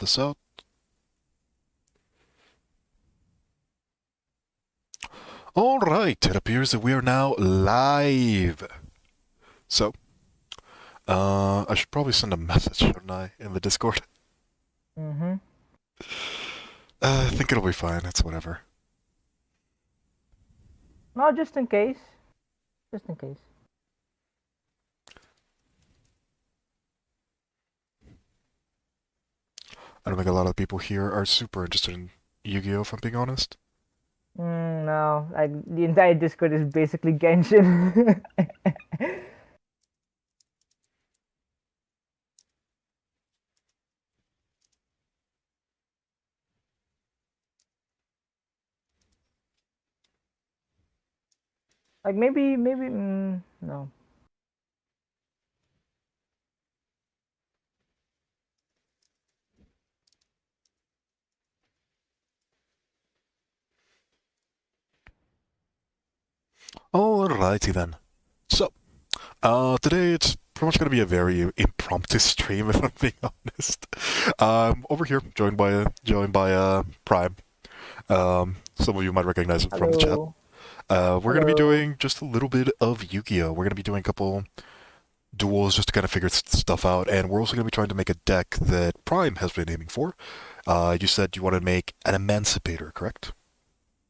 this out. Alright, it appears that we are now live. So, I should probably send a message, shouldn't I, in the Discord? Mm-hmm. I think it'll be fine, it's whatever. No, just in case. Just in case. I don't think a lot of people here are super interested in Yu-Gi-Oh, if I'm being honest. No, like the entire Discord is basically Genshin. Like maybe, no. Alrighty then. So, today it's pretty much gonna be a very impromptu stream, if I'm being honest. Over here, joined by Prime. Some of you might recognize him from the chat. Hello. We're going to be Hello. doing just a little bit of Yugioh. We're going to be doing a couple duels just to kind of figure stuff out, and we're also going to be trying to make a deck that Prime has been aiming for. You said you wanted to make an Emancipator, correct?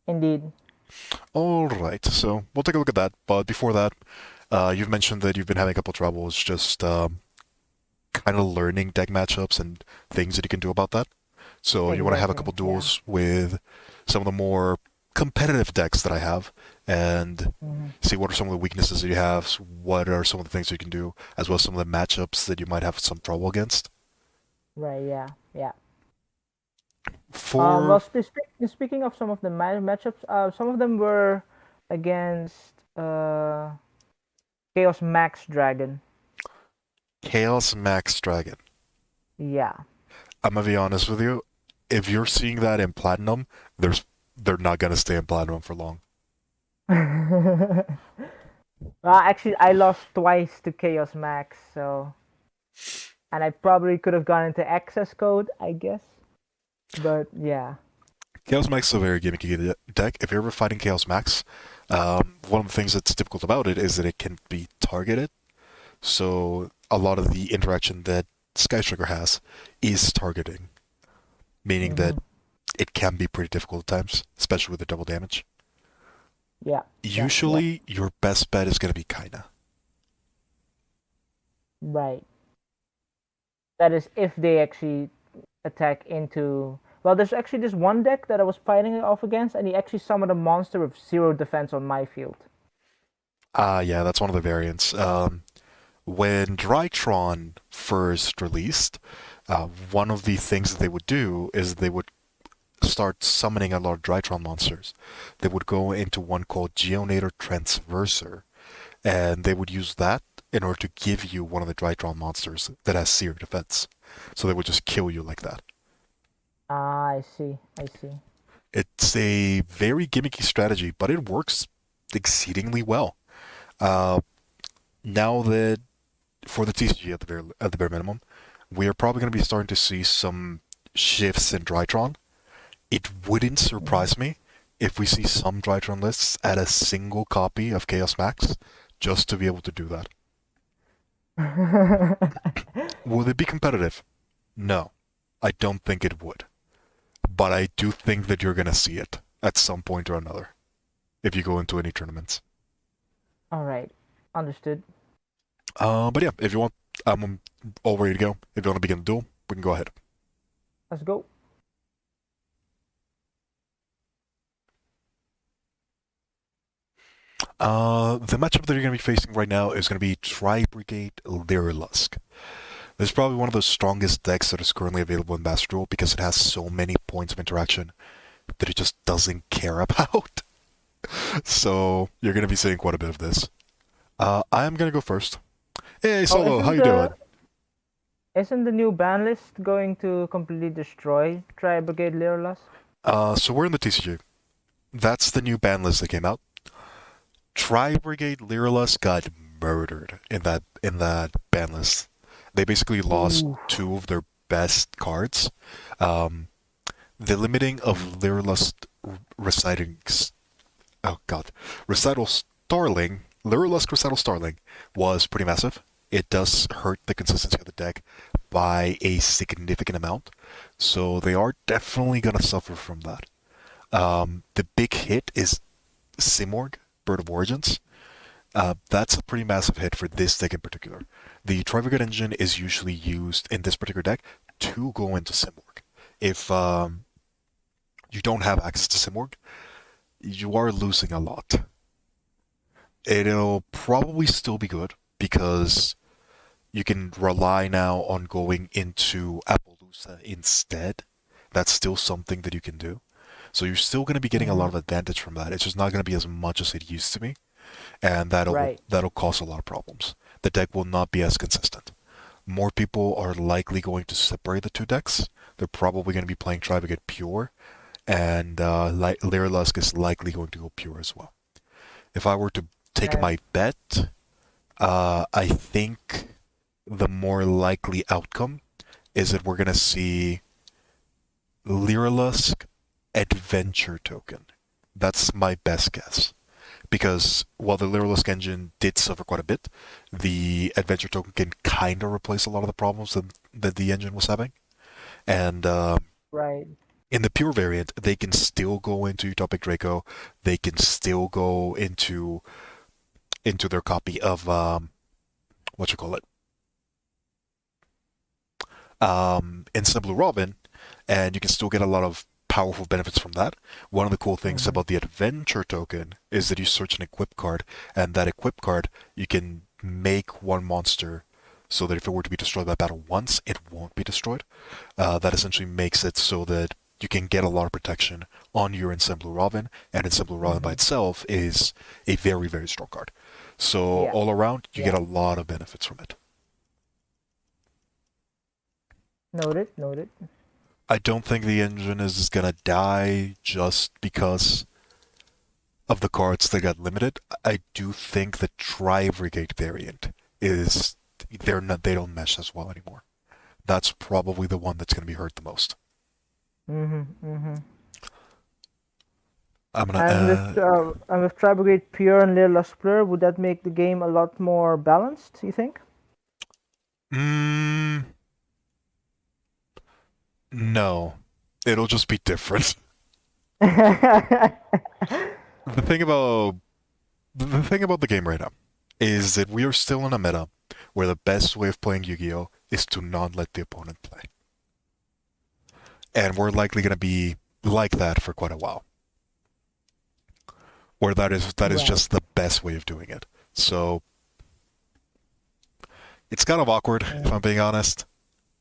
Indeed. Alright, so we'll take a look at that, but before that, you've mentioned that you've been having a couple troubles just kind of learning deck matchups and things that you can do about that. So you want to have a Exactly. couple Yeah. duels with some of the more competitive decks that I have, and Mm-hmm. see what are some of the weaknesses that you have, what are some of the things that you can do, as well as some of the matchups that you might have some trouble against. Right. Yeah. Yeah. For Speaking of some of the matchups, some of them were against Chaos Max Dragon. Chaos Max Dragon, Yeah. I'm gonna be honest with you, if you're seeing that in Platinum, they're not gonna stay in Platinum for long. Actually, I lost twice to Chaos Max, so and I probably could have gone into access code, I guess. But yeah. Chaos Max is a very gimmicky deck. If you're ever fighting Chaos Max, one of the things that's difficult about it is that it can be targeted. So a lot of the interaction that Sky Striker has is targeting, meaning that Hmm. it can be pretty difficult at times, especially with the double damage. Yeah. Yeah. Yeah. Usually, your best bet is going to be Kaina. Right. That is if they actually attack into. Well, there's actually this one deck that I was fighting off against, and he actually summoned a monster with zero defense on my field. Yeah, that's one of the variants. When Drytron first released, one of the things that they would do is they would start summoning a lot of Drytron monsters. They would go into one called Geonator Transverser, and they would use that in order to give you one of the Drytron monsters that has zero defense. So they would just kill you like that. Ah, I see. I see. It's a very gimmicky strategy, but it works exceedingly well. Uh, Now that for the TCG at the bare minimum, we are probably going to be starting to see some shifts in Drytron. It wouldn't surprise me if we see some Drytron lists add a single copy of Chaos Max just to be able to do that. Would it be competitive? No, I don't think it would. But I do think that you're going to see it at some point or another if you go into any tournaments. All right. Understood. But yeah, if you want, I'm all ready to go. If you want to begin the duel, we can go ahead. Let's go. The matchup that you're going to be facing right now is going to be Tri-Brigade Lyrilusk. This is probably one of the strongest decks that is currently available in Master Duel because it has so many points of interaction that it just doesn't care about. So you're going to be seeing quite a bit of this. I'm going to go first. Hey, Oh, Solo, how you doing? isn't the new ban list going to completely destroy Tri Brigade Lyrlas? So we're in the TCG. That's the new ban list that came out. Tri-Brigade Lyrilusk got murdered in that ban list. They basically lost Ooh. two of their best cards. Um, the limiting of Lyrlust reciting, oh god, Recital Starling, Lyrilusk Recital Starling was pretty massive. It does hurt the consistency of the deck by a significant amount, so they are definitely gonna suffer from that. The big hit is Simorg, Bird of Origins. That's a pretty massive hit for this deck in particular. The Tribrigade engine is usually used in this particular deck to go into Simorg. If you don't have access to Simorg, you are losing a lot. It'll probably still be good because you can rely now on going into Appaloosa instead. That's still something that you can do. So you're still going to be getting a lot Mm-hmm. of advantage from that. It's just not going to be as much as it used to be, and Right. that'll cause a lot of problems. The deck will not be as consistent. More people are likely going to separate the two decks. They're probably going to be playing Tribigate Pure, and Lyrilusk is likely going to go Pure as well. If I were to take And my bet, I think the more likely outcome is that we're going to see Lyrilusk Adventure Token. That's my best guess. Because while the Lyrilusk engine did suffer quite a bit, the Adventure Token can kind of replace a lot of the problems that the engine was having. And right. in the pure variant, they can still go into Utopic Draco. They can still go into their copy of what you call it, Instant Blue Robin, and you can still get a lot of powerful benefits from that. One of the cool things Mm-hmm. about the Adventure Token is that you search an equip card, and that equip card you can make one monster so that if it were to be destroyed by battle once, it won't be destroyed. That essentially makes it so that you can get a lot of protection on your Instant Blue Robin, and Instant Blue Robin by Mm-hmm. itself is a very, very strong card. So Yeah. all around, you get Yeah. a lot of benefits from it. Noted. Noted. I don't think the engine is gonna die just because of the cards that got limited. I do think the Tri-Brigade variant is they don't mesh as well anymore. That's probably the one that's gonna be hurt the most. Mm-hmm. Mm-hmm. I'm gonna And with Tribrigade Pure and Little Blur, would that make the game a lot more balanced? You think? mm, no. It'll just be different. The thing about the thing about the game right now is that we are still in a meta where the best way of playing Yu-Gi-Oh is to not let the opponent play. And we're likely going to be like that for quite a while. Or that is Right. just the best way of doing it. So it's kind of awkward if I'm Mm, being honest.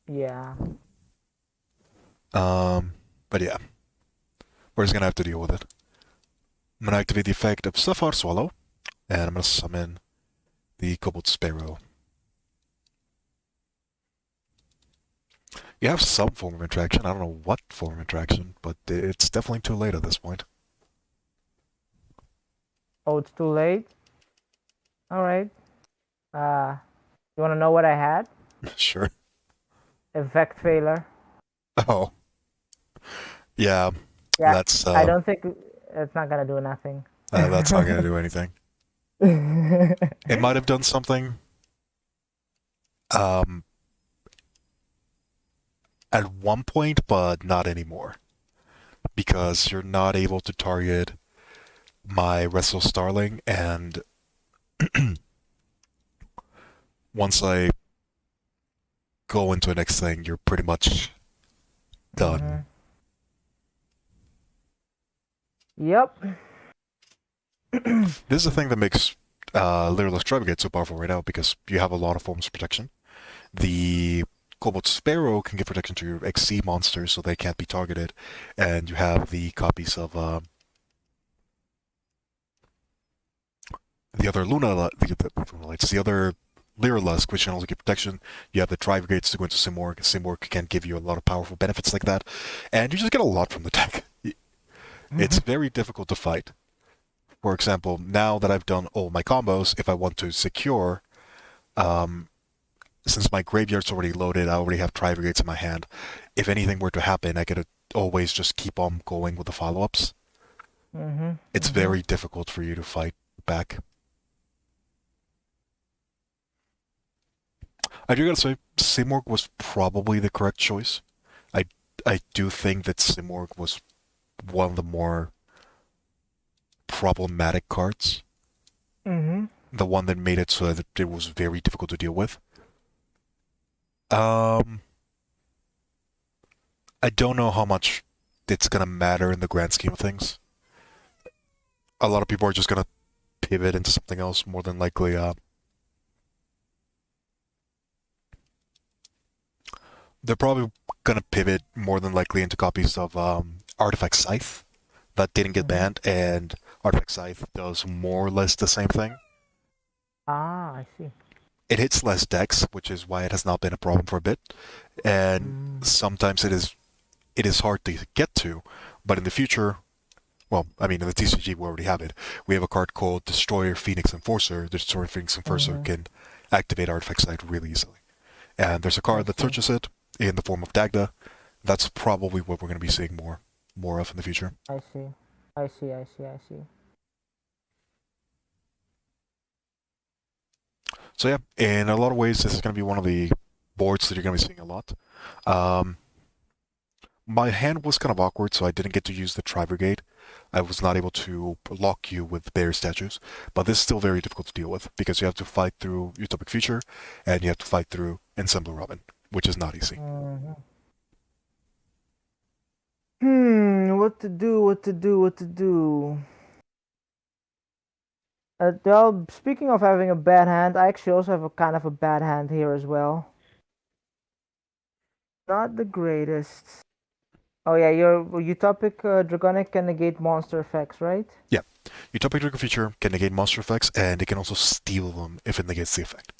yeah. Um, but yeah, we're just gonna have to deal with it. I'm gonna activate the effect of Sapphire Swallow, and I'm gonna summon the Cobalt Sparrow. You have some form of interaction. I don't know what form of interaction, but it's definitely too late at this point. Oh, it's too late. All right. You want to know what I had? Sure. Effect failure. Oh, yeah. Yeah. That's I uh, don't think it's not gonna do nothing. that's not gonna do anything. It might have done something um at one point, but not anymore because you're not able to target my Wrestle Starling, and once I go into the next thing, you're pretty much done. Mm-hmm. Yep. This is the thing that makes Lyrilless Tribegate so powerful right now because you have a lot of forms of protection. The Cobalt Sparrow can give protection to your XC monsters so they can't be targeted, and you have the copies of the other the other Lyrilusk, which can also give protection. You have the Tri-Brigades to go into Simorg. Simorg can give you a lot of powerful benefits like that, and you just get a lot from the deck. It's very difficult to fight. For example, now that I've done all my combos, if I want to secure um, since my graveyard's already loaded, I already have Tri-Brigades in my hand. If anything were to happen, I could always just keep on going with the follow-ups. Mhm. It's Mhm. very difficult for you to fight back. I do gotta say, Simorg was probably the correct choice. I I do think that Simorg was one of the more problematic cards. Mhm. The one that made it so that it was very difficult to deal with. Um, I don't know how much it's gonna matter in the grand scheme of things. A lot of people are just gonna pivot into something else more than likely. They're probably gonna pivot more than likely into copies of Artifact Scythe that didn't get Mhm. banned, and Artifact Scythe does more or less the same thing. Ah, I see. It hits less decks, which is why it has not been a problem for a bit, and Mm. sometimes it is hard to get to, but in the future, well, I mean, in the TCG we already have it. We have a card called Destroyer Phoenix Enforcer. The Destroyer Phoenix Enforcer Mhm. can activate Artifact Site really easily. And there's a I card that see. touches it in the form of Dagda. That's probably what we're going to be seeing more of in the future. I see. I see. I see. I see. So yeah, in a lot of ways, this is going to be one of the boards that you're going to be seeing a lot. Um, my hand was kind of awkward, so I didn't get to use the Tri Brigade. I was not able to lock you with bear statues, but this is still very difficult to deal with because you have to fight through Utopic Future and you have to fight through Ensemble Robin, which is not easy. Mhm. What to do? What to do? What to do? Well, speaking of having a bad hand, I actually also have a kind of a bad hand here as well. Not the greatest. Oh yeah, your utopic dragonic can negate monster effects, right? Yeah, Utopic Trigger Feature can negate monster effects and it can also steal them if it negates the effect.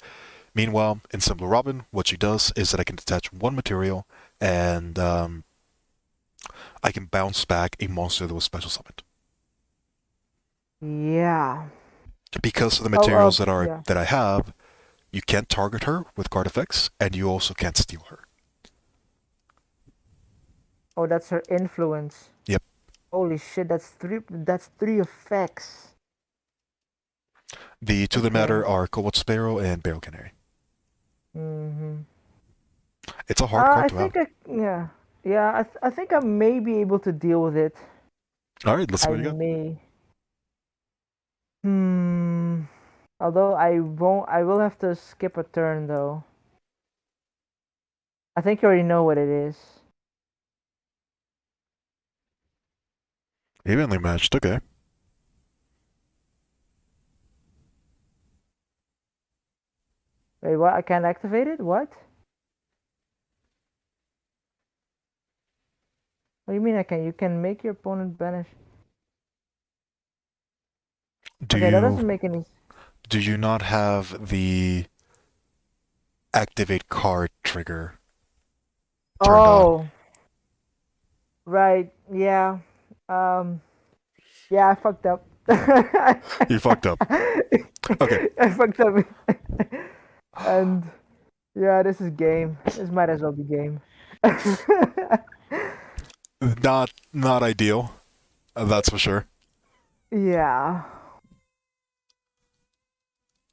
Meanwhile, Ensemble Robin, what she does is that I can detach one material and I can bounce back a monster that was special summoned. Yeah. Because of the Oh, materials yeah. that I have, you can't target her with card effects, and you also can't steal her. Oh, that's her influence. Yep. Holy shit, that's three. That's three effects. The two that Okay. matter are Cobalt Sparrow and Barrel Canary. Mhm. It's a hard card I to have. think yeah. Yeah, I think I may be able to deal with it. All right, let's see I what you got. may. Hmm. Although I won't. I will have to skip a turn though. I think you already know what it is. Evenly matched. Okay. Wait, what? I can't activate it? What? What do you mean I can? You can make your opponent banish. Do Okay, that you doesn't make any. do you not have the activate card trigger turned on? Oh, right. Yeah. Um. Yeah, I fucked up. You fucked up. Okay. I fucked up. And yeah, this is game. This might as well be game. Not ideal. That's for sure. Yeah.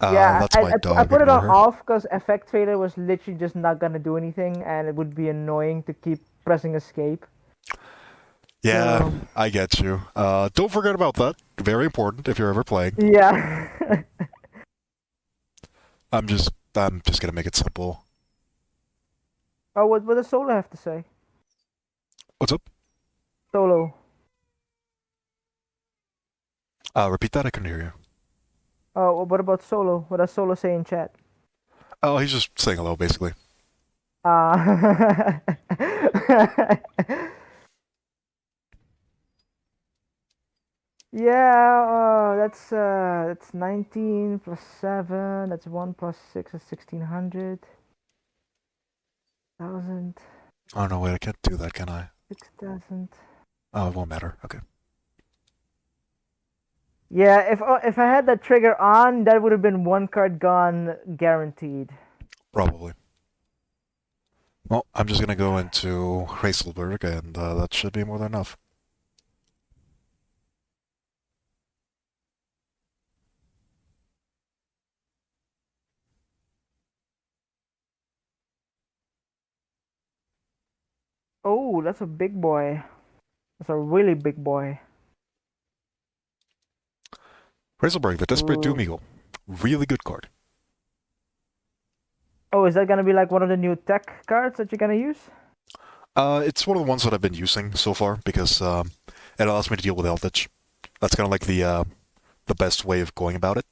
Yeah, That's my I dog. put it Ignore on her. off because effect fader was literally just not gonna do anything, and it would be annoying to keep pressing escape. Yeah, So I get you. Don't forget about that. Very important if you're ever playing. yeah. I'm just gonna make it simple. Oh, what does Solo have to say? What's up? Solo. Repeat that. I couldn't hear you. Oh, what about Solo? What does Solo say in chat? Oh, he's just saying hello, basically. Uh yeah, that's 19 plus 7. That's 1 plus 6 is 1600. 1000. Oh no, wait, I can't do that, can I? 6000. Oh, it won't matter. Okay, Yeah, if I had that trigger on, that would have been one card gone guaranteed. probably. Well, I'm just gonna go into Heiselberg, and that should be more than enough. Oh, that's a big boy. That's a really big boy. Heiselberg, the Desperate Doom Ooh. Eagle. Really good card. Oh, is that gonna be like one of the new tech cards that you're gonna use? It's one of the ones that I've been using so far because it allows me to deal with Eldritch. That's kind of like the best way of going about it.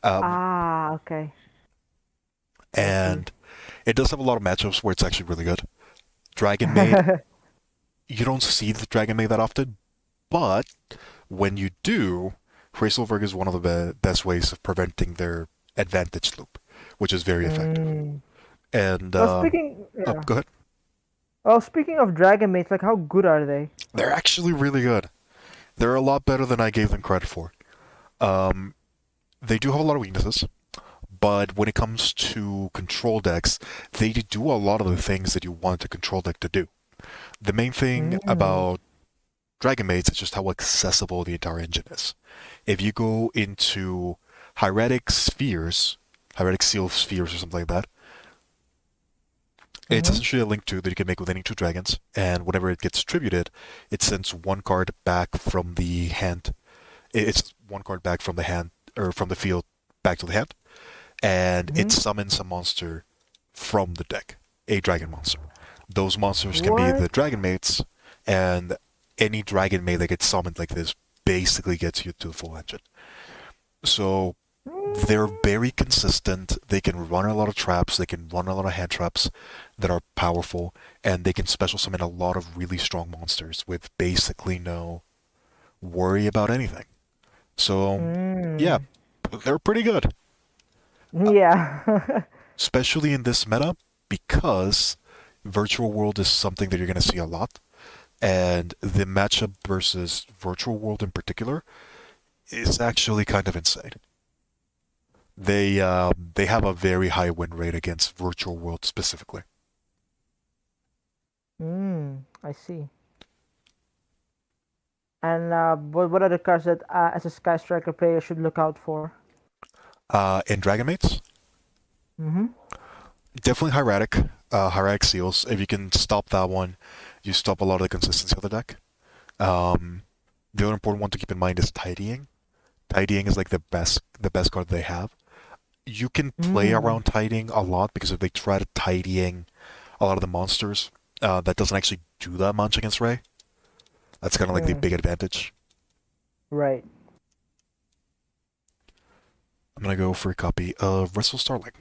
Um, Ah, okay. I see. and it does have a lot of matchups where it's actually really good. Dragon Maid, you don't see the Dragon Maid that often, but when you do, Heiselberg is one of the best ways of preventing their advantage loop, which is very effective. Mm. And Well, speaking, oh, yeah. go ahead. Well, speaking of dragon mates, like how good are they? They're actually really good. They're a lot better than I gave them credit for. Um, they do have a lot of weaknesses, but when it comes to control decks, they do a lot of the things that you want a control deck to do. The main thing Mm. about Dragon Mates is just how accessible the entire engine is. If you go into Hieratic Spheres, Hieratic Seal Spheres or something like that, it's Mm-hmm. essentially a link to that you can make with any two dragons, and whenever it gets tributed, it sends one card back from the hand. It's one card back from the hand or from the field back to the hand, and it Mm-hmm. summons a monster from the deck, a dragon monster. Those monsters can be What? the dragon mates, and any dragon mate that gets summoned like this basically gets you to the full engine. So they're Mm. very consistent. They can run a lot of traps. They can run a lot of hand traps that are powerful, and they can special summon a lot of really strong monsters with basically no worry about anything. So, yeah, Mm. they're pretty good, Yeah. especially in this meta because Virtual World is something that you're going to see a lot, and the matchup versus Virtual World in particular is actually kind of insane. They have a very high win rate against Virtual World specifically. I see. And what are the cards that as a Sky Striker player should look out for? In Dragon Mates, Mm-hmm. definitely Hieratic, Hieratic Seals. If you can stop that one, you stop a lot of the consistency of the deck. Um, the other important one to keep in mind is Tidying. Tidying is like the best card they have. You can play Mm. around Tidying a lot because if they try to Tidying a lot of the monsters, that doesn't actually do that much against Ray. That's kind of like the Mm. big advantage. Right. I'm gonna go for a copy of Wrestle Starling.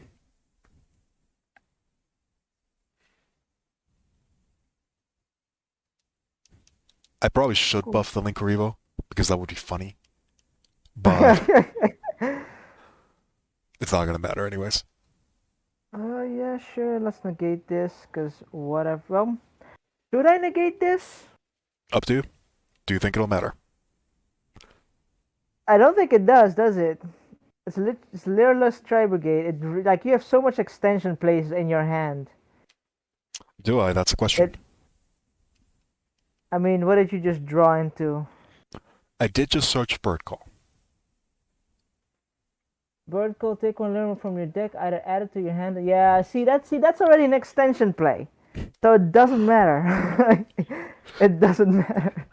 I probably should Cool. buff the Link Revo because that would be funny, but it's not gonna matter anyways. Yeah, sure. Let's negate this, cause whatever. Well, should I negate this? Up to you. Do you think it'll matter? I don't think it does it? It's Lyrless Tri Brigade. Like you have so much extension plays in your hand. Do I? That's a question. It. I mean, what did you just draw into? I did just search Bird Call. Bird Call, take one learner from your deck, either add it to your hand. Yeah, see that's already an extension play, so it doesn't matter. It doesn't matter.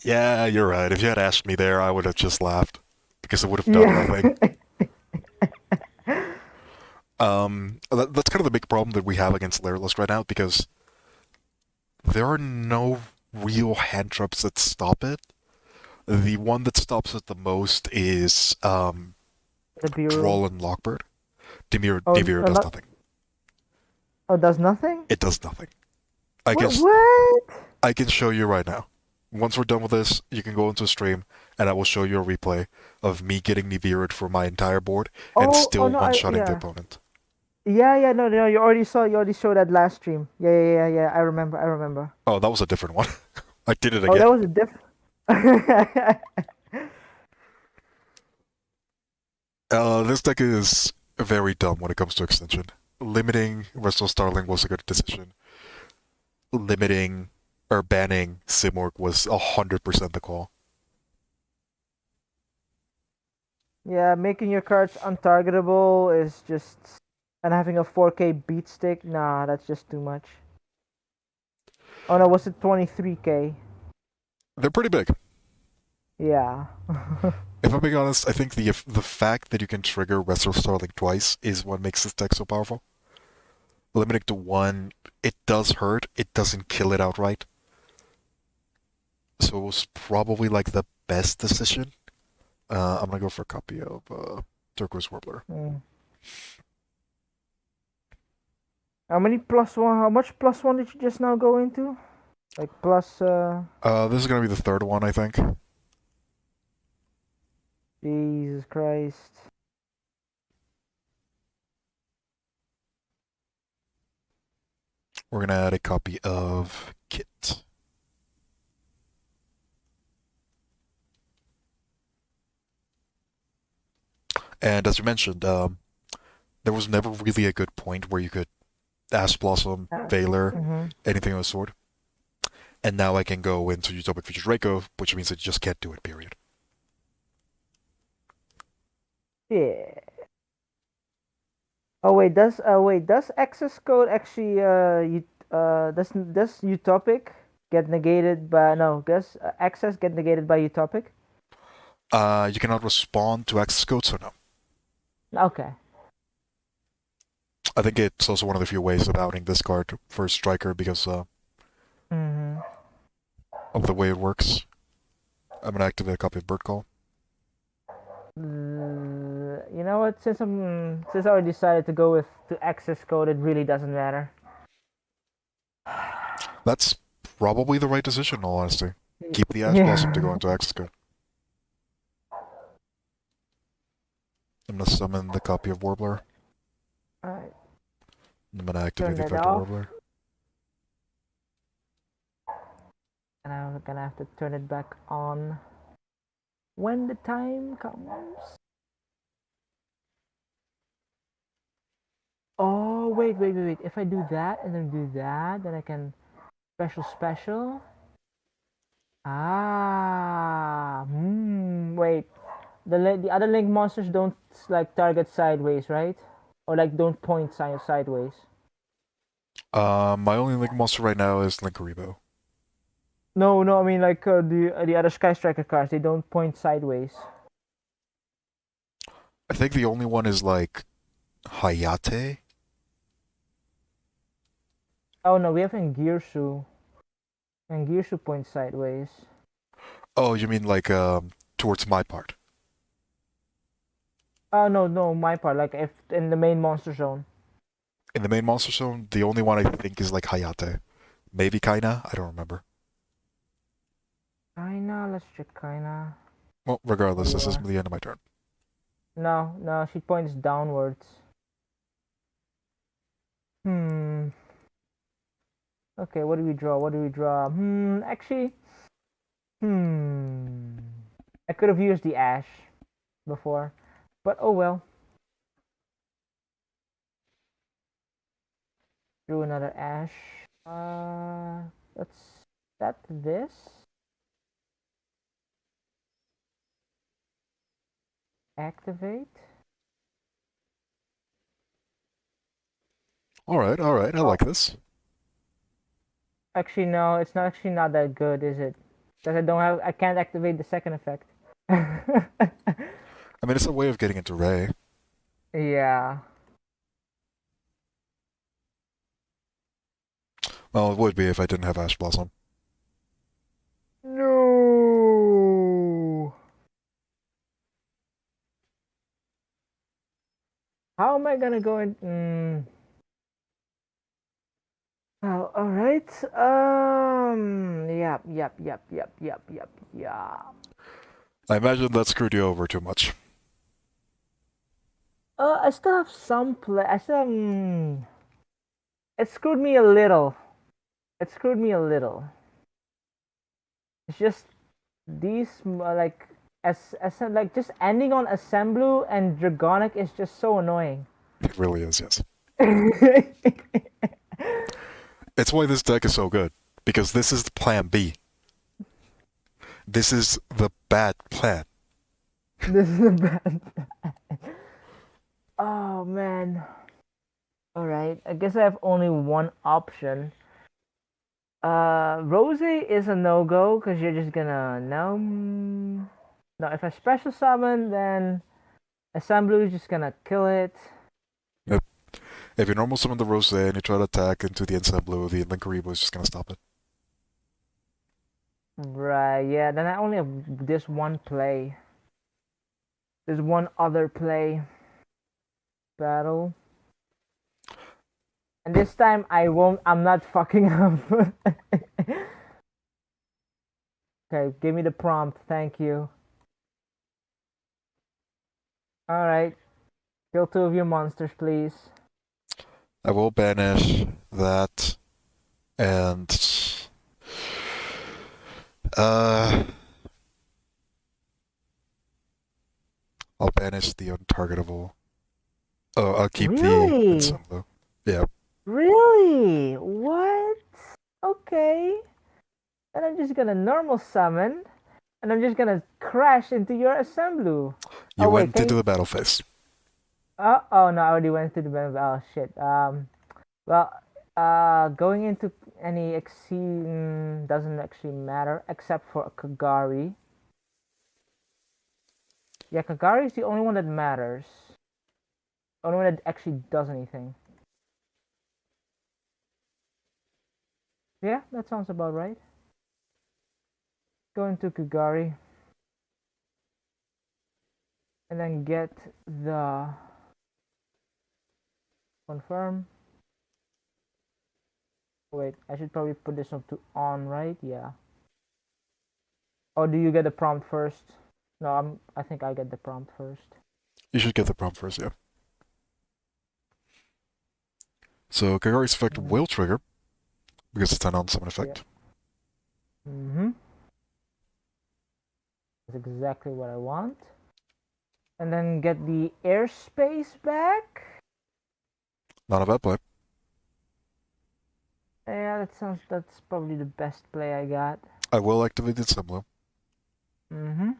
Yeah, you're right. If you had asked me there, I would have just laughed because it would have done nothing. Yeah. That's kind of the big problem that we have against Lairlist right now because there are no real hand traps that stop it. The one that stops it the most is The bureau. Troll and Lockbird. Demir Oh, Devir does not. nothing. Oh, does nothing. It does nothing. I What? guess What? I can show you right now. Once we're done with this, you can go into a stream and I will show you a replay of me getting Nibiru'd for my entire board and Oh, oh still no. one-shotting the Yeah. opponent. Yeah. No, no. You already saw. You already showed that last stream. Yeah. I remember. I remember. Oh, that was a different one. I did it Oh, again. that was a This deck is very dumb when it comes to extension. limiting Russell Starling was a good decision. Limiting or banning Simorg was 100% the call. Yeah, making your cards untargetable is just, and having a 4K beat stick, nah, that's just too much. Oh no, was it 23K? They're pretty big. Yeah. If I'm being honest, I think the fact that you can trigger Russell Starling twice is what makes this deck so powerful. Limiting to one, it does hurt. It doesn't kill it outright. So it was probably like the best decision. I'm gonna go for a copy of Turquoise Warbler. Mm. How many plus one? How much plus one did you just now go into? Like plus, This is gonna be the third one, I think. Jesus Christ. We're gonna add a copy of Kit. And as you mentioned, there was never really a good point where you could Ash Blossom, Valor, Mm-hmm. anything of the sort. And now I can go into Utopic Future Draco, which means I just can't do it, period. Yeah. Does access code actually does utopic get negated by no, does access get negated by utopic? You cannot respond to access codes, so no. Okay. I think it's also one of the few ways of outing this card for Striker because Mm-hmm. of the way it works. I'm gonna activate a copy of Bird Call. You know what? Since I already decided to go with to access code, it really doesn't matter. That's probably the right decision, in all honesty. Keep the Ash Blossom to go Yeah. into access code. I'm gonna summon the copy of Warbler. Alright, I'm gonna activate turn the that effect of off, Warbler. and I'm gonna have to turn it back on when the time comes. Oh wait! If I do that and then do that, then I can special. Wait. The other link monsters don't like target sideways, right? Or like don't point sideways. My only Link monster right now is Linkaribo. No, I mean like the other Sky Striker cards, they don't point sideways. I think the only one is like Hayate. Oh no, we have Ngirsu. Ngirsu points sideways. Oh, you mean like towards my part? Oh no, my part. Like if in the main monster zone. In the main monster zone, the only one I think is like Hayate. Maybe Kaina? I don't remember. Kaina, let's check Kaina. Well, There regardless, you this is are. the end of my turn. No, she points downwards. Hmm. Okay, what do we draw? What do we draw? Actually, hmm. I could have used the ash before, but oh well. Drew another ash. Let's set this. Activate. All right, I Oh, like this. actually no, it's not actually not that good, is it? Because I can't activate the second effect. I mean, it's a way of getting into Ray. Yeah. Well, it would be if I didn't have Ash Blossom. No. How am I gonna go in? Oh, all right. Yep. I imagine that screwed you over too much. I still have some play. It screwed me a little. It screwed me a little. It's just these as like just ending on Assemblu and Dragonic is just so annoying. It really is, yes. It's why this deck is so good. Because this is the plan B. This is the bad plan. This is a bad. Oh man. All right. I guess I have only one option. Rose is a no go because you're just gonna no. No, if I special summon, then a Sun Blue is just gonna kill it. Yep. If you normal summon the Rose and you try to attack into the Insect Blue, the Linkuriboh is just gonna stop it. Right. Yeah. Then I only have this one play. There's one other play. Battle. And this time I won't. I'm not fucking up. Okay. Give me the prompt. Thank you. All right. Kill two of your monsters, please. I will banish that and uh I'll banish the untargetable. Oh, I'll keep the Really? Ensemble. Yeah. Really? What? Okay. And I'm just gonna normal summon, and I'm just gonna crash into your assembly. You Oh wait, went can into you? the battle phase. Oh no, I already went to the benefit. Oh shit. Well, going into any exceed doesn't actually matter except for a Kagari. Yeah, Kagari is the only one that matters. Only one that actually does anything. Yeah, that sounds about right. Go into Kagari and then get the confirm. Wait, I should probably put this up to on, right? Yeah. Or do you get the prompt first? No, I think I get the prompt first. You should get the prompt first, yeah. So Kagari's effect Mm-hmm. will trigger because it's an on-summon Yeah. effect. Mm-hmm. That's exactly what I want. And then get the airspace back. Not a bad play. Yeah, that's probably the best play I got. I will activate the Ensemble. Mm-hmm.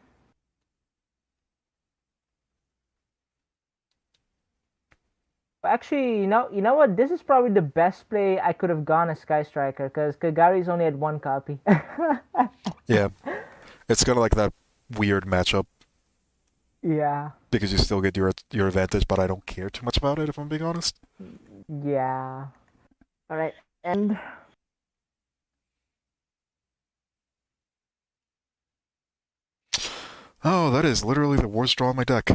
Actually, you know what? This is probably the best play I could have gone as Sky Striker because Kagari's only had one copy. Yeah. It's kind of like that weird matchup Yeah. because you still get your advantage, but I don't care too much about it if I'm being honest. Yeah. All right. And Oh, that is literally the worst draw in my deck.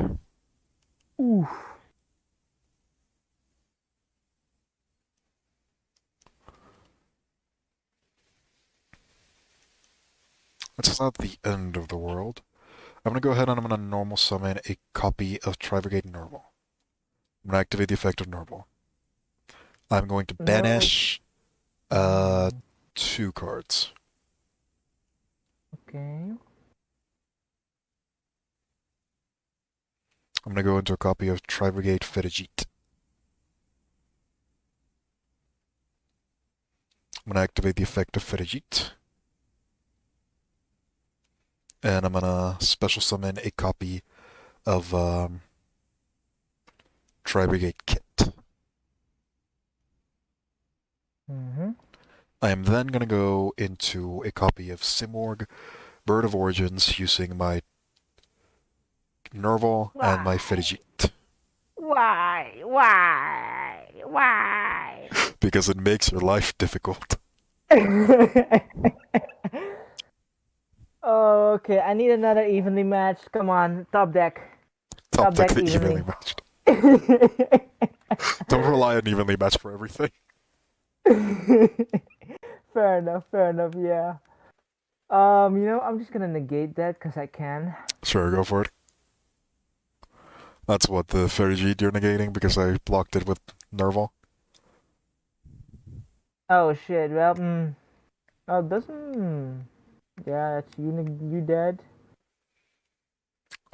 ooh. That's not the end of the world. I'm gonna go ahead and I'm gonna normal summon a copy of Tribrigade Normal. I'm gonna activate the effect of Normal. I'm going to No. banish Mm, 2 cards. okay. I'm gonna go into a copy of Tribrigade Fetagite. I'm gonna activate the effect of Fetagite. And I'm gonna special summon a copy of Tribrigade Kit. Mm-hmm. I am then gonna go into a copy of Simorg, Bird of Origins, using my Nerval and my Why? Fetagite. Why? Why? Why? Because it makes your life difficult. Oh, okay. I need another evenly matched. Come on, top deck. Top Top deck deck the evenly evenly. matched. Don't rely on evenly matched for everything. Fair enough. Fair enough. Yeah. I'm just gonna negate that because I can. Sure, go for it. That's what the Fetagite you're negating because I blocked it with Nerval. Oh shit. Well, oh, doesn't. Yeah, that's you. You dead.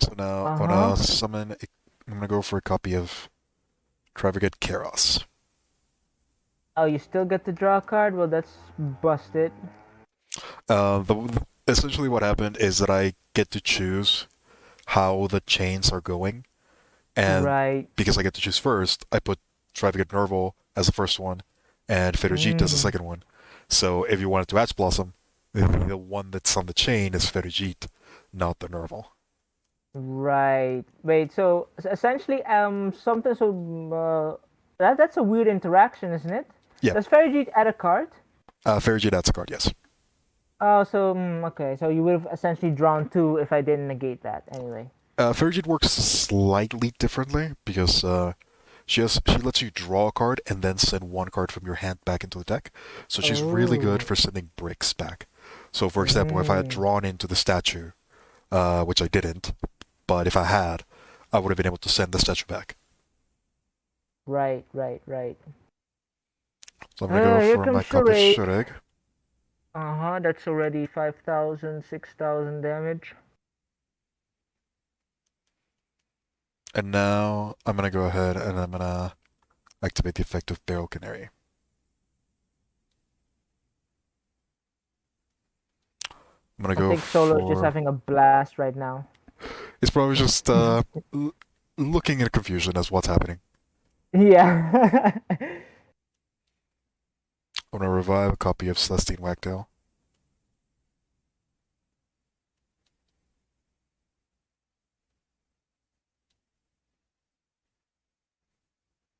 So now Uh I'm huh. gonna summon. I'm gonna go for a copy of Tribrigade Karos. Oh, you still get to draw a card? Well, that's busted. Essentially what happened is that I get to choose how the chains are going, and Right. because I get to choose first, I put Trifigate Nerval as the first one and Ferrigit as the Mm, second one. So if you wanted to Ash Blossom, the one that's on the chain is Ferrigit, not the Nerval. right. Wait, so essentially, something so that's a weird interaction, isn't it? Yeah, Does Ferrijit add a card? Ferrigit adds a card, yes. Oh, so okay, so you would have essentially drawn two if I didn't negate that. Anyway. Ferrigit works slightly differently because she lets you draw a card and then send one card from your hand back into the deck. So she's really good Oh. for sending bricks back. So for example, if I had Mm, drawn into the statue, which I didn't, but if I had, I would have been able to send the statue back. right, right, right. So I'm gonna go Here for my comes Compass Charade. Shureg. Uh-huh, that's already 5,000, 6,000 damage. And now I'm gonna go ahead and I'm gonna activate the effect of Barrel Canary. I'm gonna I go think Solo is just for. having a blast right now. It's probably just looking in confusion as what's happening. Yeah. I'm gonna revive a copy of Celestine Wagtail.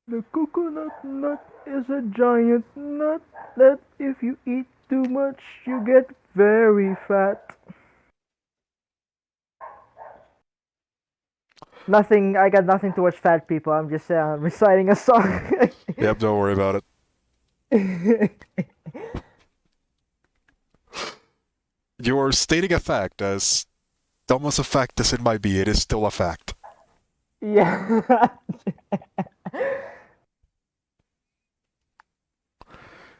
The coconut nut is a giant nut that if you eat too much, you get very fat. Nothing, I got nothing towards fat people. I'm just reciting a song. Yep, don't worry about it. You're stating a fact, as dumb as a fact as it might be, it is still a fact. Yeah.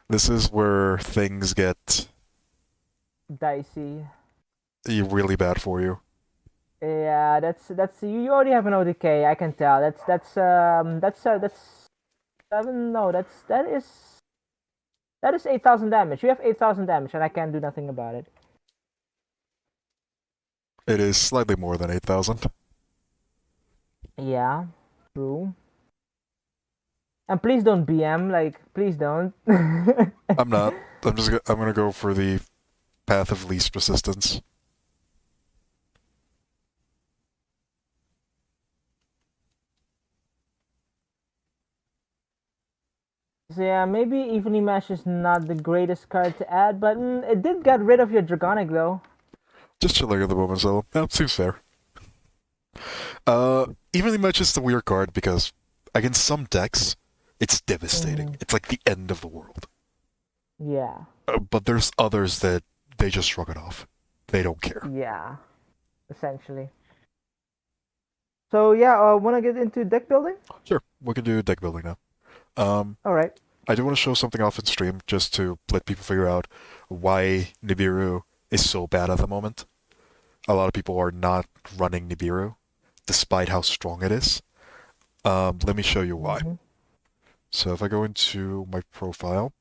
This is where things get Dicey. really bad for you. Yeah, that's you already have an ODK. I can tell. That's seven. No, that is 8,000 damage. You have 8,000 damage, and I can't do nothing about it. It is slightly more than 8,000. Yeah, true. And please don't BM. Like, please don't. I'm not. I'm gonna go for the path of least resistance. So yeah, maybe Evenly Mash is not the greatest card to add, but it did get rid of your Dragonic though. Just chilling at the moment, so that seems fair. Evenly matches the weird card because against some decks, it's devastating. Mm, It's like the end of the world. yeah, But there's others that they just shrug it off. They don't care. yeah, essentially. So yeah, wanna get into deck building? Sure, we can do deck building now. Um, All right. I do want to show something off in stream just to let people figure out why Nibiru is so bad at the moment. A lot of people are not running Nibiru, despite how strong it is. Let me show you why. Mm-hmm. So if I go into my profile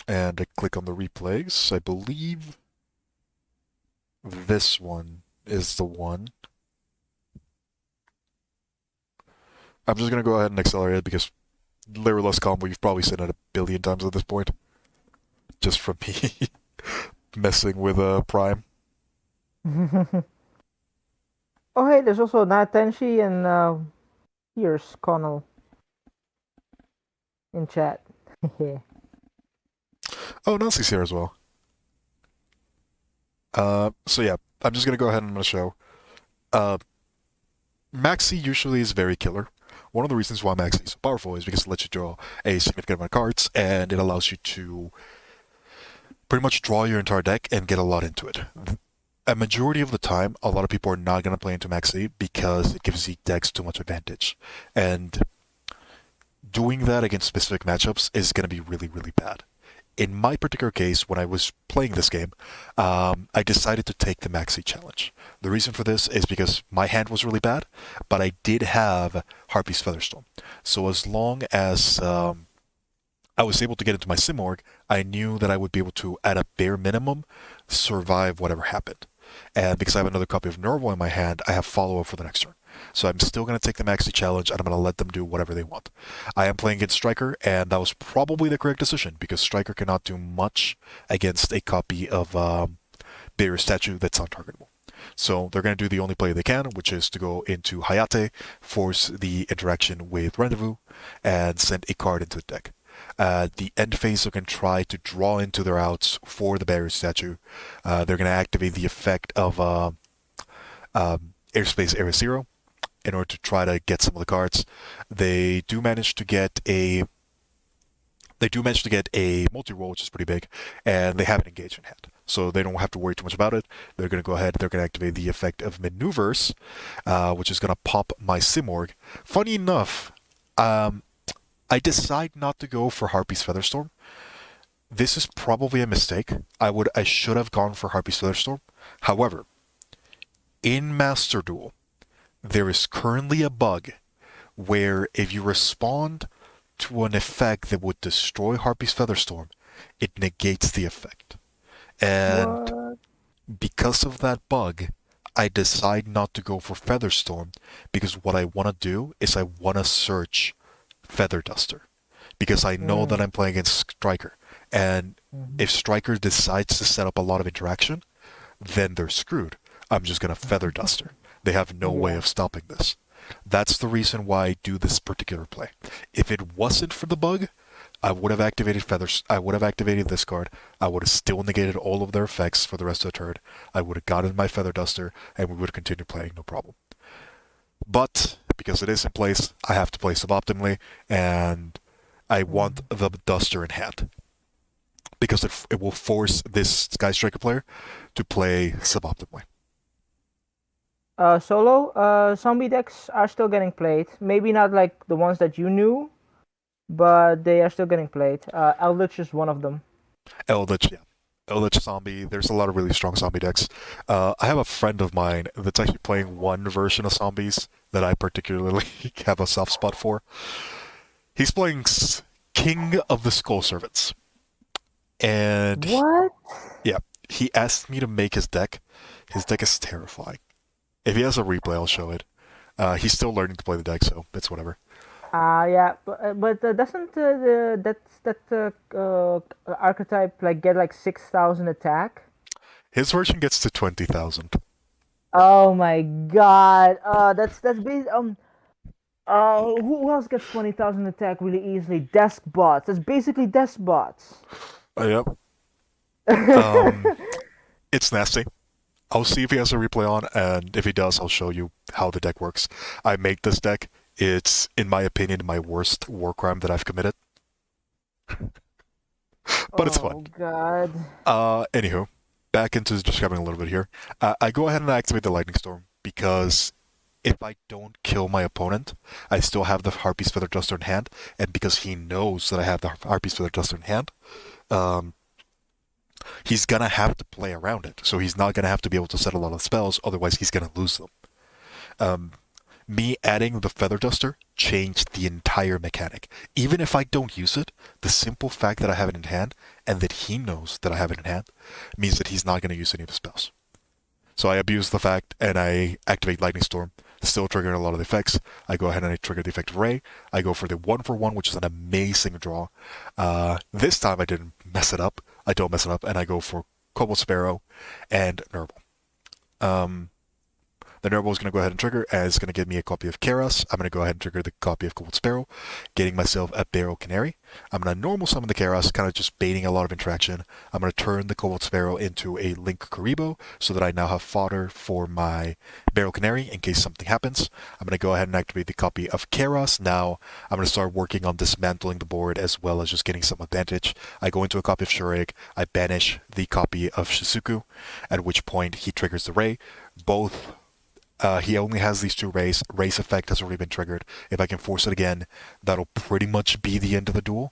and I click on the replays, I believe this one is the one. I'm just gonna go ahead and accelerate it because Lyrilless combo you've probably seen it a billion times at this point. Just from me messing with Prime. Oh hey, there's also Natenshi and here's Connell in chat. Oh, Nancy's here as well. So yeah, I'm just gonna go ahead and I'm gonna show. Uh, Maxi usually is very killer. One of the reasons why Maxi is so powerful is because it lets you draw a significant amount of cards, and it allows you to pretty much draw your entire deck and get a lot into it. A majority of the time, a lot of people are not going to play into Maxi because it gives the decks too much advantage. And doing that against specific matchups is going to be really, really bad. in my particular case, when I was playing this game, I decided to take the Maxi Challenge. The reason for this is because my hand was really bad, but I did have Harpy's Featherstorm. So as long as I was able to get into my Simorg, I knew that I would be able to, at a bare minimum, survive whatever happened. And because I have another copy of Nerval in my hand, I have follow-up for the next turn. So I'm still going to take the Maxi Challenge, and I'm going to let them do whatever they want. I am playing against Striker, and that was probably the correct decision, because Striker cannot do much against a copy of Barrier Statue that's untargetable. So they're going to do the only play they can, which is to go into Hayate, force the interaction with Rendezvous, and send a card into the deck. The end phase, they're going to try to draw into their outs for the Barrier Statue. They're going to activate the effect of Airspace Area Zero in order to try to get some of the cards. They do manage to get a multi-roll, which is pretty big, and they have an engage in hand. So they don't have to worry too much about it. They're going to go ahead, they're going to activate the effect of Maneuvers, which is going to pop my Simorg. Funny enough, I decide not to go for Harpy's Featherstorm. This is probably a mistake. I should have gone for Harpy's Featherstorm. However, in Master Duel, there is currently a bug where if you respond to an effect that would destroy Harpy's Featherstorm, it negates the effect. And What? because of that bug, I decide not to go for Featherstorm because what I want to do is I want to search Feather Duster because I know that Mm. I'm playing against Striker. And Mhm. if Striker decides to set up a lot of interaction, then they're screwed. I'm just going to Feather Duster. They have no way Yeah. of stopping this. That's the reason why I do this particular play. If it wasn't for the bug, I would have activated Feathers. I would have activated this card. I would have still negated all of their effects for the rest of the turn. I would have gotten my Feather Duster, and we would have continued playing, no problem. But because it is in place, I have to play suboptimally, and I want Mm. the Duster in hand because it will force this Sky Striker player to play suboptimally. Solo, zombie decks are still getting played. Maybe not like the ones that you knew, but they are still getting played. Eldritch is one of them. Eldritch, yeah. Eldritch Zombie, there's a lot of really strong zombie decks. I have a friend of mine that's actually playing one version of zombies that I particularly have a soft spot for. He's playing King of the Skull Servants. And What? yeah, he asked me to make his deck. His deck is terrifying. If he has a replay, I'll show it. He's still learning to play the deck, so it's whatever. Yeah, but doesn't that archetype like get like 6,000 attack? His version gets to 20,000. Oh my god. That's based who else gets 20,000 attack really easily? Desk bots. That's basically desk bots. Yep. Um, it's nasty. I'll see if he has a replay on, and if he does, I'll show you how the deck works. I made this deck. It's, in my opinion, my worst war crime that I've committed, but it's fun. Oh god. Anywho, back into describing a little bit here. I go ahead and activate the Lightning Storm because if I don't kill my opponent, I still have the Harpy's Feather Duster in hand, and because he knows that I have the Harpy's Feather Duster in hand, um, he's gonna have to play around it. So he's not gonna have to be able to set a lot of spells, otherwise he's gonna lose them. Um, Me adding the Feather Duster changed the entire mechanic. Even if I don't use it, the simple fact that I have it in hand and that he knows that I have it in hand means that he's not going to use any of the spells. So I abuse the fact and I activate Lightning Storm, still triggering a lot of the effects. I go ahead and I trigger the effect of Ray. I go for the 1-for-1, which is an amazing draw. This time I didn't mess it up. I don't mess it up, and I go for Cobalt Sparrow and Nurgle. Um, the Nervo is going to go ahead and trigger, and it's going to give me a copy of Karas. I'm going to go ahead and trigger the copy of Cold Sparrow, getting myself a Barrel Canary. I'm going to normal summon the Karas, kind of just baiting a lot of interaction. I'm going to turn the Cobalt Sparrow into a Link Karibo, so that I now have fodder for my Barrel Canary in case something happens. I'm going to go ahead and activate the copy of Karas. Now, I'm going to start working on dismantling the board as well as just getting some advantage. I go into a copy of Shurek, I banish the copy of Shizuku, at which point he triggers the Ray. Both he only has these two rays. Race effect has already been triggered. If I can force it again, that'll pretty much be the end of the duel.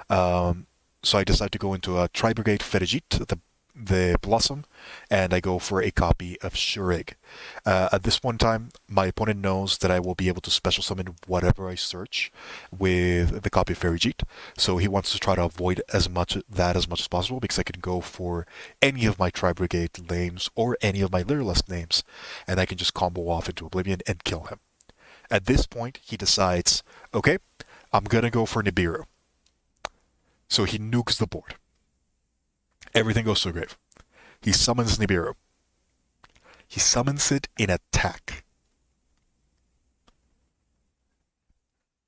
Um, So I decide to go into a Tri-Brigade Fetagit, the Blossom, and I go for a copy of Shurig. At this point in time, my opponent knows that I will be able to special summon whatever I search with the copy of Ferrijit, so he wants to try to avoid as much as possible because I can go for any of my Tri-Brigade names or any of my Lyrilisk names, and I can just combo off into Oblivion and kill him. At this point, he decides, okay, I'm gonna go for Nibiru. So he nukes the board. Everything goes to the grave. He summons Nibiru. He summons it in attack.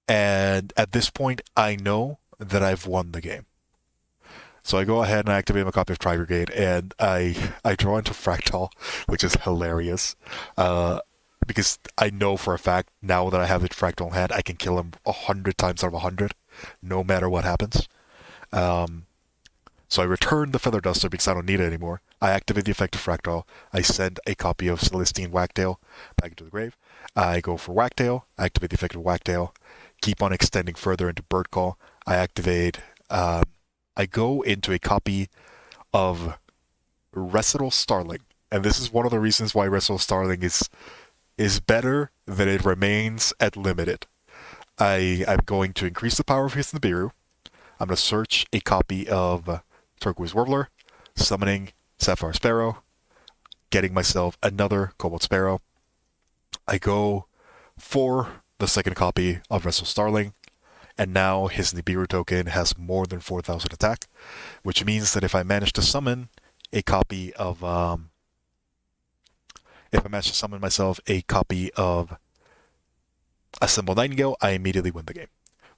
And at this point, I know that I've won the game. So I go ahead and I activate my copy of Tri-Brigade, and I draw into Fractal, which is hilarious. Because I know for a fact, now that I have the Fractal in hand, I can kill him 100 times out of 100, no matter what happens. So I return the Feather Duster because I don't need it anymore. I activate the effect of Fractal. I send a copy of Celestine Wagtail back into the grave. I go for Wagtail. I activate the effect of Wagtail. Keep on extending further into Bird Call. I activate. I go into a copy of Recital Starling, and this is one of the reasons why Recital Starling is better than it remains at limited. I'm going to increase the power of his Nibiru. I'm going to search a copy of Turquoise Warbler, summoning Sapphire Sparrow, getting myself another Cobalt Sparrow. I go for the second copy of Wrestle Starling, and now his Nibiru token has more than 4,000 attack, which means that if I manage to summon a copy of, if I manage to summon myself a copy of Assemble Nightingale, I immediately win the game,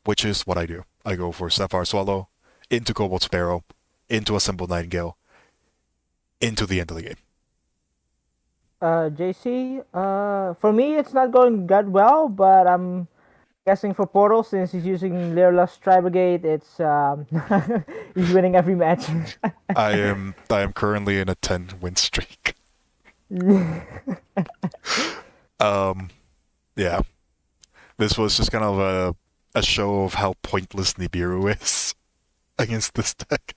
which is what I do. I go for Sapphire Swallow, into Cobalt Sparrow, into Assemble Nightingale, into the end of the game. JC, for me, it's not going that well, but I'm guessing for Portal, since he's using Lyrla's Tri-Brigade, it's he's winning every match. I am currently in a 10 win streak. Um, yeah, this was just kind of a show of how pointless Nibiru is against this deck.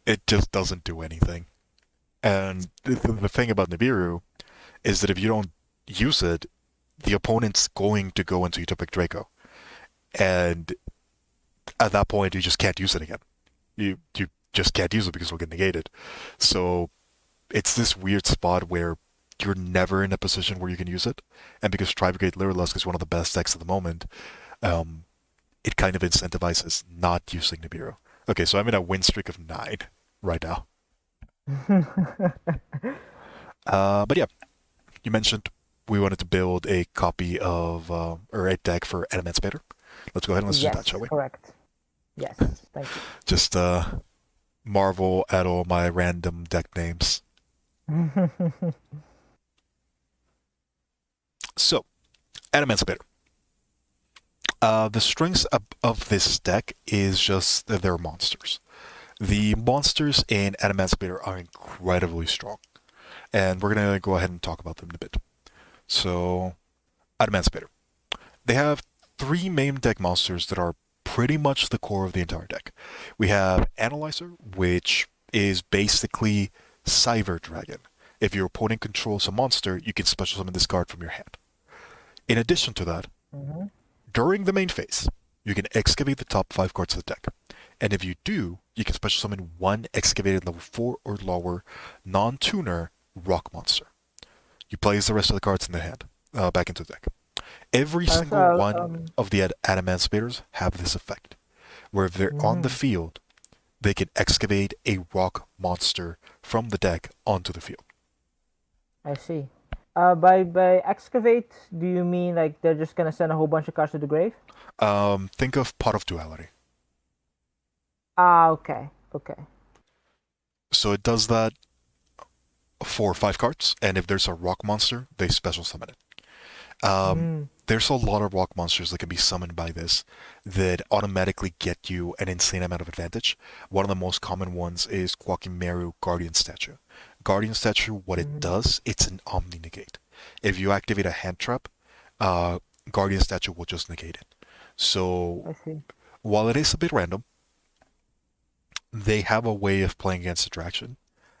It just doesn't do anything. And the thing about Nibiru is that if you don't use it, the opponent's going to go into Utopic Draco. And at that point, you just can't use it again. You just can't use it because it'll get negated. So it's this weird spot where you're never in a position where you can use it. And because Tri-Brigade Lyrilusk is one of the best decks at the moment, it kind of incentivizes not using Nibiru. Okay, so I'm in a win streak of 9 right now. But yeah, you mentioned we wanted to build a copy of, or a deck for Adamancipator. Let's go ahead and let's do that, Yes, shall we? correct. Yes, thank Just marvel at all my random deck names. you. So, Adamancipator. The strengths of this deck is just that they're monsters. The monsters in Adamancipator are incredibly strong, and we're going to go ahead and talk about them in a bit. So, Adamancipator. They have 3 main deck monsters that are pretty much the core of the entire deck. We have Analyzer, which is basically Cyber Dragon. If your opponent controls a monster, you can special summon this card from your hand. In addition to that, Mm-hmm. during the main phase, you can excavate the top 5 cards of the deck. And if you do, you can special summon one excavated level 4 or lower non-tuner rock monster. You place the rest of the cards in the hand, back into the deck. Every single So, one of the Adamancipators have this effect, where if they're on the mhm, field, they can excavate a rock monster from the deck onto the field. I see. By excavate, do you mean like they're just gonna send a whole bunch of cards to the grave? Think of Pot of Duality. Ah, okay, okay. So it does that for 5 cards, and if there's a rock monster, they special summon it. Mm, There's a lot of rock monsters that can be summoned by this that automatically get you an insane amount of advantage. One of the most common ones is Quakimeru Guardian Statue. Guardian Statue, what it mhm, does, it's an Omni Negate. If you activate a hand trap, uh, Guardian Statue will just negate it. So I see. while it is a bit random, they have a way of playing against attraction,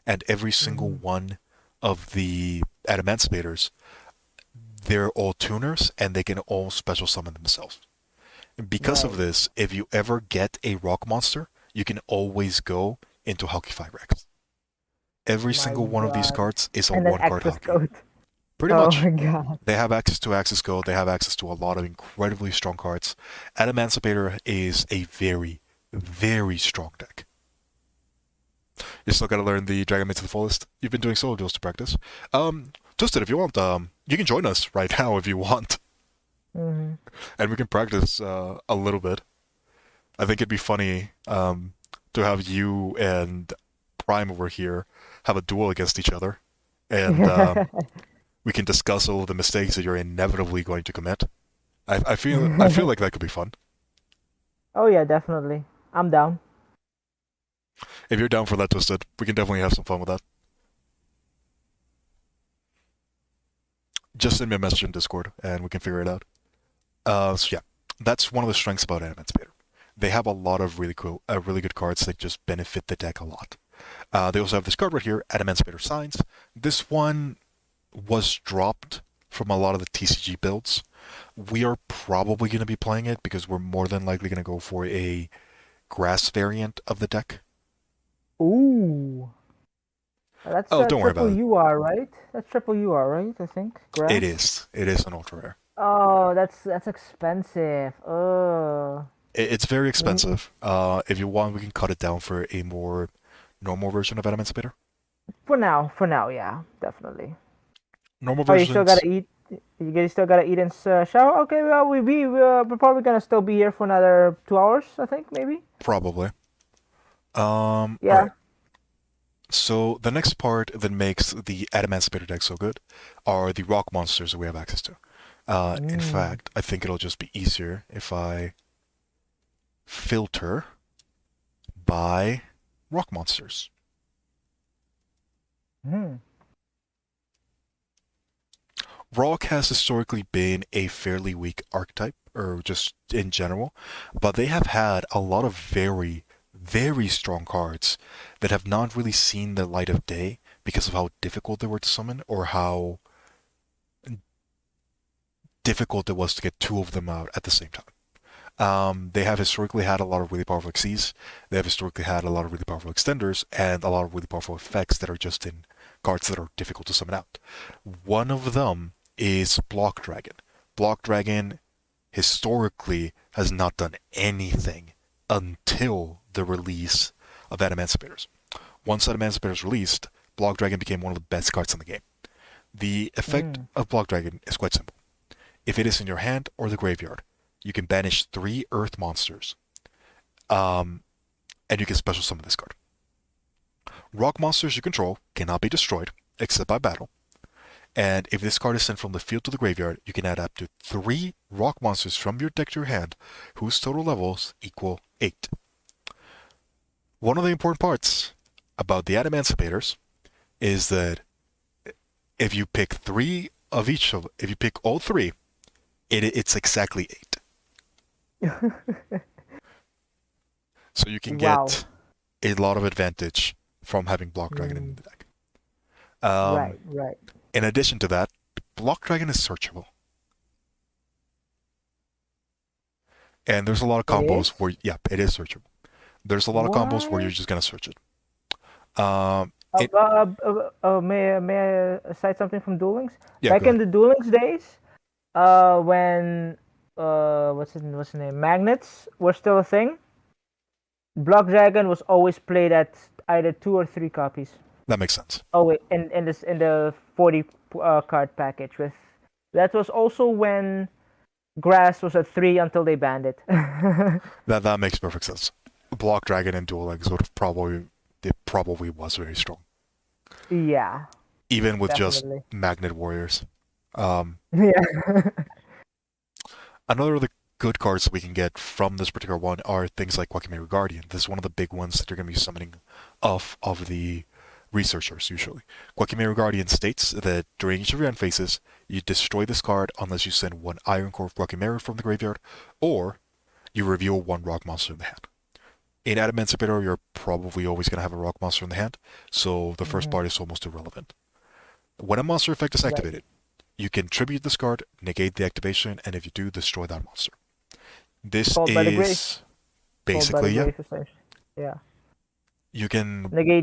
and every single Mm-hmm. one of the Adamancipators, they're all tuners, and they can all special summon themselves. Because of Right. this, if you ever get a rock monster, you can always go into Halkify Rex. Every My single one of these God. cards is a And then one card access Halki. code. Pretty Oh much. my God. They have access to Access Code, they have access to a lot of incredibly strong cards. Adamancipator is a very, very strong deck. You still gotta learn the Dragon Maid to the fullest. You've been doing solo duels to practice. Justin, if you want, you can join us right now if you want, Mm-hmm. and we can practice a little bit. I think it'd be funny to have you and Prime over here have a duel against each other, and we can discuss all of the mistakes that you're inevitably going to commit. I feel like that could be fun. Oh yeah, definitely. I'm down. If you're down for that, Twisted, we can definitely have some fun with that. Just send me a message in Discord, and we can figure it out. So yeah, that's one of the strengths about Adamancipator. They have a lot of really good cards that just benefit the deck a lot. They also have this card right here, Adamancipator Signs. This one was dropped from a lot of the TCG builds. We are probably going to be playing it because we're more than likely going to go for a grass variant of the deck. Ooh. That's Oh, don't worry triple about it. UR, right? That's triple UR, right? I think. It Grass. is. It is an ultra rare. Oh, that's expensive. It's very Mm, expensive. If you want, we can cut it down for a more normal version of Adamancipator. for now, yeah, definitely. Normal Oh, you still versions, gotta eat. You guys still gotta eat and shower. Okay, well, we're probably gonna still be here for another 2 hours. I think maybe. probably. All Yeah. right. So the next part that makes the Adamancipator deck so good are the rock monsters that we have access to. In Mm. fact, I think it'll just be easier if I filter by rock monsters. Mm. Rock has historically been a fairly weak archetype, or just in general, but they have had a lot of very, very strong cards that have not really seen the light of day because of how difficult they were to summon or how difficult it was to get two of them out at the same time. They have historically had a lot of really powerful Xyz. They have historically had a lot of really powerful extenders and a lot of really powerful effects that are just in cards that are difficult to summon out. One of them is Block Dragon. Block Dragon historically has not done anything until the release of Adamancipators. Once Adamancipators released, Block Dragon became one of the best cards in the game. The effect Mm. of Block Dragon is quite simple. If it is in your hand or the graveyard, you can banish 3 Earth monsters, um, and you can special summon this card. Rock monsters you control cannot be destroyed except by battle, and if this card is sent from the field to the graveyard, you can add up to 3 rock monsters from your deck to your hand, whose total levels equal 8. One of the important parts about the Adamancipators is that if you pick if you pick all 3, it's exactly 8. So you can Wow. get a lot of advantage from having Block Dragon in Mm. the deck. Um, Right. Right. in addition to that, Block Dragon is searchable. And there's a lot of It combos is. where, yeah, it is searchable. There's a lot of combos where you're What? just going to search it. Um, Uh, it, uh, may I cite something from Duel Links? yeah, Back go in ahead. the Duel Links days, when what's the name? Magnets were still a thing. Block Dragon was always played at either 2 or 3 copies. That makes sense. Oh wait, in the 40 card package with. That was also when Grass was at 3 until they banned it. That makes perfect sense. Block Dragon and Duel Links would have probably, it probably was very strong. Yeah, Even with just definitely. Magnet Warriors. Um, Yeah. Another of the good cards that we can get from this particular one are things like Quackimary Guardian. This is one of the big ones that you're going to be summoning off of the researchers, usually. Quackimary Guardian states that during each of your end phases, you destroy this card unless you send 1 Iron Core of Quackimary from the graveyard, or you reveal 1 rock monster in the hand. In Adamancipator, you're probably always going to have a rock monster in the hand, so the first Hmm. part is almost irrelevant. When a monster effect is Right. activated, you can tribute this card, negate the activation, and if you do, destroy that monster. This Called by the grave. is Called by the basically, yeah, grave, essentially. Yeah. you can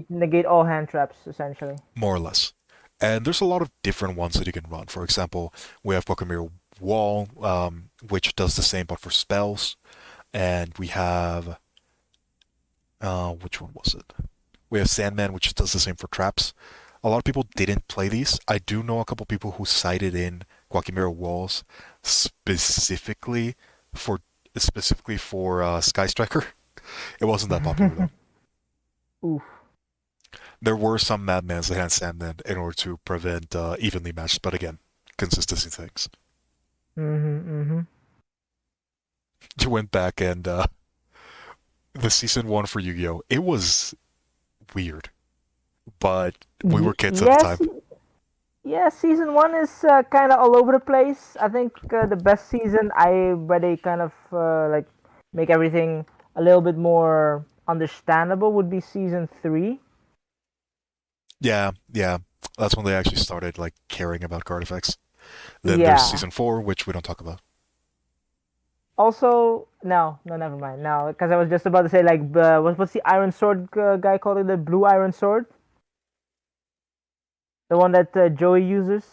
Negate all hand traps, essentially. more or less. And there's a lot of different ones that you can run. For example, we have Pokemon Wall, which does the same but for spells. And we have, which one was it? We have Sandman, which does the same for traps. A lot of people didn't play these. I do know a couple people who cited in Quackimera Walls specifically for Sky Striker. It wasn't that popular though. Oof. There were some madmans that had Sandman in order to prevent evenly matched, but again, consistency things. Mm-hmm. You went back and the season one for Yu-Gi-Oh! It was weird, but we were kids at the Yes. time. Yeah, season one is kind of all over the place. I think the best season, where they kind of like make everything a little bit more understandable, would be season three. Yeah, yeah. That's when they actually started like caring about card effects. Then there's Yeah. season four, which we don't talk about. Also, no, no, never mind. No, because I was just about to say like, what's the Iron Sword guy called it? The Blue Iron Sword, the one that Joey uses,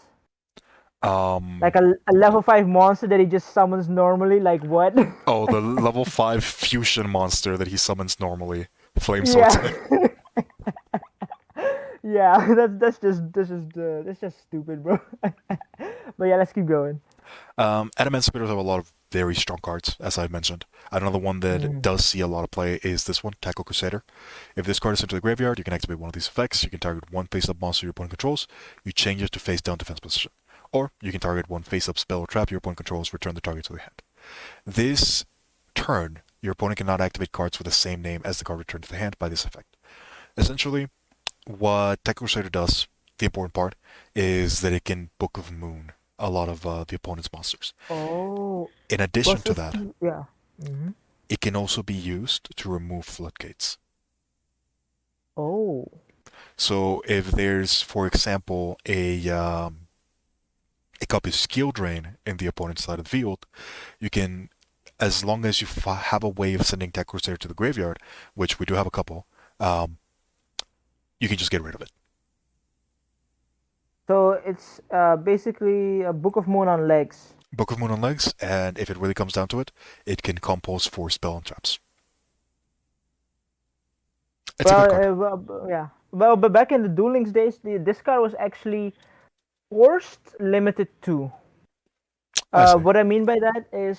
like Um, a level five monster that he just summons normally. Like what? oh, the level five fusion monster that he summons normally, Flame Sword Yeah. type. Yeah, that's just stupid, bro. But yeah, let's keep going. Adamancipator have a lot of very strong cards, as I mentioned. Another one that Mm. does see a lot of play is this one, Tackle Crusader. If this card is sent to the graveyard, you can activate one of these effects. You can target one face-up monster your opponent controls. You change it to face-down defense position. Or you can target one face-up spell or trap your opponent controls. Return the target to the hand. This turn, your opponent cannot activate cards with the same name as the card returned to the hand by this effect. Essentially, what Tackle Crusader does, the important part, is that it can Book of Moon a lot of the opponent's monsters. Oh, In addition was to this? that, Yeah. Mm-hmm. it can also be used to remove floodgates. Oh. So if there's, for example, a copy of Skill Drain in the opponent's side of the field, you can, as long as you have a way of sending Tech Crusader to the graveyard, which we do have a couple, um, you can just get rid of it. So it's basically a Book of Moon on legs. Book of Moon on legs, and if it really comes down to it, it can compose for spell and traps. It's a good card. Yeah. Well, but back in the Duel Links days, this card was actually forced limited to. I see. What I mean by that is,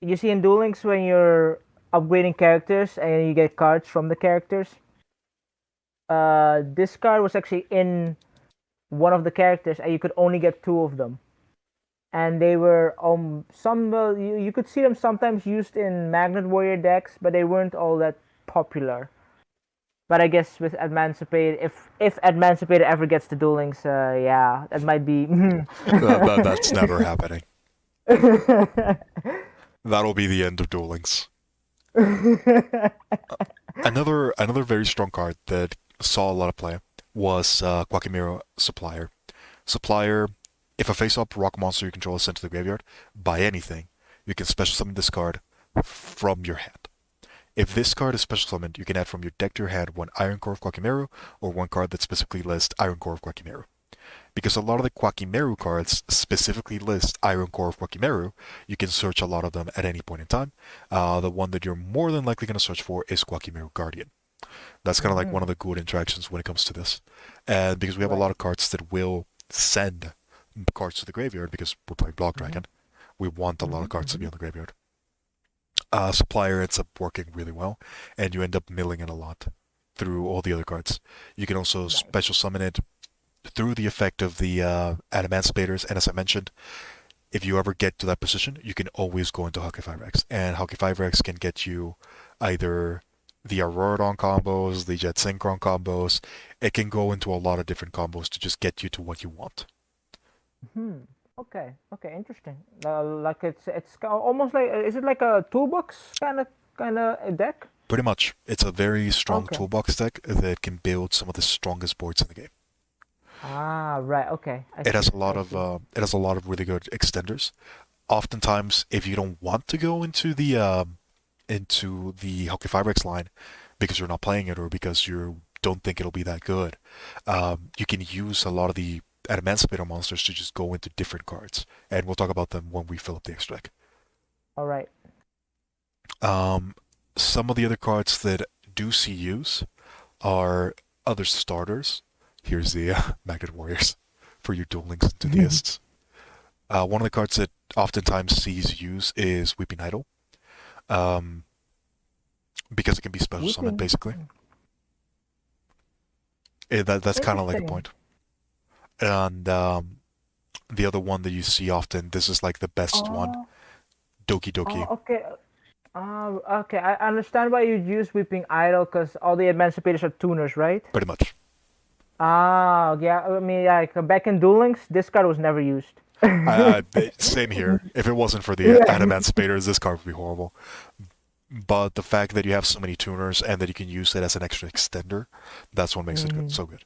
you see in Duel Links when you're upgrading characters and you get cards from the characters. This card was actually in one of the characters, and you could only get two of them. And they were you could see them sometimes used in Magnet Warrior decks, but they weren't all that popular. But I guess with Adamancipator, if Adamancipator ever gets to Duel Links, yeah, that might be. That's never happening. That'll be the end of Duel Links. Another very strong card that saw a lot of play was Quackimero Supplier. Supplier, if a face-up rock monster you control is sent to the graveyard by anything, you can special summon this card from your hand. If this card is special summoned, you can add from your deck to your hand one Iron Core of Quackimero or one card that specifically lists Iron Core of Quackimero. Because a lot of the Quackimero cards specifically list Iron Core of Quackimero, you can search a lot of them at any point in time. The one that you're more than likely going to search for is Quackimero Guardian. That's kind of like one Mhm. of the good interactions when it comes to this. And because we have a Right. lot of cards that will send cards to the graveyard because we're playing Block Mm-hmm. Dragon, we want a lot of cards to be Mm-hmm. on the graveyard. Supplier ends up working really well, and you end up milling it a lot through all the other cards. You can also Nice. special summon it through the effect of the Adamancipators, and as I mentioned, if you ever get to that position, you can always go into Hockey 5X, and Hockey 5X can get you either the Auroradon combos, the Jet Synchron combos. It can go into a lot of different combos to just get you to what you want. Hmm. Okay. Okay. Interesting. Like it's almost like, is it like a toolbox kind of kind of a deck? Pretty much. It's a very strong Okay. toolbox deck that can build some of the strongest boards in the game. Ah, right. Okay. I It has see. a lot I of see. really good extenders. Oftentimes, if you don't want to go into the Hockey Firex line because you're not playing it or because you don't think it'll be that good, you can use a lot of the Adamancipator monsters to just go into different cards, and we'll talk about them when we fill up the extra deck. All right. Um, some of the other cards that do see use are other starters. Here's the Magnet Warriors for your Duel Links enthusiasts. One of the cards that oftentimes sees use is Weeping Idol, um, because it can be special summoned, Whipping. basically. That's kind of like a Interesting. point. And the other one that you see often, this is like the best one, Oh. Doki Oh. Doki, Okay. Okay. I understand why you use Weeping Idol because all the Emancipators are tuners, right? pretty much. Ah, yeah. I mean, yeah, like, back in Duel Links, this card was never used. Same here. If it wasn't for the Yeah. Adamancipators, this card would be horrible. But the fact that you have so many tuners and that you can use it as an extra extender, that's what makes it good, Hmm. so good.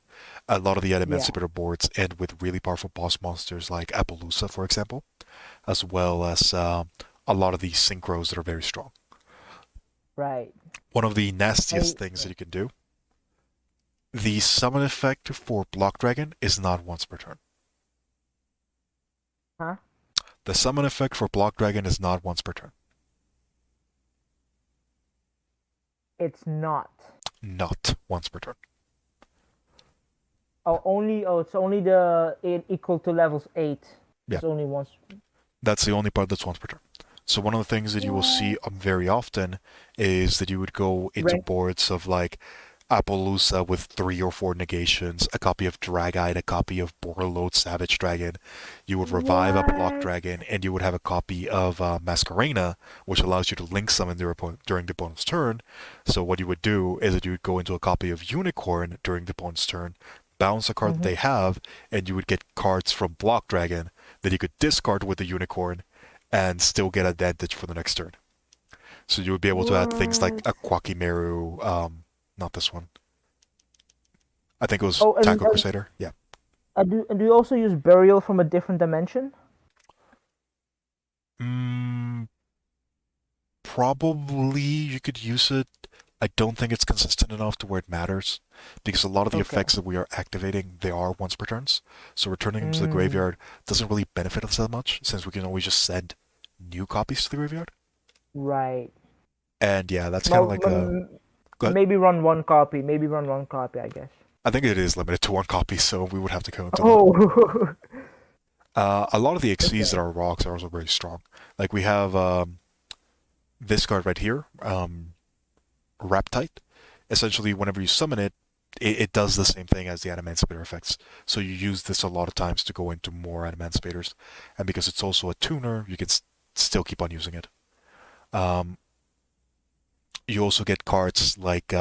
A lot of the Yeah. Adamancipator boards end with really powerful boss monsters like Appaloosa, for example, as well as a lot of these synchros that are very strong. Right. One of the nastiest I. things that you can do, the summon effect for Block Dragon is not once per turn. Huh? The summon effect for Block Dragon is not once per turn. It's not. Not once per turn. Oh, only. Oh, it's only the it equal to levels 8. Yeah, It's only once. that's the only part that's once per turn. So one of the things that you will see What? very often is that you would go into Rank. boards of like Appaloosa with 3 or 4 negations, a copy of Dragite, a copy of Borreload Savage Dragon. You would revive a Block What? Dragon, and you would have a copy of Masquerena, which allows you to link summon during the opponent's turn. So what you would do is that you would go into a copy of Unicorn during the opponent's turn, bounce a card that Mm-hmm. they have, and you would get cards from Block Dragon that you could discard with the Unicorn and still get advantage for the next turn. So you would be able to add things like What? a Quackimeru, not this one. I think it was Oh, Taco Crusader. Yeah. do you also use burial from a different dimension? Mm, probably you could use it. I don't think it's consistent enough to where it matters because a lot of the Okay. effects that we are activating, they are once per turns. So returning them to the Mm, graveyard doesn't really benefit us that much since we can always just send new copies to the graveyard. right. And yeah, that's kind of Well, like a. But maybe run one copy. Maybe run one copy, I guess. I think it is limited to 1 copy, so we would have to go into that. Oh. A lot of the XCs that Okay. are rocks are also very strong. Like we have this card right here, Raptite. Essentially, whenever you summon it, it does the same thing as the Adamancipator effects. So you use this a lot of times to go into more Adamancipators. And because it's also a tuner, you can still keep on using it. Um, you also get cards like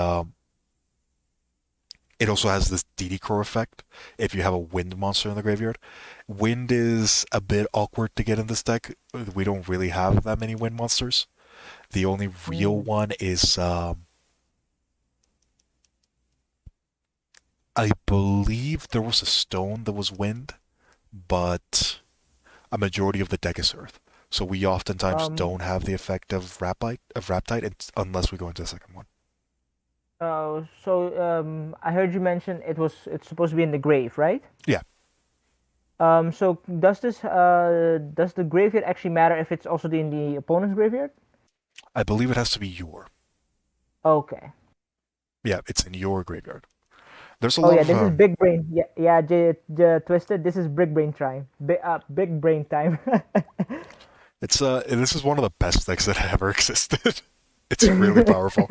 it also has this DD Crow effect if you have a wind monster in the graveyard. Wind is a bit awkward to get in this deck. We don't really have that many wind monsters. The only real Mm. one is, I believe there was a stone that was wind, but a majority of the deck is earth. So we oftentimes Um. don't have the effect of Raptite unless we go into the second one. I heard you mention it's supposed to be in the grave, right? Yeah, So does the graveyard actually matter if it's also in the opponent's graveyard? I believe it has to be your. Okay. Yeah, it's in your graveyard. There's a Oh lot yeah, of this is big brain. Yeah, yeah, Twisted. This is big brain time. Big brain time. It's this is one of the best decks that ever existed. It's really powerful.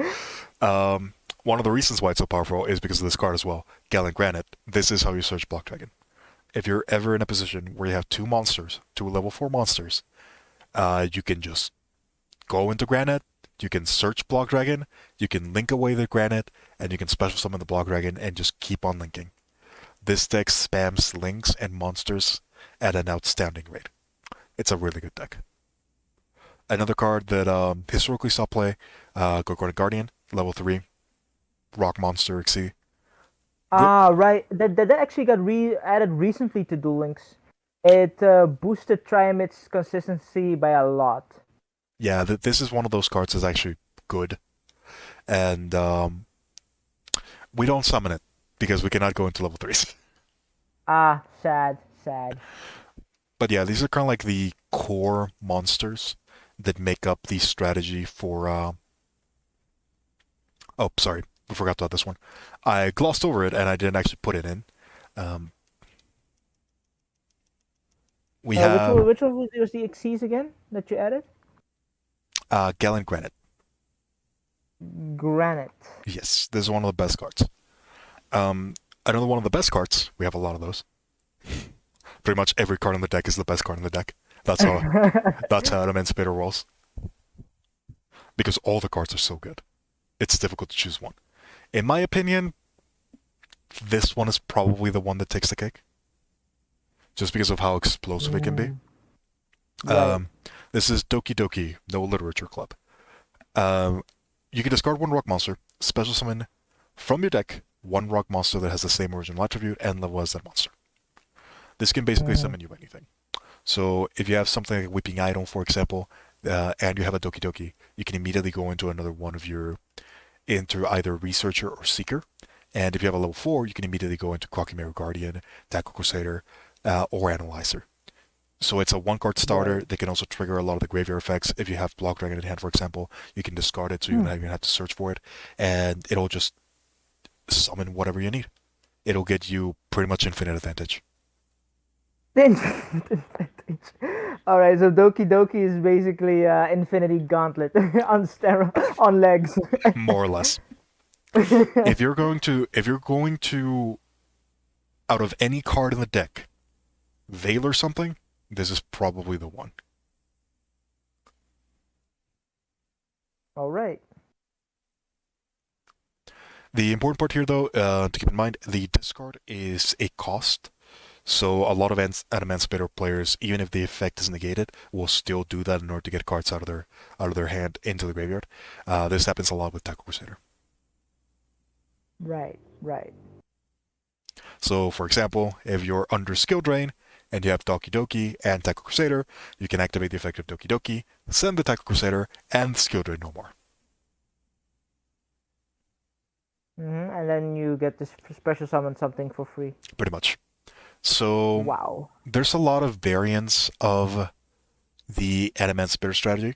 One of the reasons why it's so powerful is because of this card as well. Gallant Granite. This is how you search Block Dragon. If you're ever in a position where you have two monsters, two level 4 monsters, you can just go into Granite, you can search Block Dragon, you can link away the Granite, and you can special summon the Block Dragon and just keep on linking. This deck spams links and monsters at an outstanding rate. It's a really good deck. Another card that historically saw play, Gorgonic Guardian, level 3, Rock Monster XC. Good. Ah, right. That actually got added recently to Duel Links. It boosted Triumit's consistency by a lot. Yeah, this is one of those cards that's actually good. And we don't summon it because we cannot go into level 3s. Ah, sad, sad. But yeah, these are kind of like the core monsters that make up the strategy for. Oh, sorry, we forgot about this one. I glossed over it and I didn't actually put it in. Um, we Which have one was the Xyz again that you added? Gallant Granite. Granite. Yes, this is one of the best cards. Um, Another one of the best cards. We have a lot of those. Pretty much every card in the deck is the best card in the deck. That's how that's how Adamancipator rolls. Because all the cards are so good. It's difficult to choose one. In my opinion, this one is probably the one that takes the cake. Just because of how explosive it can be. Mm, right. Um, this is Doki Doki, No Literature Club. Um, you can discard one rock monster, special summon from your deck one rock monster that has the same original attribute and level as that monster. This can basically Mm, summon you anything. So if you have something like Weeping Idol, for example, and you have a Doki Doki, you can immediately go into another one of your into either Researcher or Seeker. And if you have a level 4, you can immediately go into Clockymare Guardian, Tackle Crusader, or Analyzer. So it's a one card starter. right. They can also trigger a lot of the graveyard effects. If you have Block Dragon in hand, for example, you can discard it so you Hmm. don't even have to search for it. And it'll just summon whatever you need. It'll get you pretty much infinite advantage. All right, so Doki Doki is basically Infinity Gauntlet on on legs. More or less. If you're going to out of any card in the deck, Veil or something, this is probably the one. All right. The important part here, though, to keep in mind, the discard is a cost. So a lot of Adamancipator players, even if the effect is negated, will still do that in order to get cards out of their hand into the graveyard. This happens a lot with Tackle Crusader. Right. Right. So, for example, if you're under Skill Drain and you have Doki Doki and Tackle Crusader, you can activate the effect of Doki Doki, send the Tackle Crusader, and Skill Drain no more. And then you get this special summon something for free. Pretty much. So Wow. there's a lot of variants of the Adamancipator strategy,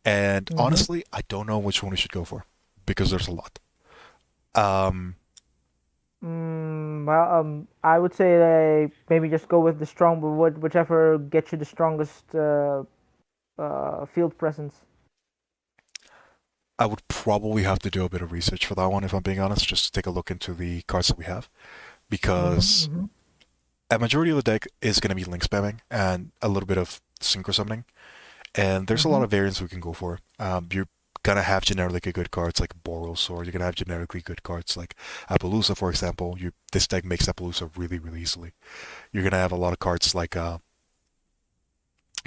and Mm-hmm. honestly, I don't know which one we should go for because there's a lot. Um, Well, I would say maybe just go with the strong, whichever gets you the strongest field presence. I would probably have to do a bit of research for that one, if I'm being honest, just to take a look into the cards that we have, Mm-hmm, because mm-hmm, a majority of the deck is going to be link spamming and a little bit of synchro summoning, and there's a lot mm-hmm. of variants we can go for. You're gonna have generically good cards like Boros, Sword. You're gonna have generically good cards like Appaloosa, for example. This deck makes Appaloosa really, really easily. You're gonna have a lot of cards like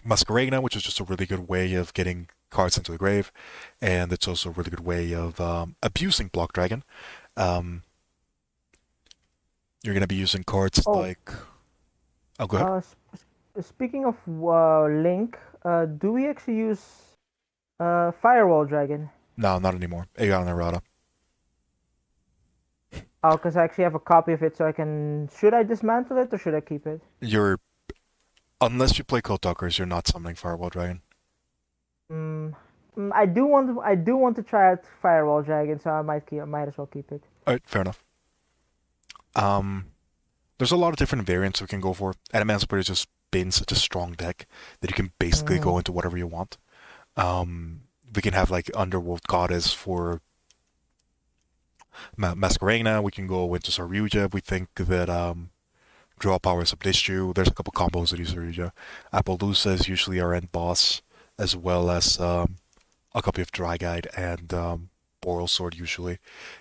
Masquerena, which is just a really good way of getting cards into the grave, and it's also a really good way of abusing Block Dragon. Um, you're gonna be using cards Oh, like. Oh, go ahead. speaking of Link, do we actually use Firewall Dragon? No, not anymore. Aeon Errata. Oh, because I actually have a copy of it, so I can. Should I dismantle it or should I keep it? You're Unless you play Code Talkers, you're not summoning Firewall Dragon. Mm, I do want to try out Firewall Dragon, so I might as well keep it. Alright, fair enough. Um, there's a lot of different variants we can go for. Adamantipator has just been such a strong deck that you can basically Mm-hmm. go into whatever you want. We can have like Underworld Goddess for Masquerena. We can go into Saryuja if we think that draw power is a issue. There's a couple combos that use Saryuja. Appaloosa is usually our end boss, as well as a copy of Dry Guide and Boral Sword usually.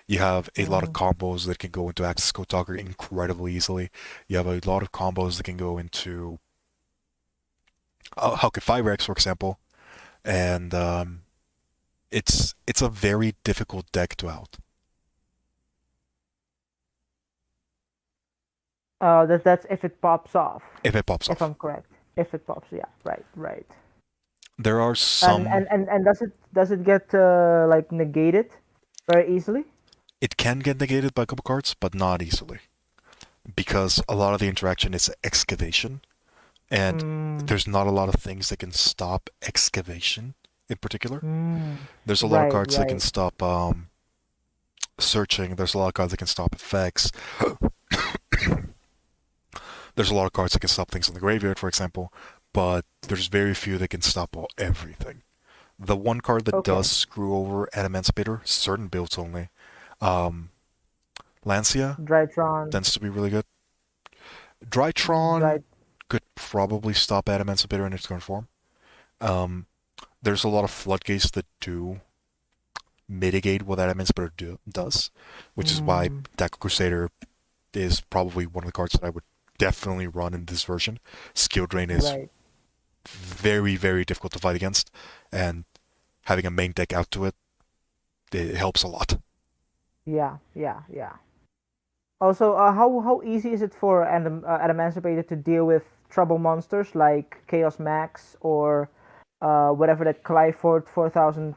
You have a lot of Mm-hmm. combos that can go into Access Code Talker incredibly easily. You have a lot of combos that can go into Hulk 5X, for example. and it's a very difficult deck to out That's if it pops off. if it pops If off. I'm correct. If it pops, yeah, right, right. There are And some. and and, and does it get like negated very easily? It can get negated by a couple cards, but not easily because a lot of the interaction is excavation, and Mm, there's not a lot of things that can stop excavation in particular. mm. There's a lot of Right, cards that can right. stop searching. There's a lot of cards that can stop effects. There's a lot of cards that can stop things in the graveyard, for example, but there's very few that can stop everything. The one card that does Okay. screw over Adamancipator, certain builds only, um, Lancia Drytron. tends to be really good. Drytron Dry. could probably stop Adamancipator in its current form. Um, there's a lot of floodgates that do mitigate what Adamancipator does, which is why Mm, Deco Crusader is probably one of the cards that I would definitely run in this version. Skill Drain is right. very, very difficult to fight against, and having a main deck out to it, it helps a lot. Yeah, yeah, yeah. Also, how easy is it for an emancipator to deal with trouble monsters like Chaos Max or whatever that Cliford 4000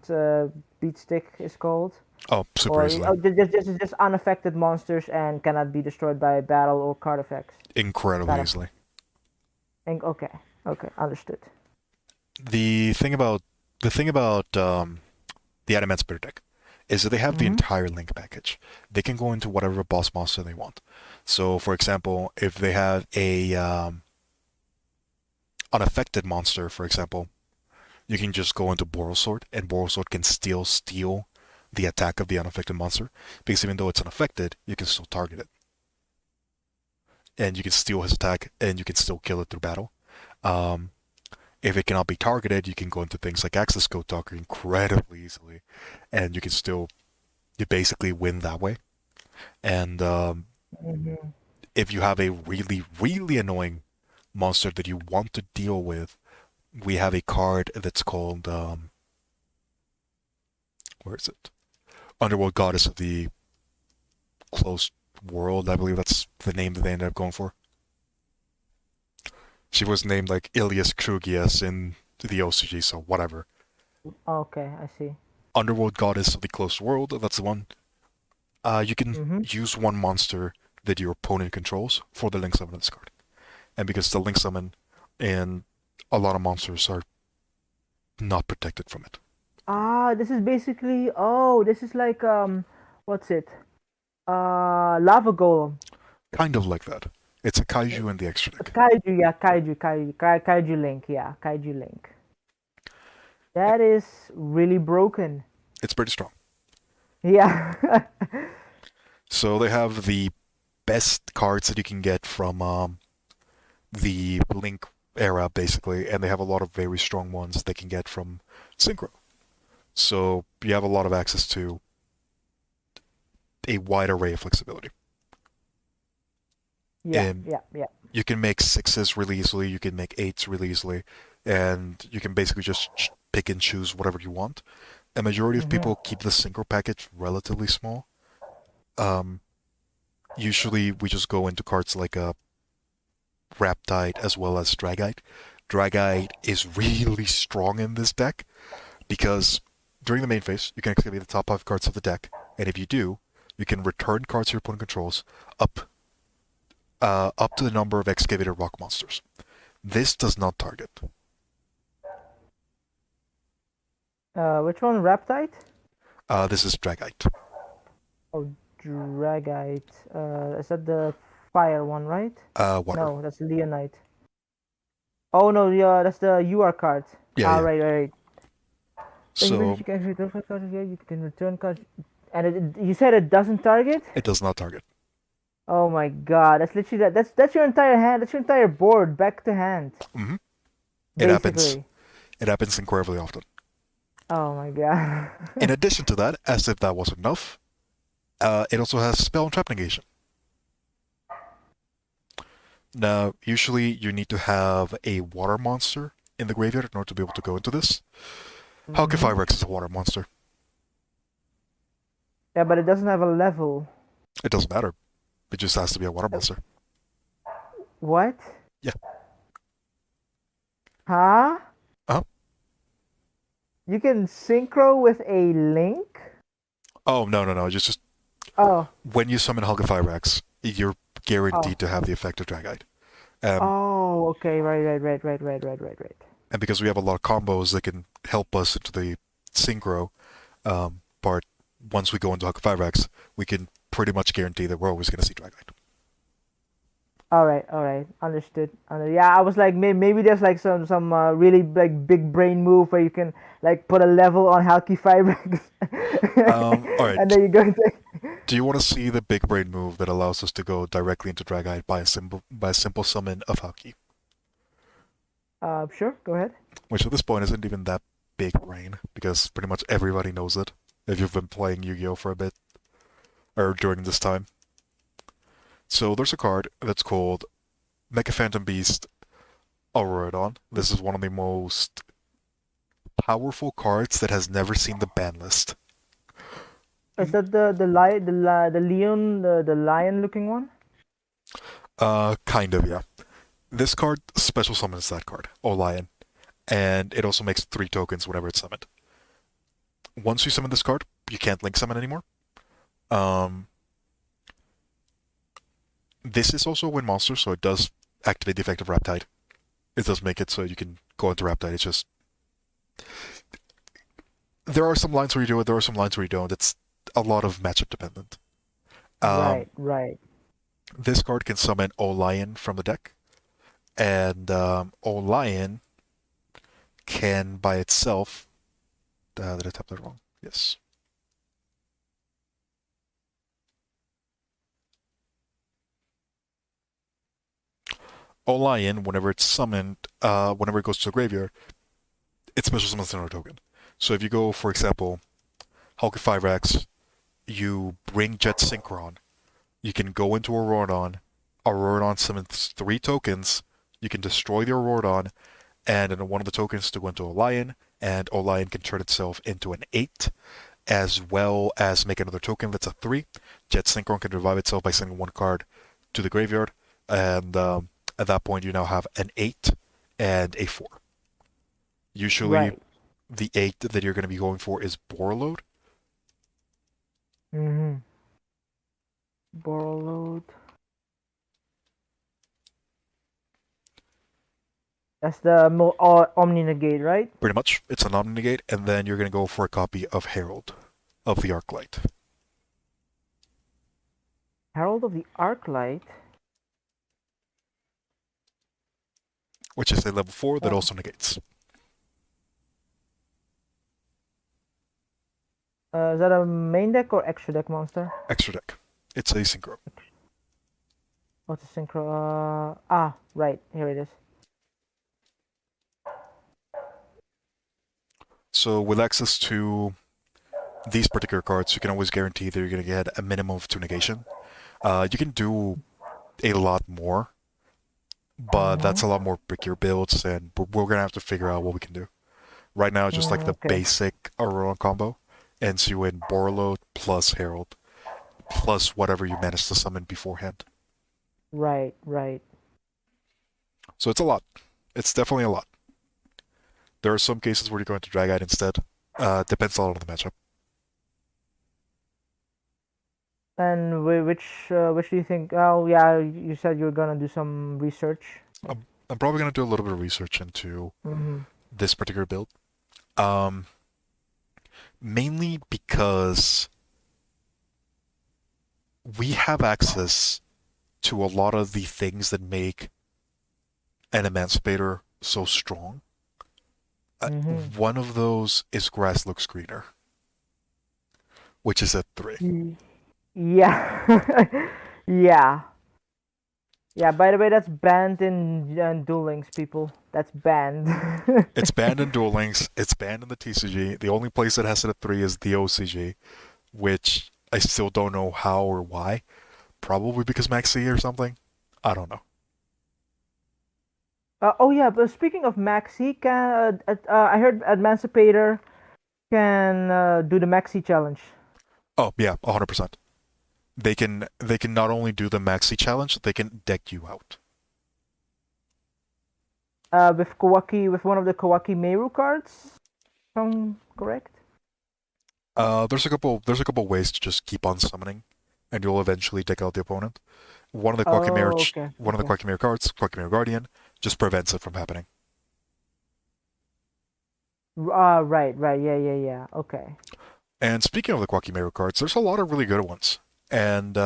beat stick is called? Oh, super Or easily. just unaffected monsters and cannot be destroyed by battle or card effects. Incredibly Kind of. easily. Okay, okay, understood. The thing about the Adamancipator deck is that they have the Mm-hmm. entire link package. They can go into whatever boss monster they want. So, for example, if they have a unaffected monster, for example, you can just go into Borosword, and Borosword can still steal the attack of the unaffected monster, because even though it's unaffected, you can still target it, and you can steal his attack, and you can still kill it through battle. Um, if it cannot be targeted, you can go into things like Access Code Talker incredibly easily, and you basically win that way. And Mm-hmm. if you have a really, really annoying monster that you want to deal with, we have a card that's called where is it? Underworld Goddess of the Closed World. I believe that's the name that they ended up going for. She was named like Ilias Krugias in the OCG, so whatever. Okay, I see. Underworld Goddess of the Closed World. That's the one. You can Mm-hmm. use one monster that your opponent controls for the link summon of this card, and because the link summon and a lot of monsters are not protected from it. This is basically, this is like what's it? Lava Golem. Kind of like that. It's a kaiju in the extra deck. Kaiju, yeah, Kaiju Link, yeah, Kaiju Link. Eh, That is really broken. It's pretty strong. Yeah. So they have the best cards that you can get from the Link era, basically, and they have a lot of very strong ones they can get from Synchro. So you have a lot of access to a wide array of flexibility. Yeah, And yeah, yeah. you can make sixes really easily, you can make eights really easily, and you can basically just pick and choose whatever you want. A majority of Mm-hmm. people keep the synchro package relatively small. Um, Usually we just go into cards like a Raptide as well as Dragite. Dragite is really strong in this deck because during the main phase, you can activate the top 5 cards of the deck, and if you do, you can return cards your opponent controls up up to the number of excavated rock monsters. This does not target. Which one? Raptite? This is Dragite. Oh, Dragite. Is that the fire one, right? Water. No, that's Leonite. Oh no, yeah, that's the UR card. Yeah, yeah. Right, right, right. Then you So can return cards. Yeah, you can return cards. And you said it doesn't target? it does not target. Oh my god, that's literally that's your entire hand. That's your entire board back to hand, hmm It happens. basically. It happens incredibly often. Oh my god. In addition to that, as if that wasn't enough, it also has spell and trap negation. Now, usually you need to have a water monster in the graveyard in order to be able to go into this. Halkify Mm-hmm. Rex is a water monster. Yeah, but it doesn't have a level. It doesn't matter. It just has to be a water Uh, monster. What? Yeah. Huh? Uh-huh. You can synchro with a link? Oh, no, no, no. Just Oh, when you summon Halkify Rex, you're oh. guaranteed to have the effect of Dragite. Um, Oh, okay. Right. and because we have a lot of combos that can help us into the synchro part, once we go into Halkify Rex, we can pretty much guarantee that we're always going to see Dragite. All right. Understood. Yeah, I was like, maybe there's like some really like big brain move where you can like put a level on Halky Firex, All right. and then you go into. Do you want to see the big brain move that allows us to go directly into Dragite by a simple summon of Haki? Sure. Go ahead. Which at this point isn't even that big brain, because pretty much everybody knows it if you've been playing Yu-Gi-Oh for a bit, or during this time. So there's a card that's called Mecha Phantom Beast Auroradon. This is one of the most powerful cards that has never seen the ban list. Is that the Leon the lion looking one? Kind of, yeah. This card special summons that card, Lion, and it also makes 3 tokens whenever it's summoned. Once you summon this card, you can't link summon anymore. Um, this is also a win monster, so it does activate the effect of Riptide. It does make it so you can go into Riptide. It's just there are some lines where you do it, there are some lines where you don't. It's a lot of matchup dependent. Um, Right. this card can summon Lion from the deck, and Lion can by itself. Did I tap that wrong? Yes. Lion, whenever it's summoned, whenever it goes to the graveyard, it special summons another token. So if you go, for example, Hulk 5X, you bring Jet Synchron, you can go into Auroradon summons 3 tokens, you can destroy the Auroradon, and then one of the tokens to go into Lion, and Lion can turn itself into an 8, as well as make another token that's a 3. Jet Synchron can revive itself by sending 1 card to the graveyard, and at that point you now have an 8 and a 4. Usually Right. the 8 that you're going to be going for is Borreload. Mm-hmm. Borrowload. That's the Omni Negate, right? Pretty much, it's a non-negate, and then you're going to go for a copy of Herald of the Arclight, Herald of the Arclight. which is a level 4 that Uh, also negates. is that a main deck or extra deck monster? Extra deck. It's a synchro. What's a synchro? Right. Here it is. So with access to these particular cards, you can always guarantee that you're going to get a minimum of 2 negation. You can do a lot more, but Mm-hmm. that's a lot more trickier builds, and we're going to have to figure out what we can do. Right now, it's just like the Okay. basic Aurora combo, and so you win Borreload plus Herald, plus whatever you managed to summon beforehand. Right. So it's a lot. It's definitely a lot. There are some cases where you're going to Dragite instead. Depends a lot on the matchup. And which do you think? Oh yeah, you said you were gonna do some research. I'm probably going to do a little bit of research into Mm-hmm. this particular build. Um, mainly because we have access to a lot of the things that make an Emancipator so strong. Mm-hmm. One of those is Grass Looks Greener, which is at 3. Yeah. Yeah. Yeah. By the way, that's banned in Duel Links, people. That's banned. It's banned in Duel Links, it's banned in the TCG. The only place that has it at 3 is the OCG, which I still don't know how or why. Probably because Maxi or something. I don't know. Oh yeah, but speaking of Maxi, I heard Adamancipator. can do the maxi challenge. Oh yeah, 100%. They can not only do the maxi challenge, they can deck you out. With Kawaki, with one of the Kawaki Meru cards. If I'm correct. There's a couple ways to just keep on summoning, and you'll eventually take out the opponent. Oh, okay, One of the okay. Quackimere cards, Quackimere Guardian, just prevents it from happening. Right, right. Yeah, yeah, yeah. Okay. And speaking of the Quackimere cards, there's a lot of really good ones, and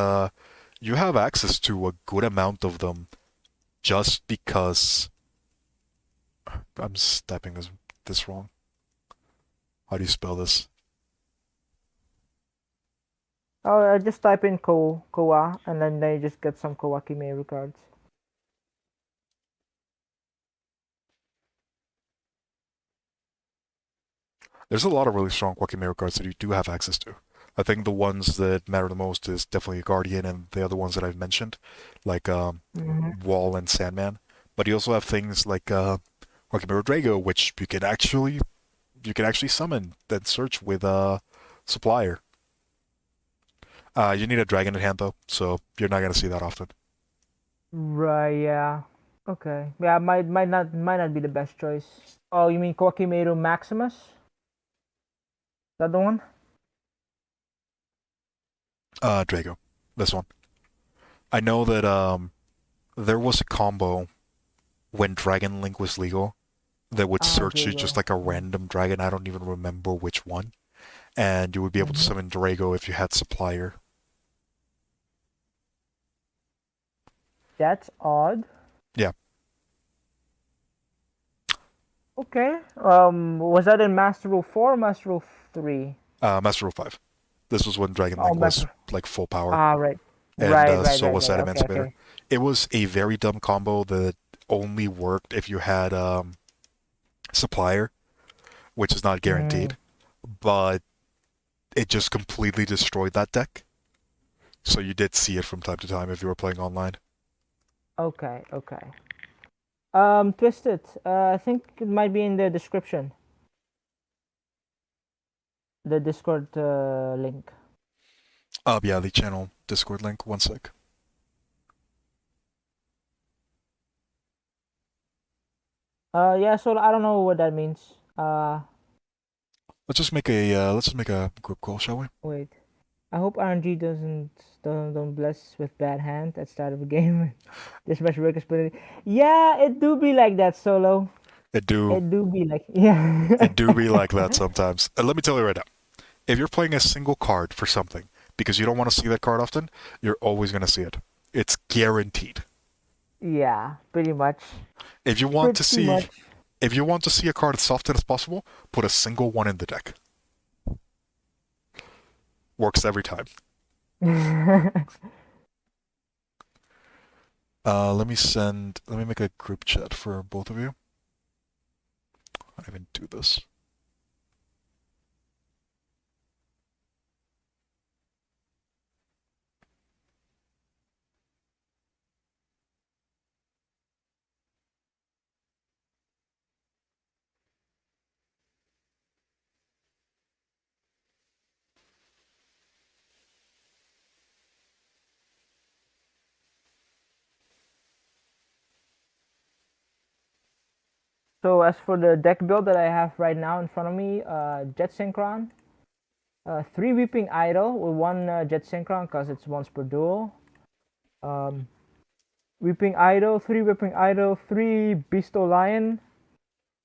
you have access to a good amount of them just because I'm stepping this wrong. How do you spell this? Oh, just type in Koa, and then they just get some Kawaki Meru cards. There's a lot of really strong Quackimere cards that you do have access to. I think the ones that matter the most is definitely Guardian and the other ones that I've mentioned, like Mm-hmm. Wall and Sandman. But you also have things like Quackimere Drago, which you can actually summon and search with Supplier. You need a dragon in hand though, so you're not gonna see that often. Right. Yeah. Okay. Yeah. Might not be the best choice. Oh, you mean Kawaki Meru Maximus? Is that the one? Drago, this one. I know that there was a combo when Dragon Link was legal that would Ah, search you just Drago. like a random dragon. I don't even remember which one, and you would be able to Mm-hmm. summon Drago if you had Supplier. That's odd. Yeah, Okay. Was that in Master Rule 4 or Master Rule 3? Master Rule 5. This was when Dragon Oh, Link was Master. like full power, Ah, right. and Right, right, so right, was right. Okay, Adamancipator. okay. It was a very dumb combo that only worked if you had Supplier, which is not Mm, guaranteed, but it just completely destroyed that deck. So you did see it from time to time if you were playing online. okay, okay. Twisted. I think it might be in the description, the Discord link. Yeah, the channel Discord link. One sec. Yeah. So I don't know what that means. Let's just make a group call, shall we? Wait. I hope RNG don't bless with bad hand at start of a game. This much work is put in. Yeah, it do be like that, Solo. It do It do be like yeah. it do be like that sometimes. Let me tell you right now. If you're playing a single card for something because you don't want to see that card often, you're always gonna see it. It's guaranteed. Yeah, pretty much. If you want to Pretty see much. if you want to see a card as often as possible, put a single one in the deck. Works every time. Let me make a group chat for both of you. I don't even do this. So as for the deck build that I have right now in front of me, Jet Synchron, 3 Weeping Idol with 1 Jet Synchron because it's once per duel. Um, Weeping Idol, 3 Weeping Idol, 3 Beasto Lion,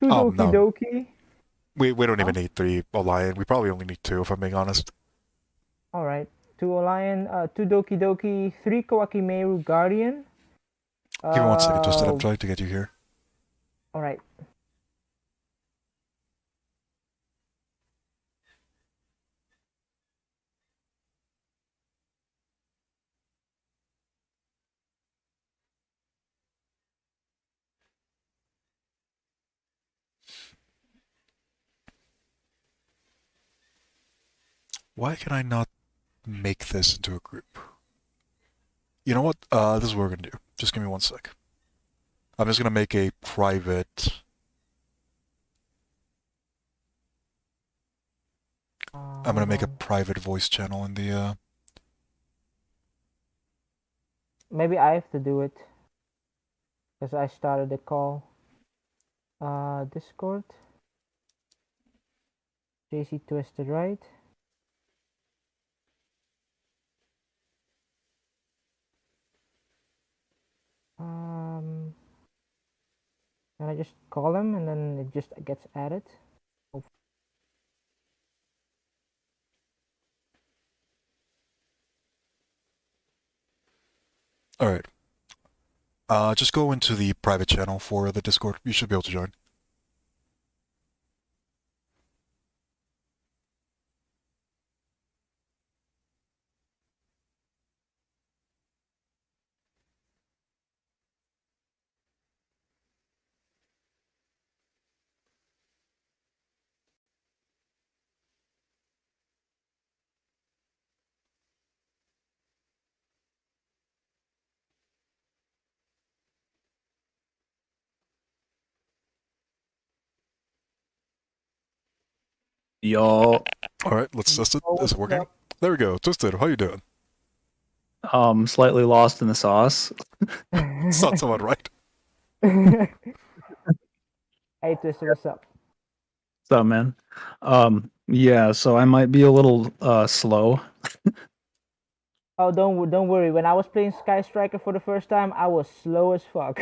2 Doki No. Doki. We don't Huh? even need three Alliance. We probably only need two, if I'm being honest. All right, 2 Lion, 2 Doki Doki, 3 Kawakimeru Guardian. Give me one second, Justin. I'm Uh, trying to get you here. all right. Why can I not make this into a group? You know what? This is what we're gonna do. Just give me one sec. I'm just gonna make a private. I'm gonna Hold make a on. private voice channel in the. Maybe I have to do it because I started the call. Discord. JC Twisted, right? Um, and I just call him and then it just gets added. All right. Just go into the private channel for the Discord. You should be able to join. Y'all, All right, let's test it. Oh, Is it what's working? up? There we go. Twisted, how you doing? slightly lost in the sauce. It's not somewhat right. Hey, Twisted, what's up? What's up, man? Yeah, so I might be a little slow. Oh, don't worry. When I was playing Sky Striker for the first time, I was slow as fuck.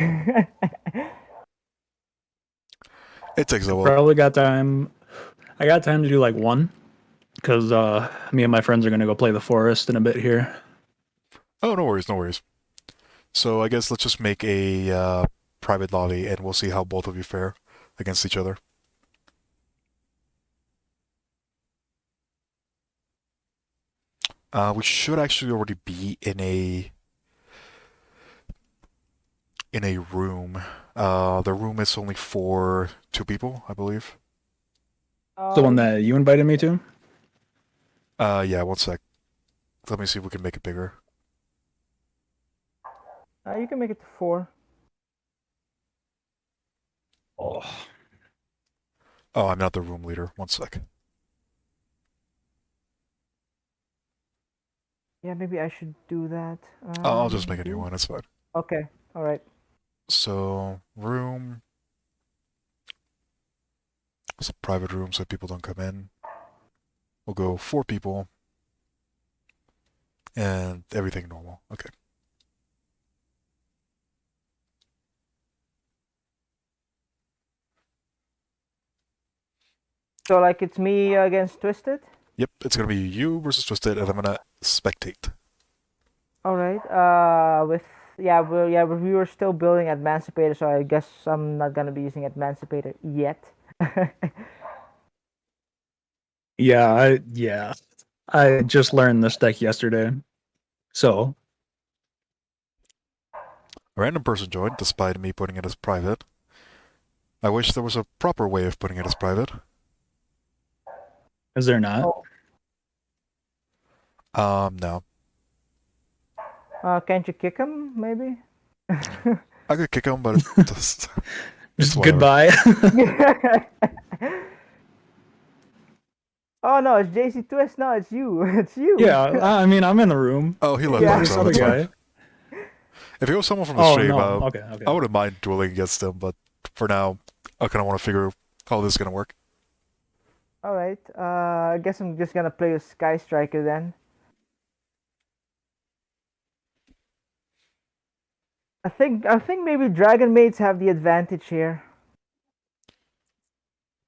It takes a while. Probably got time. I got time to do like one, because me and my friends are gonna go play the forest in a bit here. Oh, no worries, no worries. So I guess let's just make a private lobby and we'll see how both of you fare against each other. We should actually already be in a room. The room is only for 2 people, I believe. The one that you invited me to. Yeah, one sec. Let me see if we can make it bigger. You can make it to 4. Oh, Oh, I'm not the room leader. One sec. Yeah, maybe I should do that. I'll just make a new one. It's fine. Okay, all right. So, room. It's a private room so people don't come in. We'll go 4 people. And everything normal. Okay. So like it's me against Twisted. Yep, it's gonna be you versus Twisted, and I'm gonna spectate. All right. With we were still building Adamancipator, so I guess I'm not gonna be using Adamancipator yet. yeah. I just learned this deck yesterday, so A random person joined, despite me putting it as private. I wish there was a proper way of putting it as private. is there not? Oh, No. can't you kick him? Maybe. I could kick him, but it's Just whatever. goodbye. Oh no, it's JC Twist. No, it's you. It's you. Yeah, I mean I'm in the room. Oh, he left Yeah. by This himself. other It's fine. guy. If it was someone from the Oh stream, no. Okay. I wouldn't mind dueling against him, but for now, I kind of want to figure how this is gonna work. All right. I guess I'm just gonna play with Sky Striker then. I think maybe Dragon Maids have the advantage here.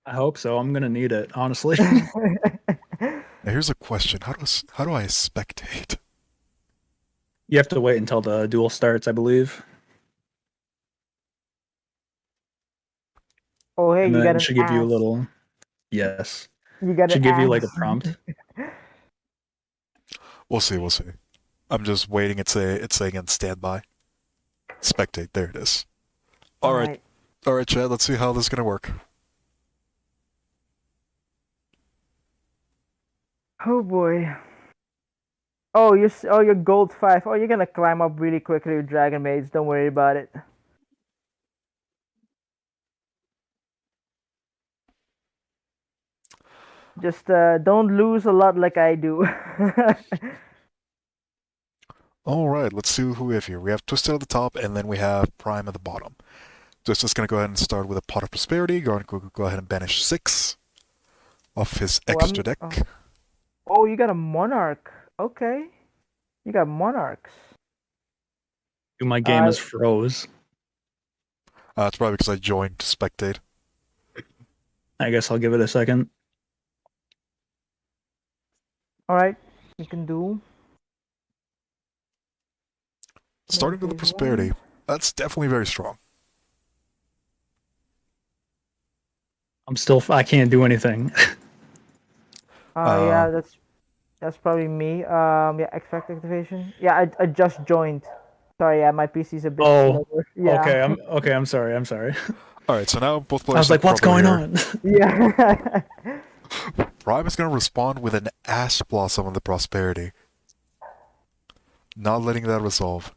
I hope so. I'm gonna need it, honestly. Now, here's a question: how do I spectate? You have to wait until the duel starts, I believe, Oh hey, and you then got it an should give you a ass. little. Yes, You got an should give you like a ass. prompt. We'll see. We'll see. I'm just waiting. It's saying in standby. Spectate. There it is. All All right. right. All right, Chad. Let's see how this is gonna work. Oh boy. You're gold 5. Oh, you're gonna climb up really quickly with Dragon Maids. Don't worry about it. Just don't lose a lot like I do. All right, let's see who we have here. We have Twisted at the top, and then we have Prime at the bottom. Twisted's going to go ahead and start with a Pot of Prosperity. Go ahead and banish 6 of his Oh, extra deck. oh, you got a Monarch. Okay. You got Monarchs. My game is froze. It's probably because I joined to spectate. I guess I'll give it a second. Alright, you can do. Starting with the Prosperity, that's definitely very strong. I can't do anything. Yeah, that's probably me. Yeah, expect activation. Yeah, I just joined. Sorry, yeah, my PC's a bit slower. Yeah. I'm sorry. All right, so now both I players was like, what's going on? Yeah. Prime is going to respond with an Ash Blossom on the Prosperity. Not letting that resolve.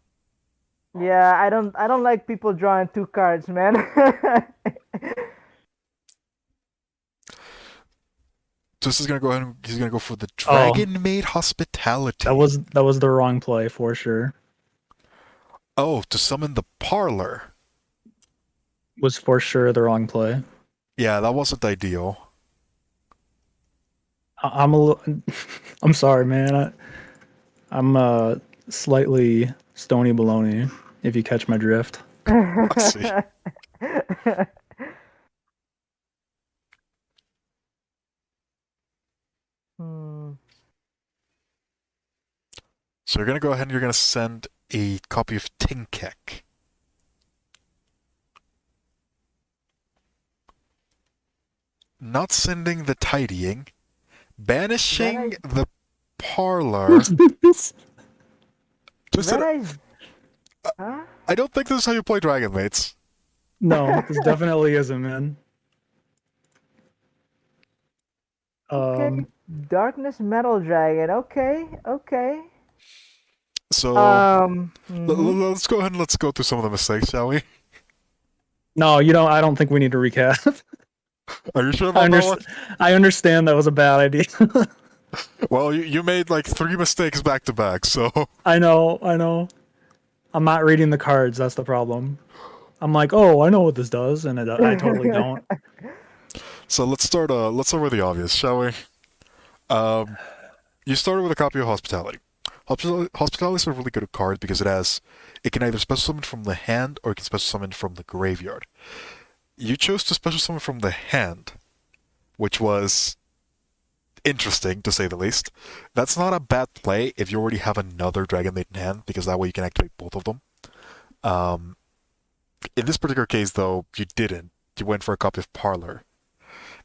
Yeah, I don't like people drawing 2 cards, man. This is going to go ahead and he's going to go for the Dragon Maid Hospitality. That was the wrong play for sure. Oh, to summon the Parlor. Was for sure the wrong play. Yeah, that wasn't ideal. I'm sorry, man. I'm slightly stony baloney, if you catch my drift. I see. So you're going to go ahead and you're going to send a copy of Tinkek. Not sending the Tidying. Banishing the Parlor. I don't think this is how you play Dragon Mates. No, this definitely isn't, man. Okay. Darkness Metal Dragon. Okay. So let's go ahead and let's go through some of the mistakes, shall we? No, you don't. I don't think we need to recap. Are you sure about that one? I understand that was a bad idea. Well, you made like 3 mistakes back to back, so. I know. I'm not reading the cards. That's the problem. I'm like, oh, I know what this does, and I totally don't. So let's start with the obvious, shall we? You started with a copy of Hospitality. Hospitality is a really good card because it can either special summon from the hand or it can special summon from the graveyard. You chose to special summon from the hand, which was interesting to say the least. That's not a bad play if you already have another Dragon Maid in hand, because that way you can activate both of them. In this particular case, though, you didn't. You went for a copy of Parlor.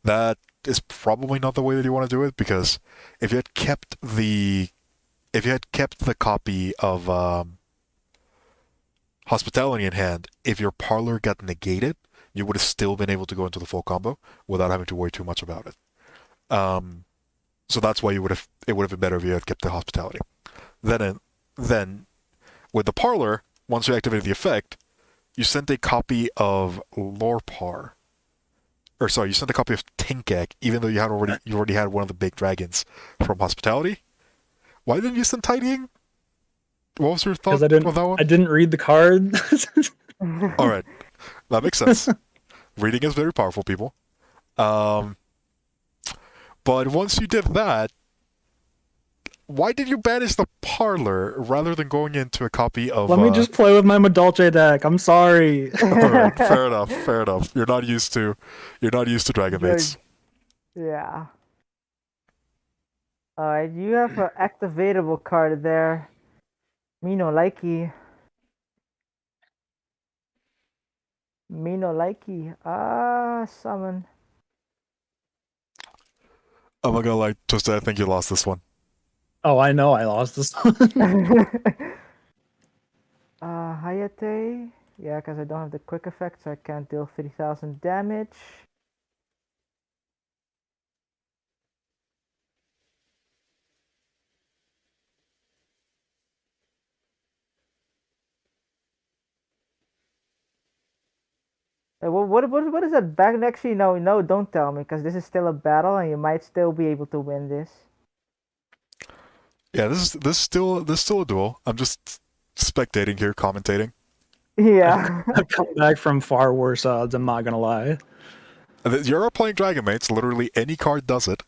That is probably not the way that you want to do it, because if you had kept the copy of Hospitality in hand, if your Parlor got negated, you would have still been able to go into the full combo without having to worry too much about it. So that's why it would have been better if you had kept the Hospitality. Then with the Parlor, once you activated the effect, you sent a copy of Lorpar. Or sorry, you sent a copy of Tinkek, even though you already had one of the big dragons from Hospitality. Why didn't you send Tidying? What was your thought on that one? I didn't read the card. All right, that makes sense. Reading is very powerful, people. But once you did that, why did you banish the Parlor rather than going into a copy of... Let me just play with my Madolche deck. I'm sorry. Alright, fair enough. You're not used to Dragon Mates. Yeah. Alright, you have an activatable card there. Me no likey. Summon. I'm not gonna lie, Twisted, I think you lost this one. Oh, I know I lost this one. Hayate. Yeah, because I don't have the quick effect, so I can't deal 30,000 damage. What is that back? Actually, no, don't tell me, because this is still a battle, and you might still be able to win this. Yeah, this is still a duel. I'm just spectating here, commentating. I've Yeah. I've come back from far worse odds. I'm not gonna lie. You're playing Dragon Mates. Literally any card does it.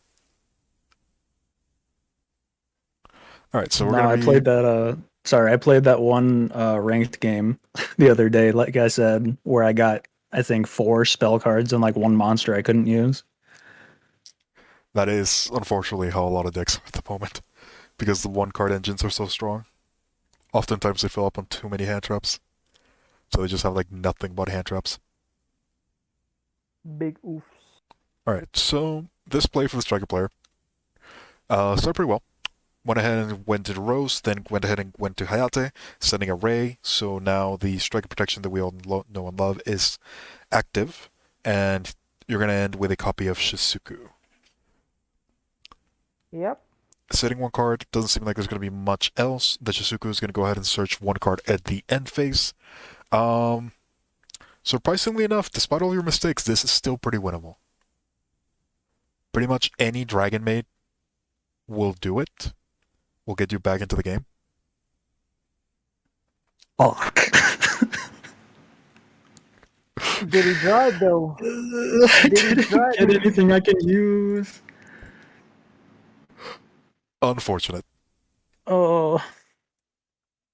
All right, so we're No, gonna I be played that. Sorry, I played that one ranked game the other day. Like I said, where I got I think 4 spell cards and like one monster I couldn't use. that is unfortunately how a lot of decks are at the moment because the one card engines are so strong. Oftentimes they fill up on too many hand traps, so they just have like nothing but hand traps. Big oofs. All right, so this play for the striker player started pretty well. Went ahead and went to Rose, then went ahead and went to Hayate, sending a Ray. So now the striker protection that we all know and love is active, and you're gonna end with a copy of Shizuku. Yep. Setting one card, doesn't seem like there's going to be much else. The Shizuku is going to go ahead and search one card at the end phase. Um, Surprisingly enough, despite all your mistakes, this is still pretty winnable. Pretty much any Dragon Maid will do it. Will get you back into the game. Fuck. Did he draw it though? I Did he draw didn't get it? anything I can use. Unfortunate. Oh,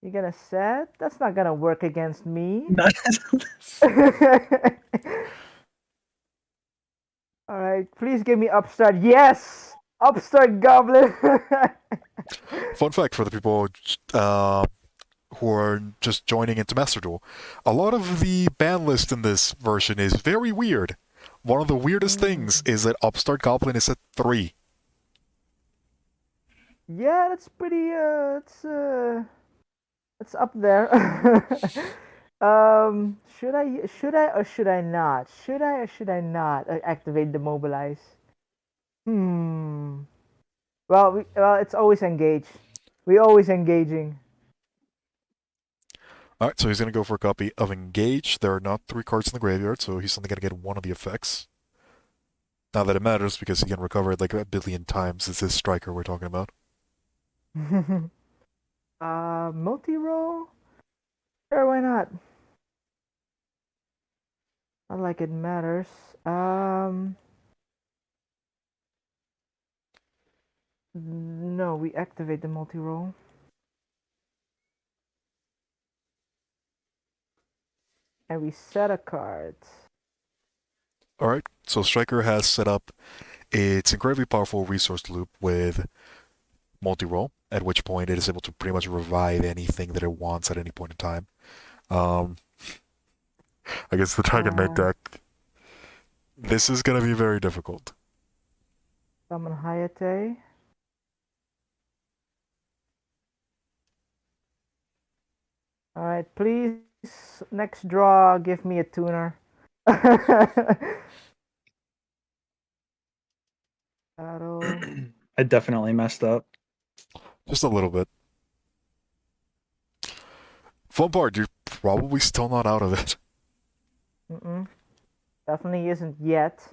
You gonna set? That's not gonna work against me. nice. All right, please give me upstart. Yes, upstart goblin. Fun fact for the people who are just joining into Master Duel, a lot of the ban list in this version is very weird. One of the weirdest things is that Upstart Goblin is at 3. Yeah, that's pretty. It's up there. Should I or should I not? Should I or should I not activate the mobilize? Hmm. Well, it's always engaged. We always engaging. Alright, so he's going to go for a copy of Engage. There are not 3 cards in the graveyard, so he's only going to get one of the effects. Not that it matters because he can recover it like a billion times. It's his striker we're talking about. Multi-roll? Sure, why not? Not like it matters. No, we activate the multi-roll. And we set a card. Alright, so Striker has set up its incredibly powerful resource loop with multi-roll, at which point it is able to pretty much revive anything that it wants at any point in time. Um, I guess the Dragon Maid Uh, deck, this is going to be very difficult. Summon Hayate. Alright, please, next draw, give me a tuner. Battle. I definitely messed up. Just a little bit. Fun part, you're probably still not out of it. Mm-mm. Definitely isn't yet.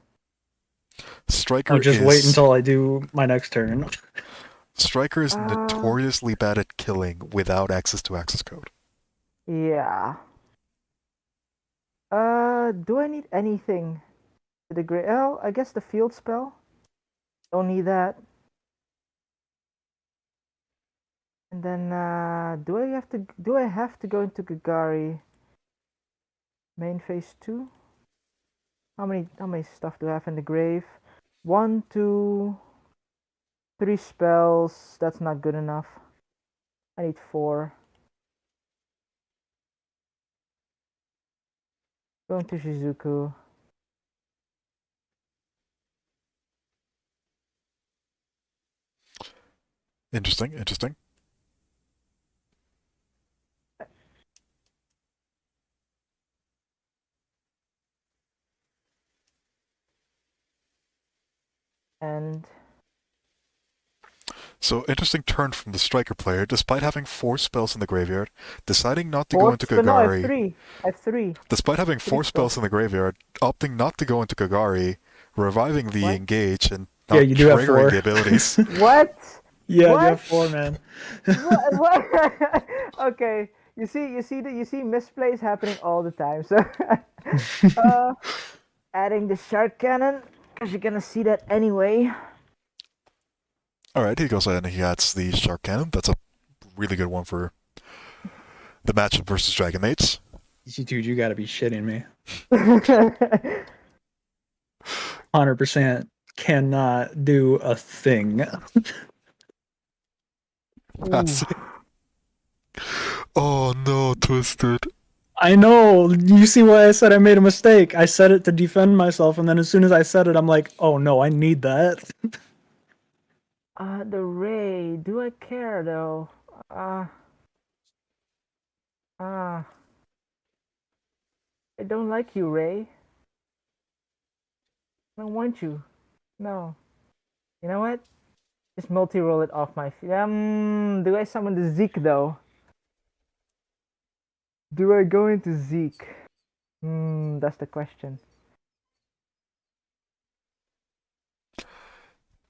Striker I'll just wait is until I do my next turn. Striker is Uh, notoriously bad at killing without access to access code. yeah. Do I need anything to the great? Oh, I guess the field spell. Don't need that. And then, do I have to go into Gagari main phase 2? How many stuff do I have in the grave? 1, 2, 3 spells. That's not good enough. I need 4. Going to Shizuku. Interesting, interesting. And So, interesting turn from the striker player. Despite having 4 spells in the graveyard, deciding not to go Four into spell? No, I have Kagari. three. I have three. Despite having Three four spells. spells in the graveyard, opting not to go into Kagari, reviving the What? engage, and Yeah, not you do have triggering 4. the abilities. What? Yeah, you have What? 4, man. What? Okay. You see misplays happening all the time. So, uh, adding the shark cannon, because you're gonna see that anyway. Alright, he goes ahead and he adds the Shark Cannon. That's a really good one for the matchup versus Dragon Mates. Dude, you gotta be shitting me. 100% cannot do a thing. Oh no, Twisted. I know. You see why I said I made a mistake? I said it to defend myself, and then as soon as I said it, I'm like, oh no, I need that. The Ray. Do I care though? Uh, uh, I don't like you, Ray. I don't want you. No. You know what? Just multi-roll it off my feet. Do I summon the Zeke though? Do I go into Zeke? That's the question.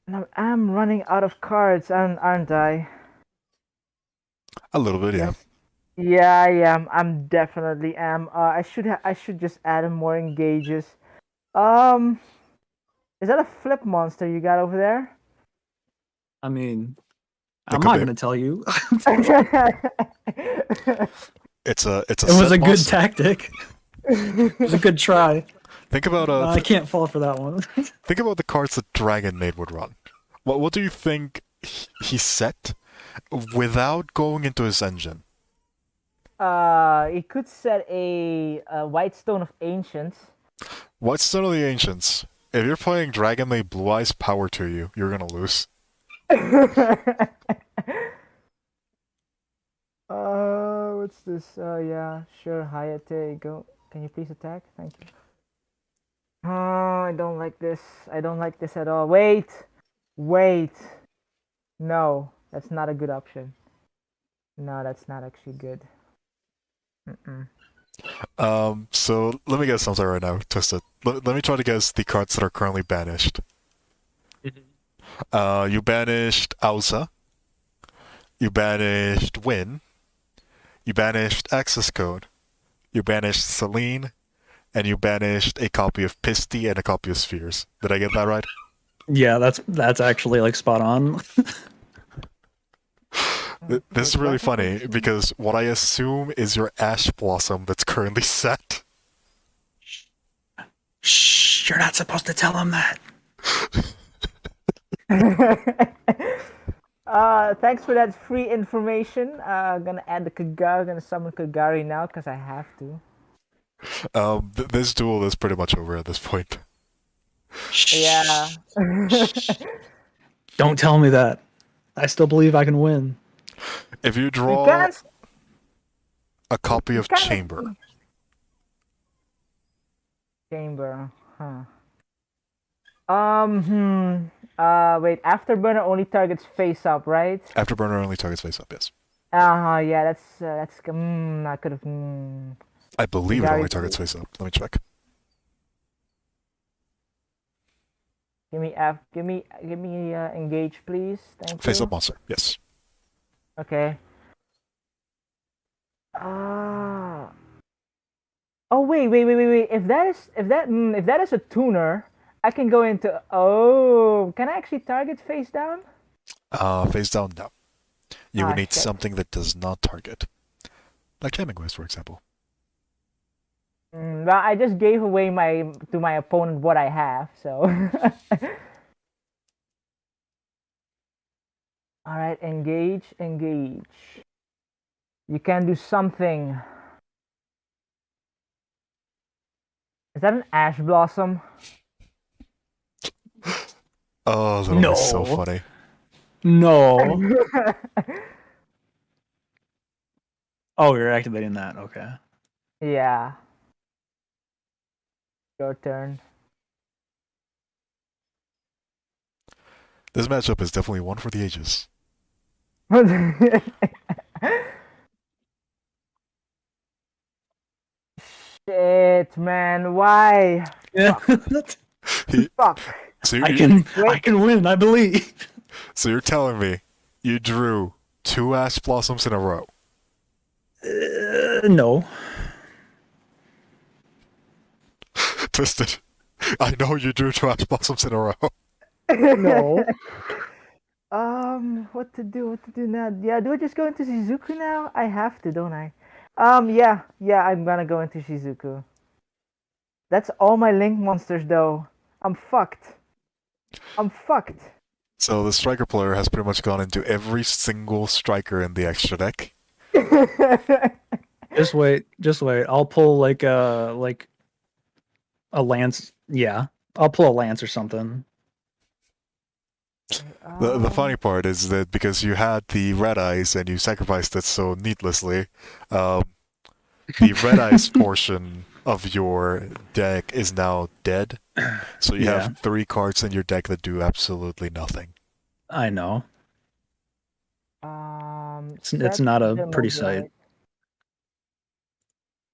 And I'm running out of cards, aren't I? A little bit, yeah. Yes. Yeah, I am. I'm definitely am. I should just add more engages. Um, is that a flip monster you got over there? I mean, It I'm could not be. gonna tell you. It's a It was set a good monster. tactic. It was a good try. Think about I can't fall for that one. think about the cards that Dragon Maid would run. What do you think he set without going into his engine? He could set a White Stone of Ancients. What's Stone of the Ancients? If you're playing Dragon Maid Blue Eyes, power to you. You're gonna lose. What's this? Yeah, sure, Hayate, go. Can you please attack? Thank you. Oh, I don't like this. I don't like this at all. Wait! Wait! No, that's not a good option. No, that's not actually good. Mm-mm. So let me guess something right now, Twisted. Let me try to guess the cards that are currently banished. You banished Ausa. You banished Win. You banished Access Code. You banished Celine. And you banished a copy of Pisty and a copy of Spheres. Did I get that right? Yeah, that's actually like spot on. This is really funny because what I assume is your Ash Blossom that's currently set. Shh, you're not supposed to tell him that. Thanks for that free information. Gonna add the Kagari, gonna summon Kagari now because I have to. This duel is pretty much over at this point. Yeah. Don't tell me that. I still believe I can win. If you You draw can't. a copy You of can't Chamber, Chamber, huh? Wait. Afterburner only targets face up, right? Afterburner only targets face up, yes. Yeah. That's. I could have. I believe it only Kagari, targets face up. Let me check. give me engage, please. Thank Face you. up monster, yes. Okay. Ah. Oh wait. If that is a tuner, I can go into. Oh, can I actually target face down? Face down, no. You would need Shit. something that does not target. Like Hemingway's, for example. Well, I just gave away to my opponent what I have, so. All right, engage. You can do something. Is that an ash blossom? Oh, that would be so No. funny. No. Oh, you're activating that. Okay. Yeah. Your turn. This matchup is definitely one for the ages. Shit, man. Why? Yeah. Fuck. So I you, can Wait. win, I believe. so you're telling me you drew 2 ash blossoms in a row? No. Twisted. I know you drew 2 ash blossoms in a row. No. What to do? What to do now? Yeah, do I just go into Shizuku now? I have to, don't I? Yeah, I'm gonna go into Shizuku. That's all my link monsters, though. I'm fucked. I'm fucked. So the striker player has pretty much gone into every single striker in the extra deck. Just wait. Just wait. I'll pull like a lance. Yeah. I'll pull a lance or something. The funny part is that because you had the red eyes and you sacrificed it so needlessly, um, the red eyes portion of your deck is now dead. So you Yeah. have 3 cards in your deck that do absolutely nothing. I know. It's Set not a the pretty sight. mobilize.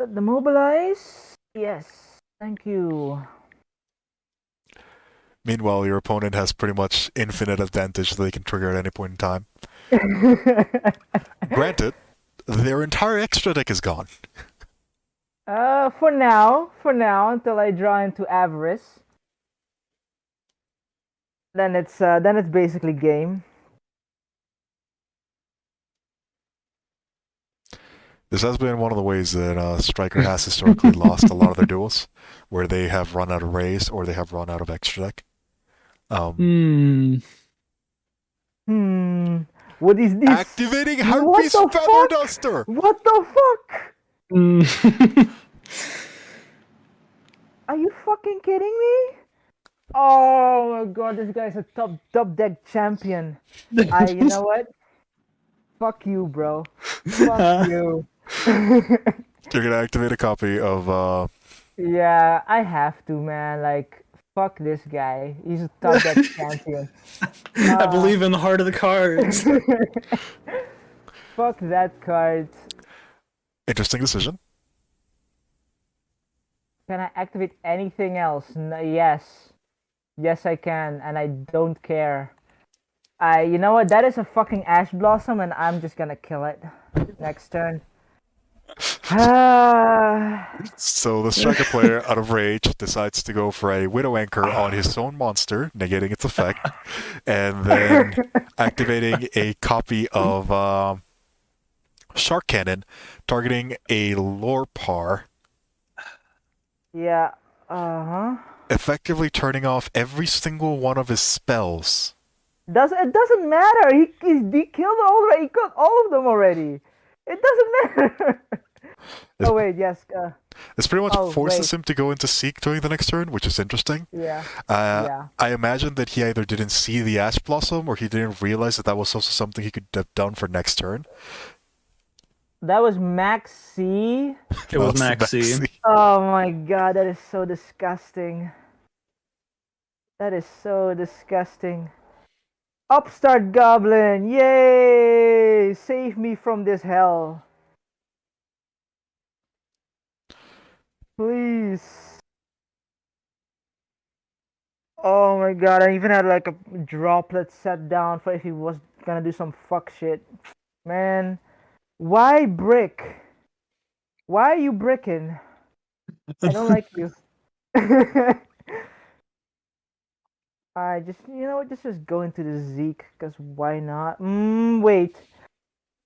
Set the mobilize. Yes, thank you. Meanwhile, your opponent has pretty much infinite advantage that they can trigger at any point in time. Granted, their entire extra deck is gone. For now, until I draw into avarice, then it's basically game. This has been one of the ways that Striker has historically lost a lot of their duels, where they have run out of raise or they have run out of extra deck. What is this? Activating What Harpy's the Feather fuck? Duster! What the fuck? Mm. Are you fucking kidding me? Oh my god, this guy's a top deck champion. You know what? Fuck you, bro. Fuck you. You're gonna activate a copy of Yeah, I have to, man. Like, fuck this guy. He's a top deck champion. I believe in the heart of the cards. Fuck that card. Interesting decision. Can I activate anything else? Yes. Yes, I can, and I don't care. You know what? That is a fucking Ash Blossom, and I'm just gonna kill it next turn. So the striker player, out of rage, decides to go for a Widow Anchor on his own monster, negating its effect, and then activating a copy of Shark Cannon, targeting a Lorpar, Yeah. effectively turning off every single one of his spells. It doesn't matter. He killed already. He killed all of them already. It doesn't matter. Oh wait, yes. This pretty much Oh, forces wait. him to go into Seek during the next turn, which is interesting. Yeah. Uh, Yeah. I imagine that he either didn't see the Ash Blossom or he didn't realize that that was also something he could have done for next turn. That was Max C. It was Maxi. Oh my god, that is so disgusting. That is so disgusting. Upstart Goblin! Yay! Save me from this hell. Please. Oh my god, I even had like a droplet set down for if he was gonna do some fuck shit. Man, why brick? Why are you bricking? I don't like you. I just, you know what, just go into the Zeke, because why not? Wait.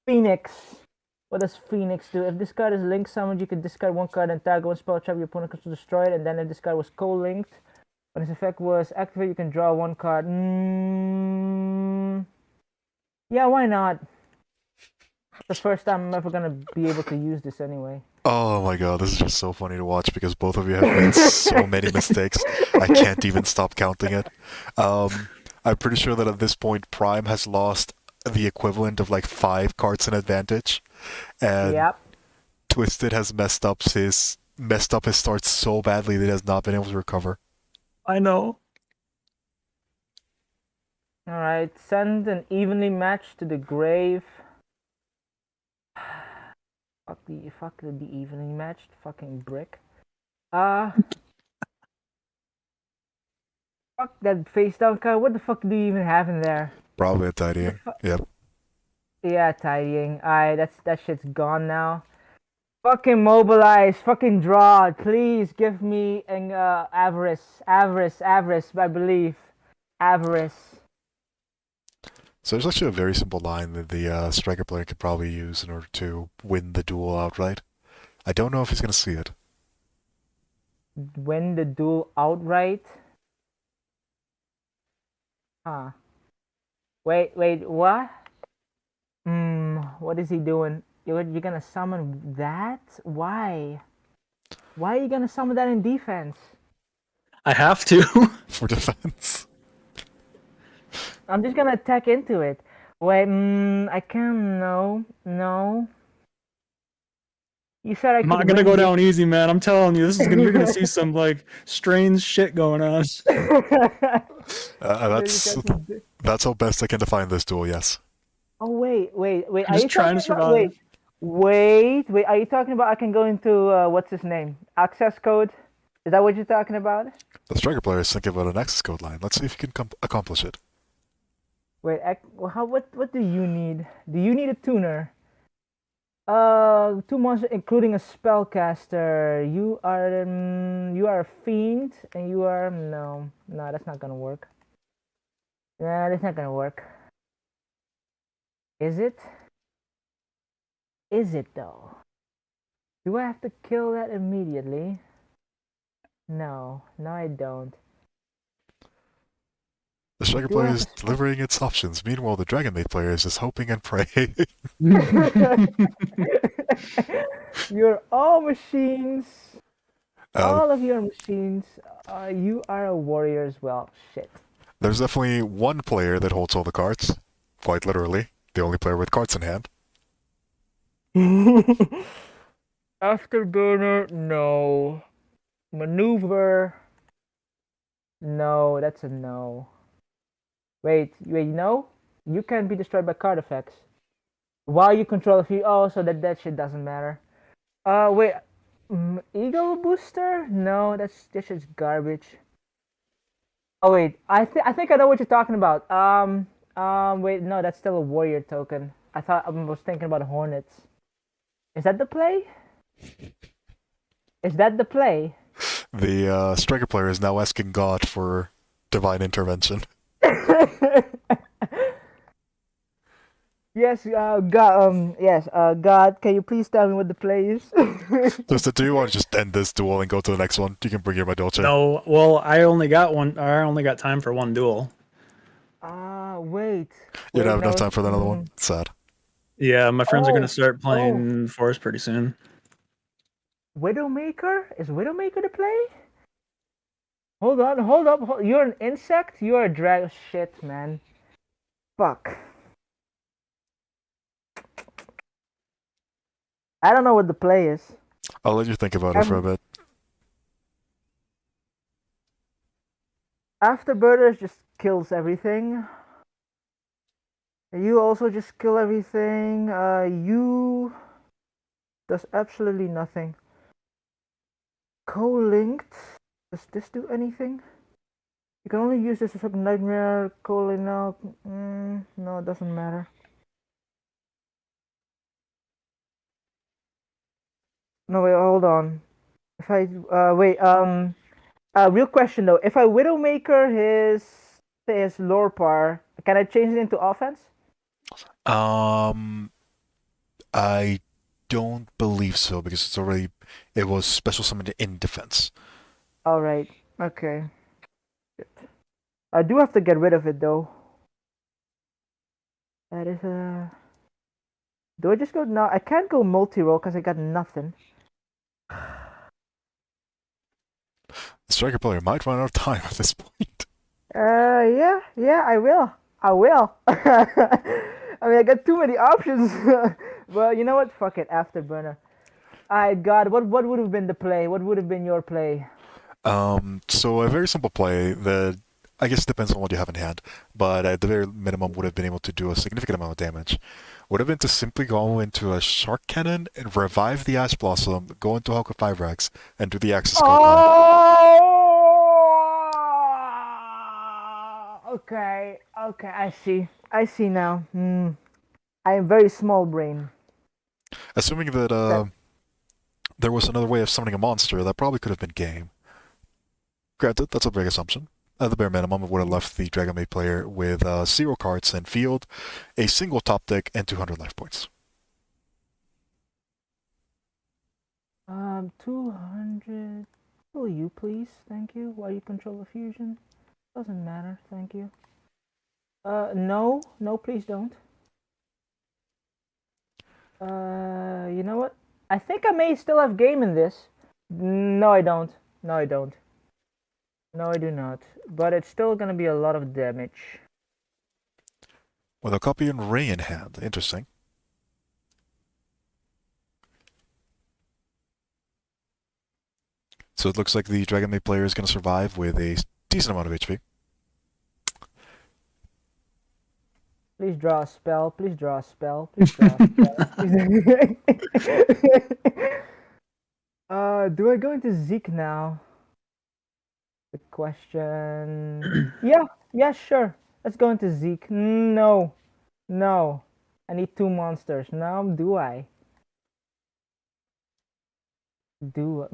Phoenix. What does Phoenix do? If this card is link summoned, you can discard 1 card and tag 1 spell trap your opponent to destroy it, and then if this card was co-linked, when its effect was activated, you can draw 1 card. Yeah, why not? The first time I'm ever gonna be able to use this anyway. Oh my god, this is just so funny to watch because both of you have made so many mistakes. I can't even stop counting it. I'm pretty sure that at this point, Prime has lost the equivalent of like 5 cards in advantage, and Yep. Twisted has messed up his start so badly that he has not been able to recover. I know. Alright, send an evenly matched to the grave. Fuck the evenly matched fucking brick. Uh Fuck that face down card. What the fuck do you even have in there? Probably a What the tidying. fuck? Yep. Yeah, tidying. Alright, that shit's gone now. Fucking mobilize, fucking draw. Please give me an avarice, I believe. Avarice. So there's actually a very simple line that the striker player could probably use in order to win the duel outright. I don't know if he's going to see it. Win the duel outright. Huh. Wait, what? What is he doing? You're gonna summon that? Why? Why are you gonna summon that in defense? I have to. For defense. I'm just gonna attack into it. Wait, I can't. No. You said I I'm could not gonna win go the- down easy, man. I'm telling you, you're gonna see some like strange shit going on. That's how best I can define this duel. Yes. Oh wait. I'm Are just you trying to talking about? survive. Wait. Are you talking about I can go into what's his name? Access code? Is that what you're talking about? The striker player is thinking about an access code line. Let's see if he can accomplish it. Wait, what do you need? Do you need a tuner? Two monsters, including a spellcaster. You are a fiend, and you are no, that's not gonna work. Nah, that's not gonna work. Is it? Is it though? Do I have to kill that immediately? No, I don't. The striker Do I player have is to delivering its options. Meanwhile, the Dragon Maid player is just hoping and praying. You're all machines. uh, All of your machines. You are a warrior as well. Shit. there's definitely one player that holds all the cards. Quite literally. The only player with cards in hand. Afterburner, no. Maneuver, no. That's a no. Wait, no? You can be destroyed by card effects. While you control a few. Oh, so that shit doesn't matter. Wait. Eagle booster? No, that's just garbage. Oh wait, I think I know what you're talking about. Wait, no, that's still a warrior token. I was thinking about hornets. Is that the play? Is that the play? The striker player is now asking God for divine intervention. Yes, God, can you please tell me what the play is? Do you want to just end this duel and go to the next one? You can bring here my Dolce. No, well, I only got one. I only got time for one duel. Wait. You don't have no, enough time for another one? Sad. Yeah, my friends are Oh, gonna start playing Forest pretty soon. Widowmaker? Is Widowmaker the play? Hold up. You're an insect? You're a drag. Shit, man. Fuck. I don't know what the play is. I'll let you think about it for a bit. Afterburners just kills everything. You also just kill everything. You does absolutely nothing. Co-linked. Does this do anything? You can only use this as a nightmare. Co-linked now. No, it doesn't matter. No, wait, hold on. If I real question though. If I Widowmaker his lore par, can I change it into offense? I don't believe so because it was special summoned in defense. All right. Okay. I do have to get rid of it though. That is a. Do I just go now? I can't go multi-roll because I got nothing. The striker player might run out of time at this point. Yeah, I will. I mean, I got too many options. Well, you know what? Fuck it. Afterburner. God, what would have been the play? What would have been your play? So a very simple play that I guess it depends on what you have in hand, but at the very minimum would have been able to do a significant amount of damage. Would have been to simply go into a Shark Cannon and revive the Ash Blossom, go into Hulk of 5-Rex, and do the Axis Guard line. Oh, okay, okay, I see now. I am very small brain. Assuming that there was another way of summoning a monster, that probably could have been game. Granted, that's a big assumption. At the bare minimum, it would have left the Dragon Maid player with 0 cards in field, a single top deck, and 200 life points. 200. Will you please? Thank you. While you control the fusion, doesn't matter. Thank you. No, please don't. You know what? I think I may still have game in this. No, I don't. No, I don't. No, I do not. But it's still gonna be a lot of damage. With a copy in Ray in hand. Interesting. So it looks like the Dragon Maid player is going to survive with a decent amount of HP. Please draw a spell. Please draw a spell. Please draw a spell. Do I go into Zeke now? The question. Yeah, sure. Let's go into Zeke. No. I need 2 monsters. Now, do I? Do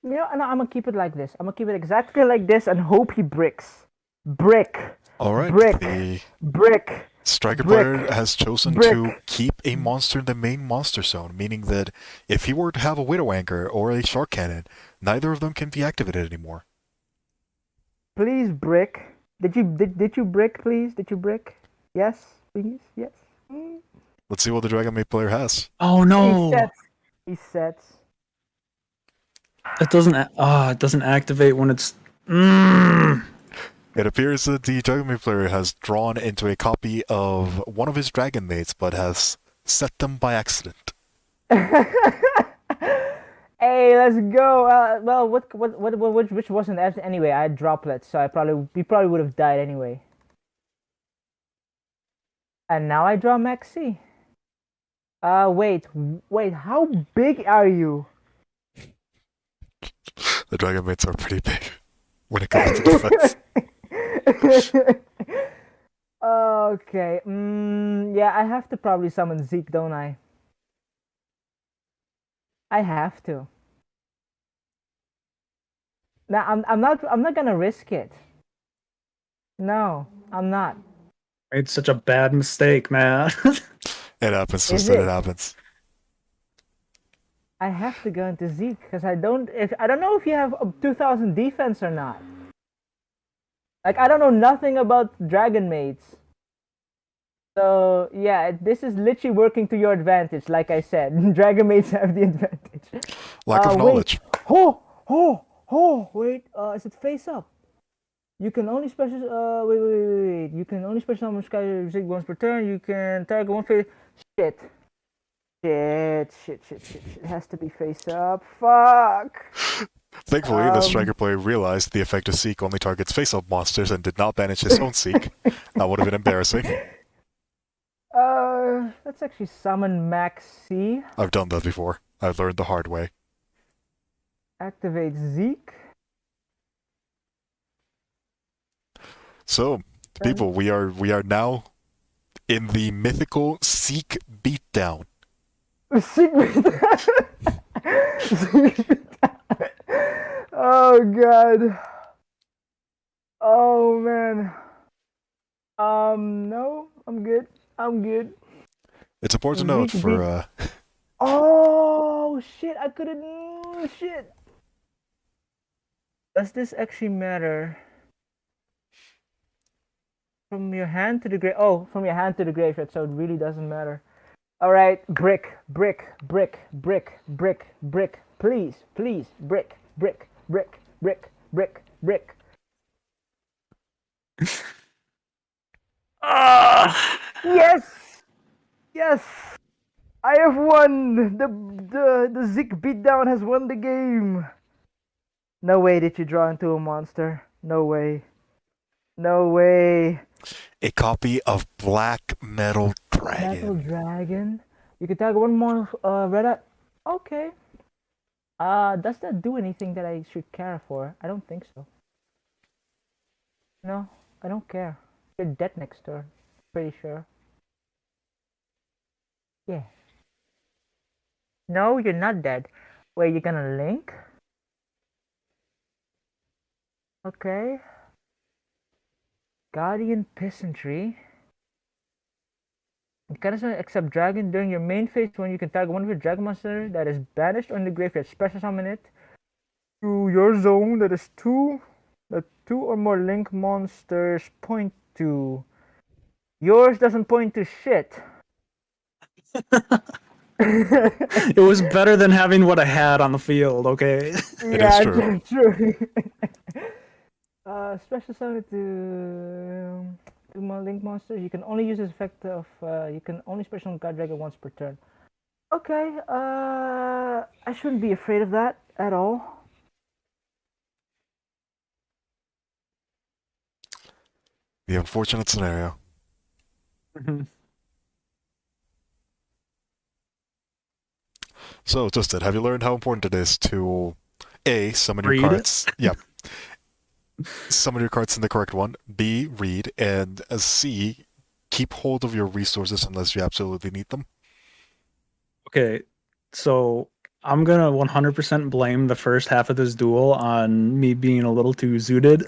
You know, no, I'm gonna keep it like this. I'm gonna keep it exactly like this and hope he bricks. Brick. Alright, Brick. the Brick. striker Brick. player has chosen Brick. to keep a monster in the main monster zone, meaning that if he were to have a Widow Anchor or a Shark Cannon, neither of them can be activated anymore. Please brick. Did you brick, please? Did you brick? Yes, please. Yes. Let's see what the Dragon Maid player has. Oh no! He sets. It doesn't. It doesn't activate when it's. It appears that the Dragon Maid player has drawn into a copy of one of his Dragon Maids, but has set them by accident. Hey, let's go. Well, which wasn't anyway? I had droplets, so we probably would have died anyway. And now I draw Maxi. Wait. How big are you? The Dragon Maids are pretty big when it comes to defense. Okay. Yeah, I have to probably summon Zeke, don't I? I have to. Now I'm not gonna risk it. No, I'm not. Made such a bad mistake, man. It happens, Is sister. it? It happens. I have to go into Zeke because I don't know if you have 2000 defense or not. Like I don't know nothing about Dragon Maids. So yeah, this is literally working to your advantage. Like I said, Dragon Maids have the advantage. Lack of knowledge. Wait. Is it face up? You can only special. Wait. You can only special summon Sky Zig once per turn. You can target one face. Shit. It has to be face up. Fuck. Thankfully, the striker player realized the effect of Seek only targets face-up monsters and did not banish his own Seek. That would have been embarrassing. Let's actually summon Max C. I've done that before. I've learned the hard way. Activate Zeke. So, people, we are now in the mythical Seek beatdown. Oh god. Oh man. No, I'm good. It's important to note for Oh shit! I couldn't. Shit. Does this actually matter? From your hand to the grave. Oh, from your hand to the graveyard. So it really doesn't matter. All right, brick. Please, brick. Yes. I have won! The Zik beatdown has won the game! No way did you draw into a monster. No way. No way. A copy of Black Metal Metal Dragon. Dragon. You can tag one more red eye. Okay. Does that do anything that I should care for? I don't think so. No, I don't care. You're dead next turn. Pretty sure. Yeah. No, you're not dead. Wait, you're gonna link? Okay. Guardian Peasantry. You cannot accept dragon during your main phase when you can tag one of your dragon monster that is banished or in the graveyard. Special summon it to your zone that is that two or more link monsters point to. Yours doesn't point to shit. It was better than having what I had on the field, okay? It is true. Yeah, true. Special summon to my link monsters. You can only use this effect of you can only special summon God Dragon once per turn. Okay, I shouldn't be afraid of that at all. The unfortunate scenario. So, Justin, have you learned how important it is to A, summon your Read? cards? Yeah. Summon your cards in the correct one. B, read. And C, keep hold of your resources unless you absolutely need them. Okay, so I'm gonna 100% blame the first half of this duel on me being a little too zooted.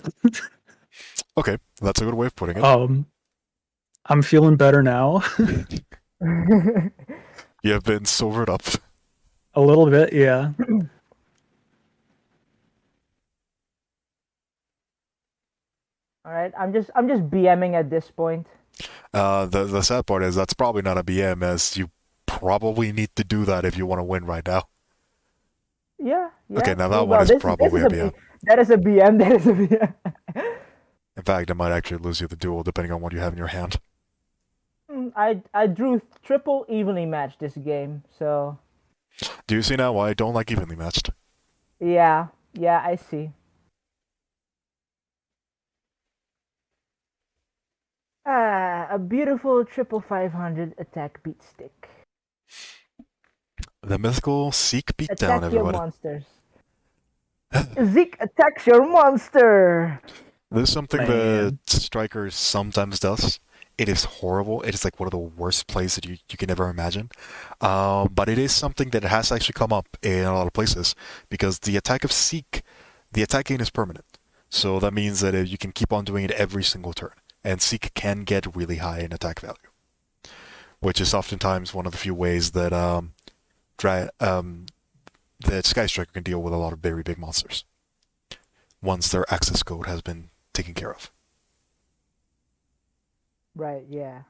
Okay, that's a good way of putting it. I'm feeling better now. You have been sobered up. A little bit, yeah. All right, I'm just BMing at this point. The sad part is that's probably not a BM, as you probably need to do that if you want to win right now. Yeah. Okay, now that one is probably a BM. That is a BM. That is a BM. In fact, it might actually lose you the duel depending on what you have in your hand. I drew triple evenly matched this game, so Do you see now why I don't like evenly matched? yeah, I see. A beautiful triple 500 attack beat stick. The mythical Seek beat down, Attack your everybody. monsters. Zeke attacks your monster. This is something Man. that Striker sometimes does. It is horrible. It is like one of the worst plays that you can ever imagine. But it is something that has actually come up in a lot of places because the attack of Seek, the attack gain is permanent. So that means that you can keep on doing it every single turn. And Seek can get really high in attack value, which is oftentimes one of the few ways that that Sky Striker can deal with a lot of very big monsters once their access code has been taken care of. Right, yeah.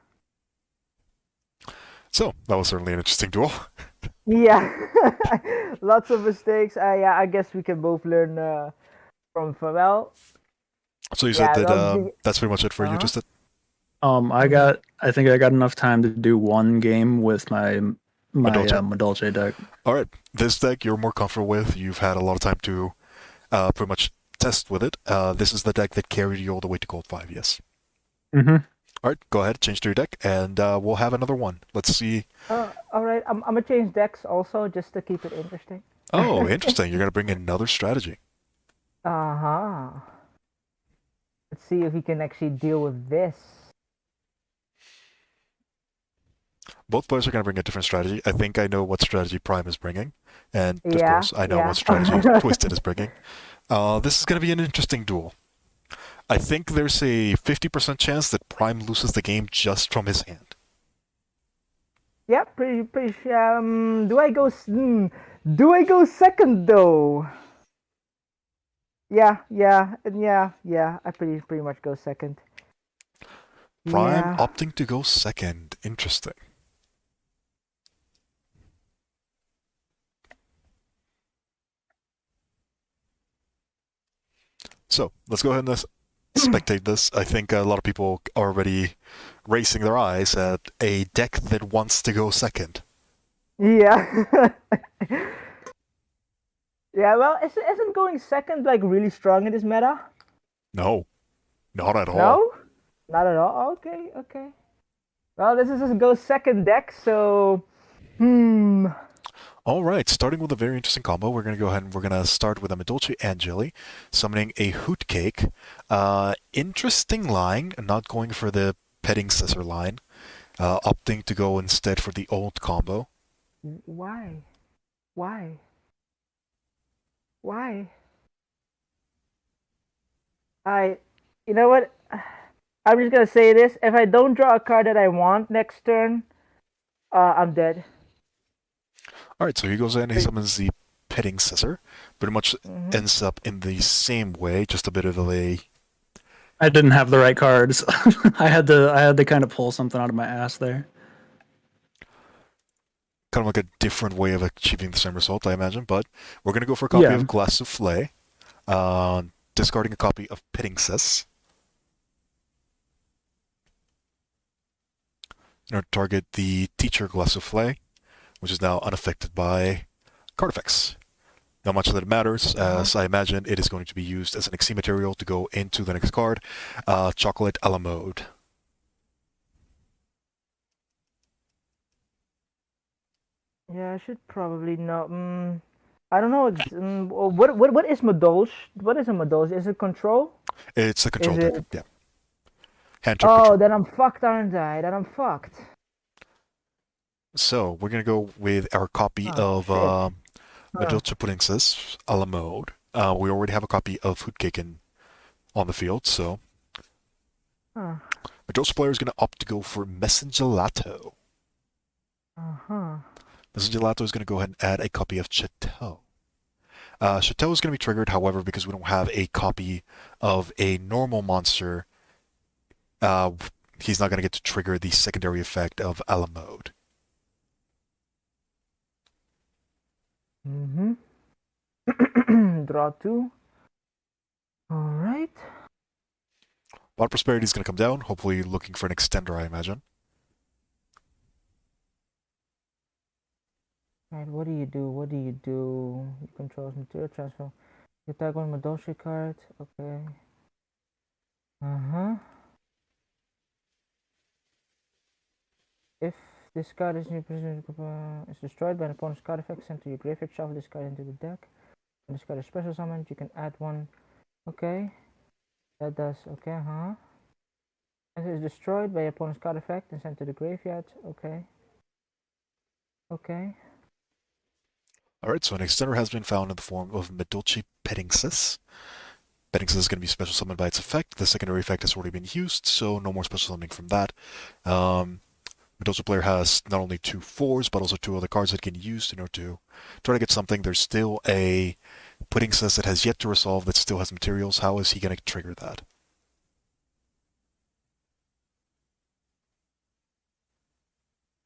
So, that was certainly an interesting duel. Yeah. Lots of mistakes. Yeah, I guess we can both learn from Favel. So you said that that'll that's pretty much it for you, Uh-huh. Justin? I think I got enough time to do one game with my Madolche? Madolche deck. Alright, this deck you're more comfortable with. You've had a lot of time to pretty much test with it. This is the deck that carried you all the way to Gold 5, yes. Mm-hmm. Alright, go ahead, change to your deck, and we'll have another one. Let's see. All right, I'm gonna change decks also just to keep it interesting. Oh, interesting. You're going to bring in another strategy. Uh-huh. Let's see if he can actually deal with this. Both players are going to bring a different strategy. I think I know what strategy Prime is bringing, and of Yeah, course, I know yeah. what strategy Twisted is bringing. This is going to be an interesting duel. I think there's a 50% chance that Prime loses the game just from his hand. Yeah, pretty. Do I go? Do I go second though? Yeah. I pretty much go second. Prime Yeah. opting to go second. Interesting. So, let's go ahead and spectate this. I think a lot of people are already racing their eyes at a deck that wants to go second. Yeah. Yeah, well, isn't going second like really strong in this meta? No, not at all. No? Not at all. Okay, okay. Well, this is just go second deck, so hmm. All right, starting with a very interesting combo, we're going to go ahead and we're going to start with a Medolce Angeli, summoning a Hoot Cake. Interesting line, not going for the petting scissor line, opting to go instead for the old combo. Why? Why? Why? I, you know what? I'm just gonna say this. If I don't draw a card that I want next turn, I'm dead. All right, so he goes in and he summons the petting scissor. Pretty much Mm-hmm. ends up in the same way, just a bit of a I didn't have the right cards. I had to kind of pull something out of my ass there. kind of like a different way of achieving the same result, I imagine. But we're going to go for a copy Yeah. of Glass Souffle, uh, discarding a copy of Pitting Sis. In order to target the teacher Glass Souffle, which is now unaffected by card effects. Not much that it matters, Uh-huh. as I imagine it is going to be used as an XC material to go into the next card, Chocolate a la mode. Yeah, I should probably know. I don't know. What is Madolch? What is a Madolch? Is it control? It's a Is control type, it? yeah. Hand trap Oh, control. then I'm fucked, aren't I? Then I'm fucked. So we're going to go with our copy Oh of shit. Huh. Majilcha Puddingsis a la mode. We already have a copy of Hootcake on the field, so Huh. Majilcha player is going to opt to go for Messengelato. Uh-huh. Messengelato is going to go ahead and add a copy of Chateau. Chateau is going to be triggered, however, because we don't have a copy of a normal monster. Uh, he's not going to get to trigger the secondary effect of a la mode. Mm-hmm. Draw two. All right. A lot of prosperity is going to come down, hopefully looking for an extender, I imagine. Right. What do you do? What do you do? You control material transfer. You attack one Madoshi card. Okay. Uh-huh. If this card is in your position, is destroyed by an opponent's card effect, sent to your graveyard, shuffle this card into the deck. When this card is special summoned, you can add one. Okay. That does. Okay, huh? It is destroyed by your opponent's card effect and sent to the graveyard. Okay. Okay. Alright, so an extender has been found in the form of Medulci Pettingsis. Pettingsis is going to be special summoned by its effect. The secondary effect has already been used, so no more special summoning from that. Medulci player has not only 2/4s, but also 2 other cards that can be used in order to try to get something. There's still a Pettingsis that has yet to resolve that still has materials. How is he going to trigger that?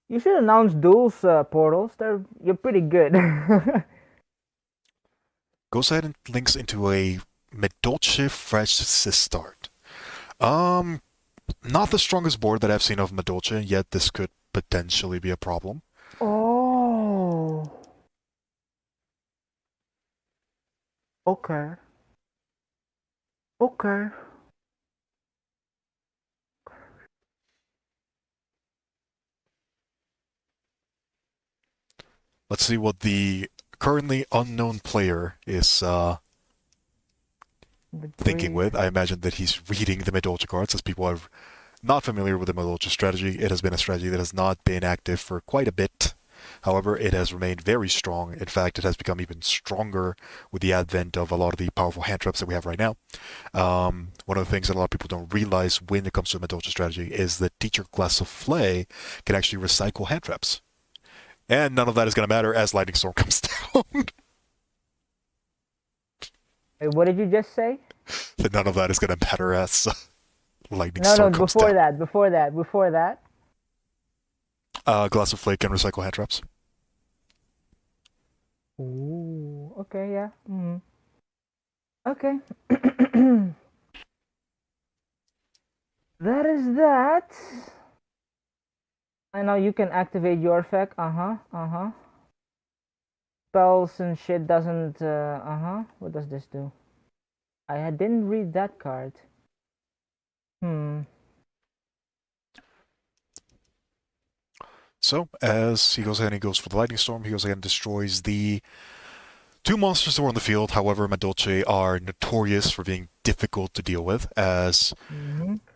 You should announce duels, portals. You're pretty good. Goes ahead and links into a Medolce Fresh Sistart. Not the strongest board that I've seen of Medolce, yet this could potentially be a problem. Oh. Okay. Okay. Let's see what the currently unknown player is The thinking grave. with. I imagine that he's reading the Medolce cards, as people are not familiar with the Medolce strategy. It has been a strategy that has not been active for quite a bit. However, it has remained very strong. In fact, it has become even stronger with the advent of a lot of the powerful hand traps that we have right now. One of the things that a lot of people don't realize when it comes to the Medolce strategy is that Teacher Glass Souffle can actually recycle hand traps. And none of that is going to matter as Lightning Storm comes down. Wait, what did you just say? None of that is going to matter as Lightning No, no, Storm comes down. before that. Glass Souffle can recycle hand traps. Ooh, okay, yeah. Okay. That is that. I know you can activate your effect. Spells and shit doesn't. What does this do? Didn't read that card. So, as he goes ahead and he goes for the Lightning Storm, he goes ahead and destroys the two monsters that were on the field. However, Madolche are notorious for being difficult to deal with, as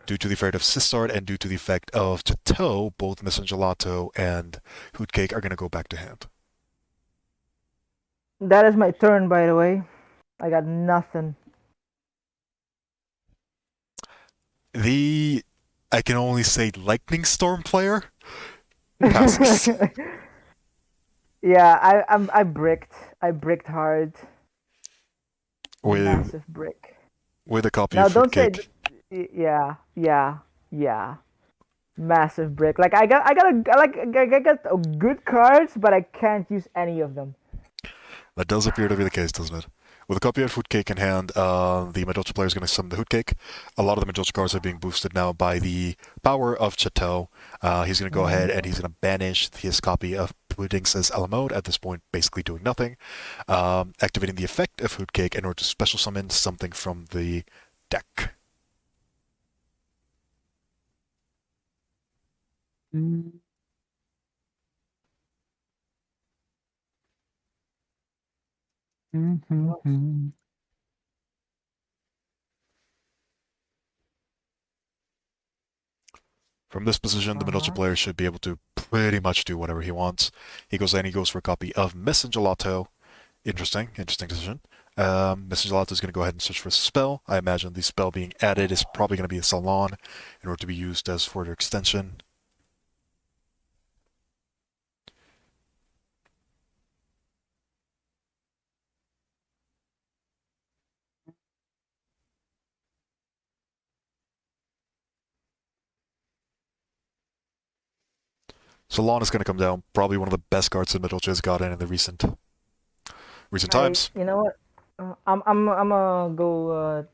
due to the effect of Sistart and due to the effect of Chateau, both Gelato and Hootcake are going to go back to hand. That is my turn, by the way. I got nothing. I can only say Lightning Storm player passes. Yeah, I bricked. I bricked hard. with Massive brick. with a copy Now of don't say. Fruitcake. Yeah. Massive brick. Like I got a good cards, but I can't use any of them. That does appear to be the case, doesn't it? With a copy of Hootcake in hand, the Madolche player is going to summon the Hootcake. A lot of the Madolche cards are being boosted now by the power of Chateau. He's going to go ahead and he's going to banish his copy of Pudding's Alamode, at this point basically doing nothing, activating the effect of Hootcake in order to special summon something from the deck. From this position, the Madolche player should be able to pretty much do whatever he wants. He goes in, he goes for a copy of Gelato. Interesting decision. Gelato is going to go ahead and search for a spell. I imagine the spell being added is probably going to be a Salon in order to be used as further extension. Salon is going to come down. Probably one of the best cards that Madolche has gotten in the recent times. You know what? I'm gonna go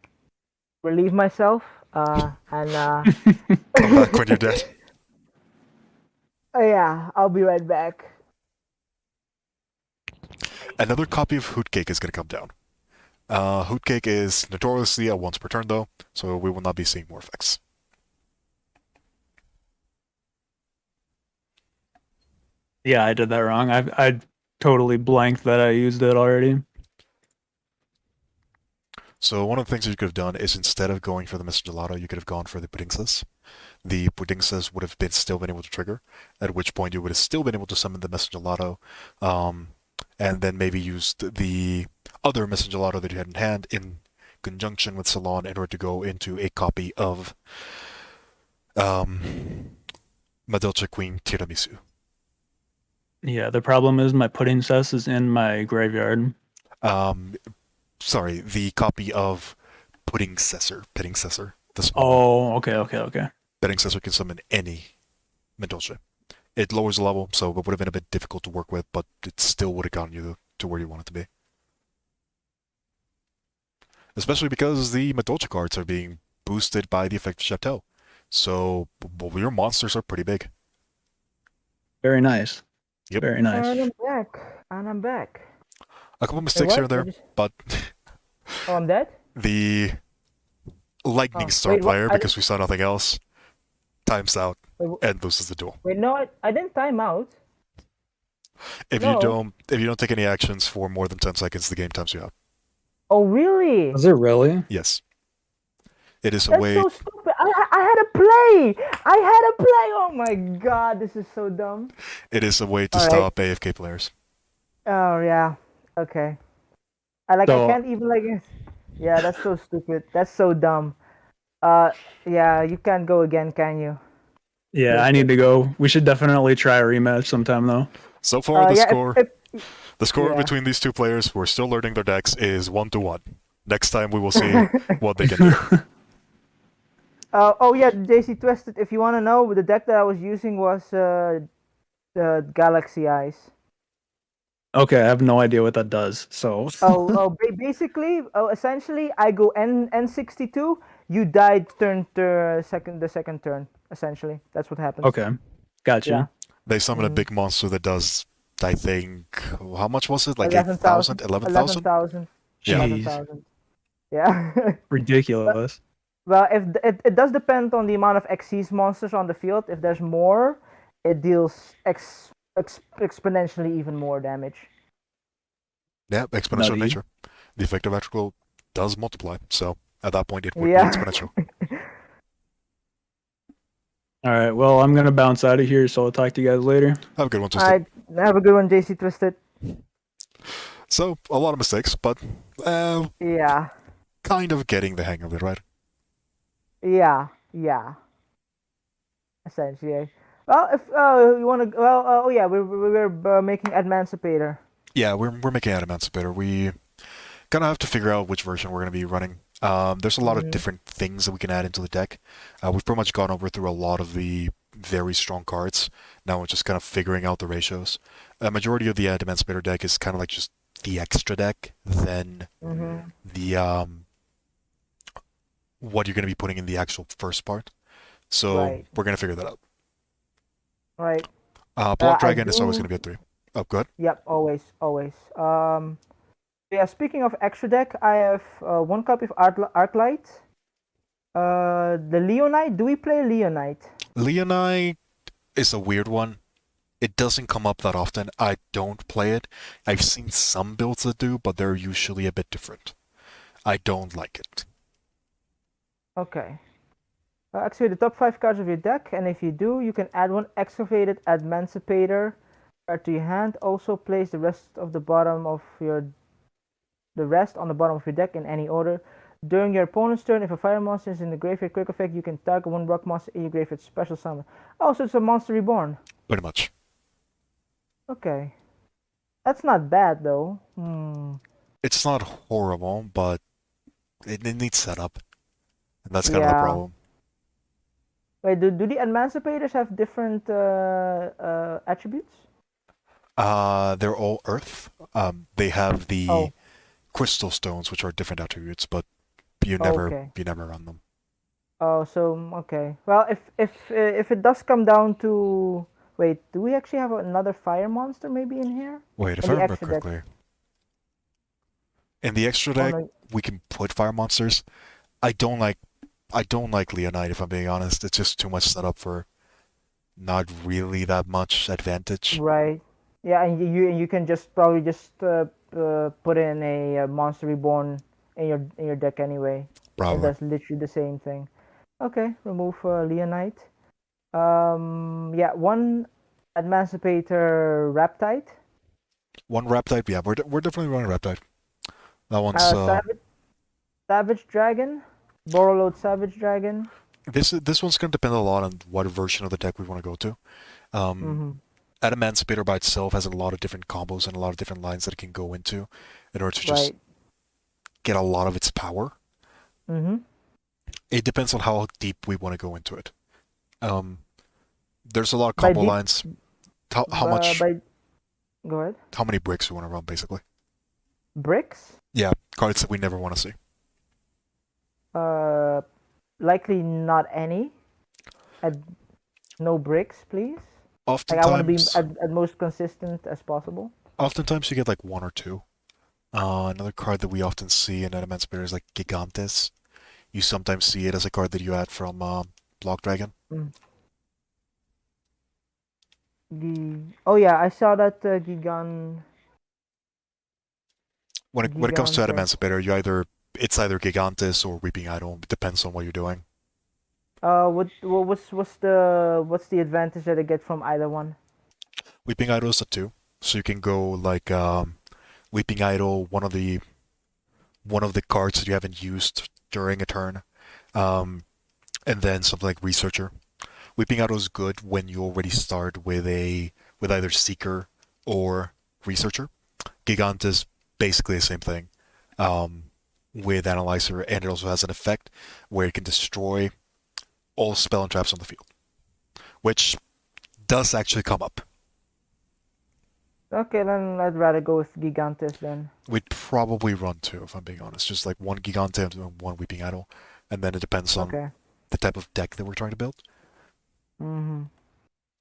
relieve myself. And Come back when you're dead. Yeah, I'll be right back. Another copy of Hootcake is going to come down. Hootcake is notoriously a once per turn though, so we will not be seeing more effects. Yeah, I did that wrong. I totally blanked that I used it already. So one of the things you could have done is instead of going for the Mr. Gelato, you could have gone for the Puddingses. The Puddingses would have still been able to trigger, at which point you would have still been able to summon the Mr. Gelato, and then maybe used the other Mr. Gelato that you had in hand in conjunction with Salon in order to go into a copy of Madolche Queen Tiramisu. Yeah, the problem is my pudding cess is in my graveyard. Sorry, the copy of Puddingcessor. Oh, okay. Puddingcessor can summon any Madolche. It lowers the level, so it would have been a bit difficult to work with, but it still would have gotten you to where you want it to be. Especially because the Madolche cards are being boosted by the effect of Chateau. So your monsters are pretty big. Very nice. Yep. Very nice. And I'm back. A couple mistakes here and there, but Oh, I'm dead? the Lightning Storm player, because we saw nothing else, times out and loses the duel. Wait, no, I didn't time out. If you don't take any actions for more than 10 seconds, the game times you out. Oh, really? Is it really? Yes. It is a That's way. so stupid. I had a play. Oh my god, this is so dumb. It is a way to stop AFK players. Oh yeah. Okay. I can't even Yeah, that's so stupid. That's so dumb. Yeah, you can't go again, can you? Yeah, I need to go. We should definitely try a rematch sometime though. So far, the score Yeah. between these two players who are still learning their decks is 1-1. Next time we will see what they can do. Oh yeah, JC Twisted. If you want to know, the deck that I was using was the Galaxy Eyes. Okay, I have no idea what that does. So. Basically, essentially, I go N62. You died the second turn. Essentially, that's what happens. Okay. Gotcha. Yeah. They summon a Mm. big monster that does, I think, how much was it? Like 11,000. 8,000? 11,000? 11,000. Yeah. Jeez. 11,000. Yeah. But, Ridiculous. well, if it does depend on the amount of Xyz monsters on the field. If there's more, it deals exponentially even more damage. Yeah, exponential Nutty. nature. The effective attribute does multiply, so at that point it would be Yeah. exponential. All right. Well, I'm gonna bounce out of here, so I'll talk to you guys later. Have a good one, All Twisted. right. Have a good one, JC Twisted. So, a lot of mistakes, but Yeah. kind of getting the hang of it, right? Yeah. Yeah. Essentially. Well, if you want to, well, oh yeah, we're making Adamancipator. Yeah, we're making Adamancipator. We gonna have to figure out which version we're gonna be running. There's a lot of Mhm. different things that we can add into the deck. We've pretty much gone over through a lot of the very strong cards. Now we're just kind of figuring out the ratios. A majority of the Adamancipator deck is kind of like just the extra deck than Mhm. the what you're gonna be putting in the actual first part. So Right. we're gonna figure that out. Right. Block I Dragon is always do. gonna be a 3. Oh, good. Yep. Always. Always. Yeah. Speaking of extra deck, I have one copy of Arclight. The Leonite. Do we play Leonite? Leonite is a weird one. It doesn't come up that often. I don't play it. I've seen some builds that do, but they're usually a bit different. I don't like it. Okay. Activate the top 5 cards of your deck, and if you do, you can add one excavated Adamancipator card to your hand. Also, place the rest on the bottom of your deck in any order. During your opponent's turn, if a fire monster is in the graveyard quick effect, you can target one rock monster in your graveyard special summon. Oh, so it's a monster reborn. Pretty much. Okay. That's not bad though. Hmm. It's not horrible, but it needs setup. And that's kind of the Yeah. problem. Wait, do the Emancipators have different attributes? They're all Earth. They have the Oh, crystal stones, which are different attributes, but okay. you never run them. Oh, so okay. Well, if it does come down to, wait, do we actually have another fire monster maybe in here? Wait, if In I the remember extra deck? correctly, in the extra Oh deck no. we can put fire monsters. I don't like I don't like Leonite, if I'm being honest. It's just too much setup for not really that much advantage. Right. Yeah, and you can just probably just put in a monster reborn in your deck anyway. It Probably. does literally the same thing. Okay, remove Leonite. Yeah, one Emancipator Raptite. One Raptide, yeah, we're definitely running Raptide. That one's Savage Dragon. Borrowload Savage Dragon. this one's gonna depend a lot on what version of the deck we want to go to. Um, Mm-hmm. Adamancipator by itself has a lot of different combos and a lot of different lines that it can go into in order to just Right. get a lot of its power. Mm-hmm. It depends on how deep we want to go into it. Um, there's a lot of By combo deep, lines. How much, by go ahead. how many bricks we want to run, basically. Bricks. Yeah, cards that we never want to see. Uh, Likely not any. At no bricks, please. Like I want to be Oftentimes, at most consistent as possible. oftentimes you get like one or two. Another card that we often see in Adamancipator is like Gigantes. You sometimes see it as a card that you add from Block Dragon. Mm. Oh yeah, I saw that When it comes to Gigante. Adamancipator, it's either Gigantes or Weeping Idol. It depends on what you're doing. What's the advantage that I get from either one? Weeping Idol is a 2, so you can go like Weeping Idol, one of the cards that you haven't used during a turn, and then something like Researcher. Weeping Idol is good when you already start with either Seeker or Researcher. Gigant is basically the same thing with Analyzer, and it also has an effect where it can destroy all spell and traps on the field, which does actually come up. Okay, then I'd rather go with Gigantes then. We'd probably run 2, if I'm being honest. Just like one Gigante and one Weeping Idol, and then it depends on Okay. the type of deck that we're trying to build. Mm-hmm.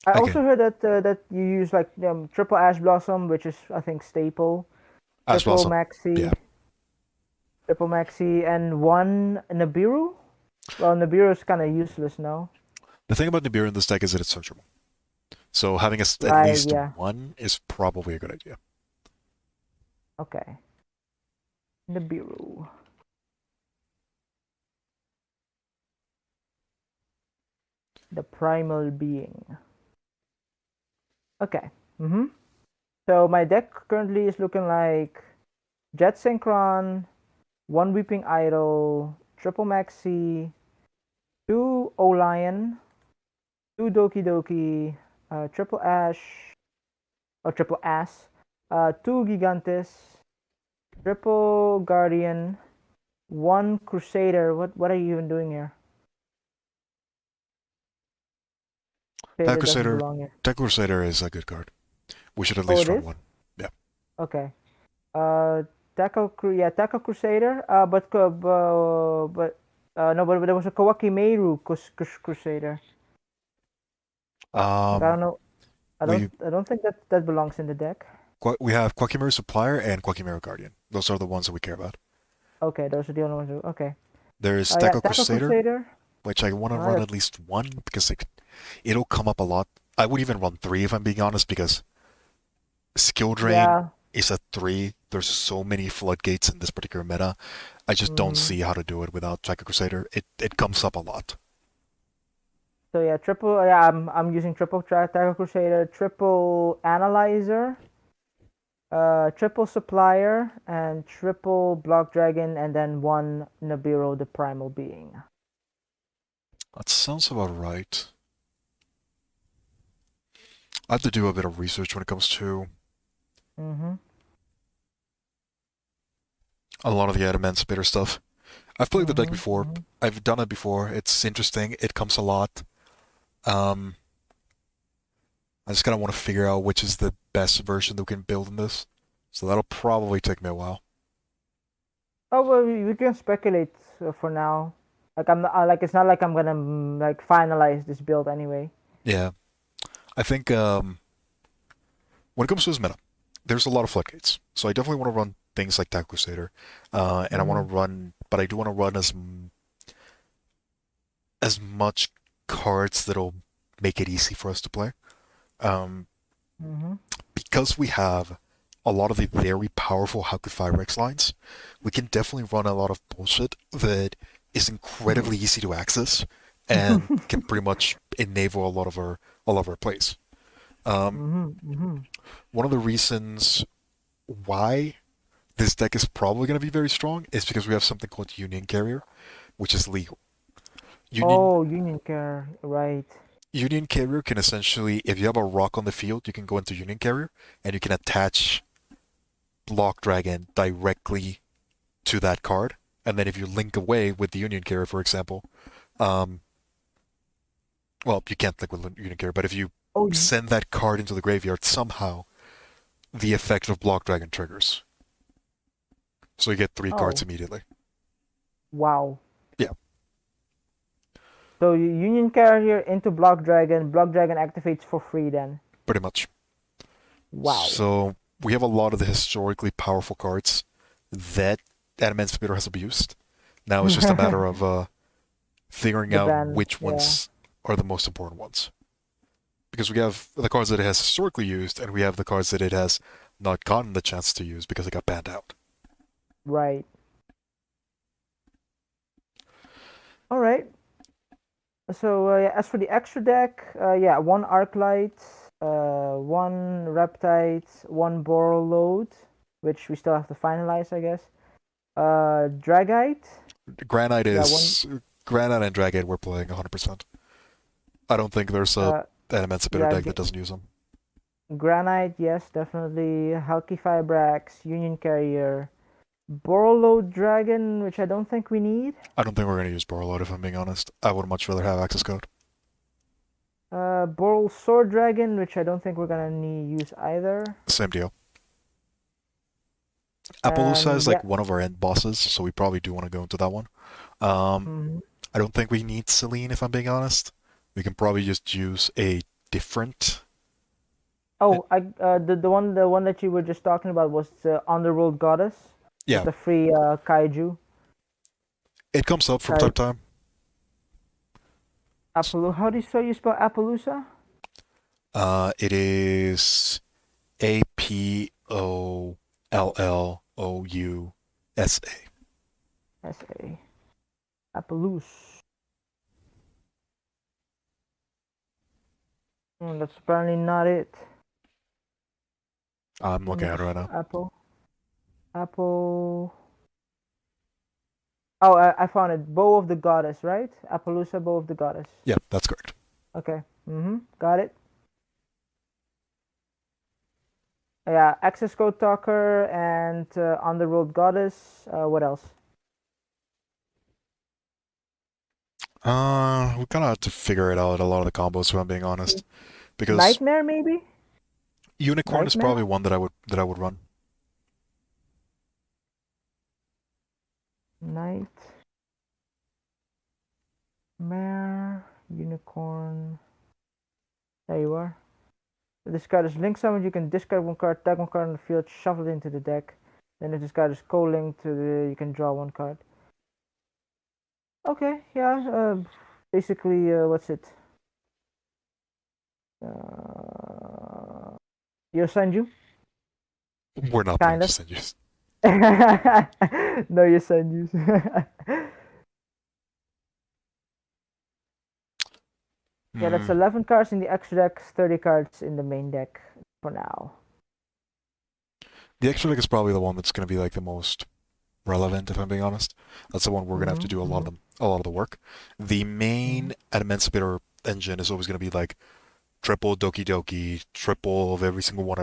I I can also heard that you use like triple Ash Blossom, which is I think staple, as well as yeah. triple Maxi, and one Nibiru. Well, Nibiru is kind of useless now. The thing about Nibiru in this deck is that it's searchable. So having at Right? least Yeah. one is probably a good idea. Okay. Nibiru. The primal being. Okay. So my deck currently is looking like Jet Synchron, one Weeping Idol, triple Maxi, two Olion, two Doki Doki, triple Ash, or triple Ass, two Gigantes, triple Guardian, one Crusader. What are you even doing here? Crusader doesn't belong here. Tech Crusader is a good card. We should at Oh, least it run is? one. Yeah. Okay. Tackle Crusader. No, but there was a Kawakimeru Crusader. Like, I don't Um, know. we I don't think that belongs in the deck. we have Quakimeru Supplier and Quakimeru Guardian. Those are the ones that we care about. Okay, those are the only ones. Okay. There's Yeah, Tackle Tackle Crusader, Crusader. which I want to run That's at least one because it'll come up a lot. I would even run three if I'm being honest because skill drain yeah. is a three. There's so many floodgates in this particular meta. I just don't Mm. see how to do it without Tackle Crusader. It comes up a lot. So yeah, triple. Yeah, I'm using triple Tackle Crusader, triple Analyzer, triple Supplier, and triple Block Dragon, and then one Nibiru, the Primal Being. That sounds about right. I have to do a bit of research when it comes to Mm-hmm. a lot of the Adamancipator stuff. I've played the deck Mm-hmm. before. Mm-hmm. I've done it before. It's interesting. It comes a lot. Um, I just kind of want to figure out which is the best version that we can build in this. So that'll probably take me a while. Oh well, we can speculate for now. Like I'm not, like it's not like I'm gonna like finalize this build anyway. Yeah. I think when it comes to this meta, there's a lot of floodgates. So I definitely want to run things like Tag Crusader. And I want Mm-hmm. to run, but I do want to run as much cards that'll make it easy for us to play. Um, Mm-hmm. because we have a lot of the very powerful How Could Fire Rex lines, we can definitely run a lot of bullshit that is incredibly easy to access and can pretty much enable a lot of our plays. Um, Mm-hmm. Mm-hmm. one of the reasons why this deck is probably going to be very strong is because we have something called Union Carrier, which is legal. Union Oh, Union Care, right. Union Carrier can essentially, if you have a rock on the field, you can go into Union Carrier and you can attach Block Dragon directly to that card. And then if you link away with the Union Carrier, for example, um, well, you can't link with Union Carrier, but if you Oh, send that card into the graveyard somehow, the effect of Block Dragon triggers. So you get three cards oh, immediately. wow. Yeah, So Union Carrier into Block Dragon activates for free then. pretty much. Wow. So we have a lot of the historically powerful cards that Adamancipator has abused. Now it's just a matter of figuring The out ban, which yeah. ones are the most important ones. Because we have the cards that it has historically used, and we have the cards that it has not gotten the chance to use because it got banned out. Right. All right. So yeah, as for the extra deck, yeah, one Arclight, one Reptite, one Borreload, which we still have to finalize, I guess. Dragite. Granite Yeah, one. is Granite and Dragon we're playing 100%. I don't think there's a Uh, Adamancipator yeah, deck that doesn't use them. Granite, yes, definitely. Halki Fibrax, Union Carrier, Borreload Dragon, which I don't think we need. I don't think we're going to use Borreload if I'm being honest. I would much rather have access code. Borrel Sword Dragon, which I don't think we're gonna need use either. Same deal. Appaloosa is And yeah, like one of our end bosses, so we probably do want to go into that one. Um, mhm. I don't think we need Celine if I'm being honest. We can probably just use a different. Oh, the one that you were just talking about was the Underworld Goddess with Yeah, the free kaiju. it comes up from time Kai to time. How do you spell Appaloosa? It is Apollousa. S-A. Appaloose. That's apparently not it. I'm Let me looking at it right just now. Apple. Oh, I found it. Bow of the Goddess, right? Appaloosa, Bow of the Goddess. Yeah, that's correct. Okay. Got it. Yeah, access code talker and Underworld Goddess. What else? We kind of have to figure it out, a lot of the combos, if I'm being honest. Because Nightmare, maybe? Unicorn is Nightmare? probably one that I would run. Nightmare, Unicorn. There you are. This card is link summoned. You can discard one card, tag one card on the field, shuffle it into the deck. Then if this card is co-linked to you can draw one card. Okay, yeah. Basically, what's it? Yosanju? We're not playing Kind of. Descendants. No, Yosanjus. Yeah, that's Hmm. 11 cards in the extra deck, 30 cards in the main deck for now. The extra deck is probably the one that's going to be like the most relevant, if I'm being honest. That's the one we're going to have to do a lot of the work. The Mhm. main Adamancipator engine is always going to be like triple Doki Doki, triple of every single one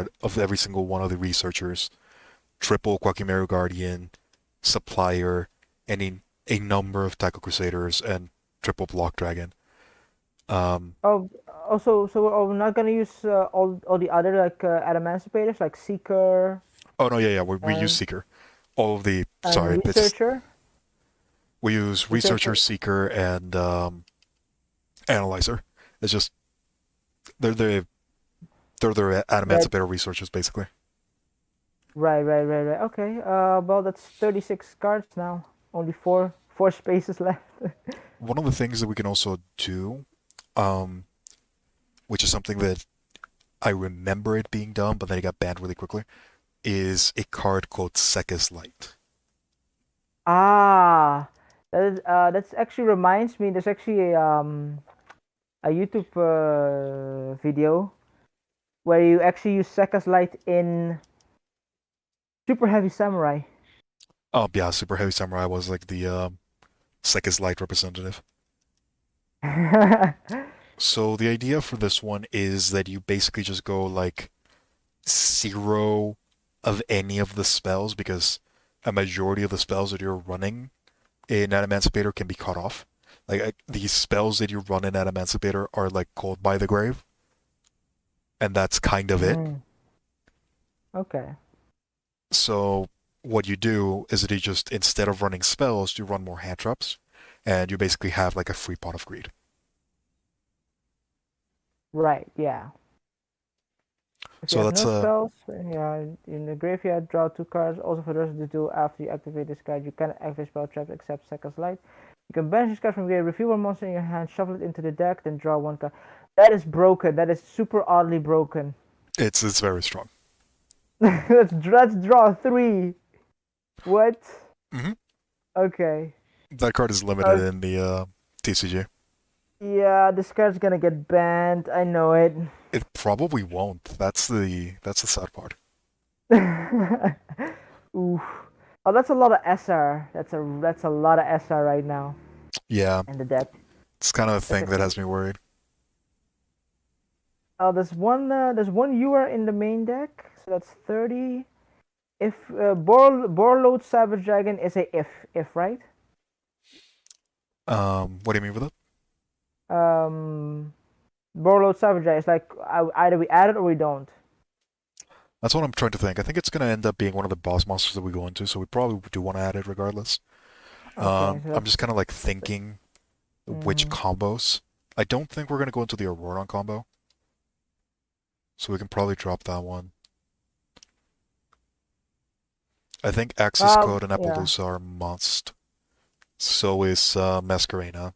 of the researchers, triple Quakimeru Guardian, Supplier, and a number of Tackle Crusaders, and triple Block Dragon. Um, Oh, also, so we're not gonna use all the other like Adamancipators like Seeker oh no, yeah, we use and Seeker. All of the and sorry, it's Researcher. we use Researcher, Researcher. Seeker, and Analyzer. It's just they're the they're the Right, Adamancipator researchers basically. right. Okay. Well, that's 36 cards now. Only four spaces left. One of the things that we can also do, um, which is something that I remember it being done, but then it got banned really quickly, is a card called Sekis Light. Ah, that's actually reminds me. There's actually a YouTube video where you actually use Sekka's Light in Super Heavy Samurai. Oh yeah, Super Heavy Samurai was like the Sekis Light representative. So the idea for this one is that you basically just go like zero of any of the spells because a majority of the spells that you're running in Emancipator can be cut off. Like these spells that you run in Emancipator are like called by the grave, and that's kind of it. Mm, okay. So what you do is that you just instead of running spells, you run more hand traps, and you basically have like a free pot of greed. Right. Yeah. If you So have that's no spells, yeah, in the graveyard, draw two cards. Also, for the rest of the duel, after you activate this card, you can activate spell traps except Sekka's Light. You can banish this card from graveyard, reveal one monster in your hand, shuffle it into the deck, then draw one card. That is broken. That is super oddly broken. it's very strong. let's draw three. What? Hmm. Okay. That card is limited Uh, in the TCG. yeah, this card's gonna get banned. I know it. It probably won't. That's the sad part. Oof. Oh, that's a lot of SR. That's a lot of SR right now Yeah, in the deck. it's kind of a That's thing a that has me worried. there's one UR in the main deck, so that's 30. If Borload Savage Dragon is a if right? What do you mean with it? Um, Borload Savage Dragon is like either we add it or we don't. That's what I'm trying to think. I think it's gonna end up being one of the boss monsters that we go into, so we probably do want to add it regardless. Okay, so I'm just that's kind of like thinking which mm, combos. I don't think we're gonna go into the Auroron combo. So we can probably drop that one. I think Axis Code and Yeah. Appaloosa are must. So is Masquerena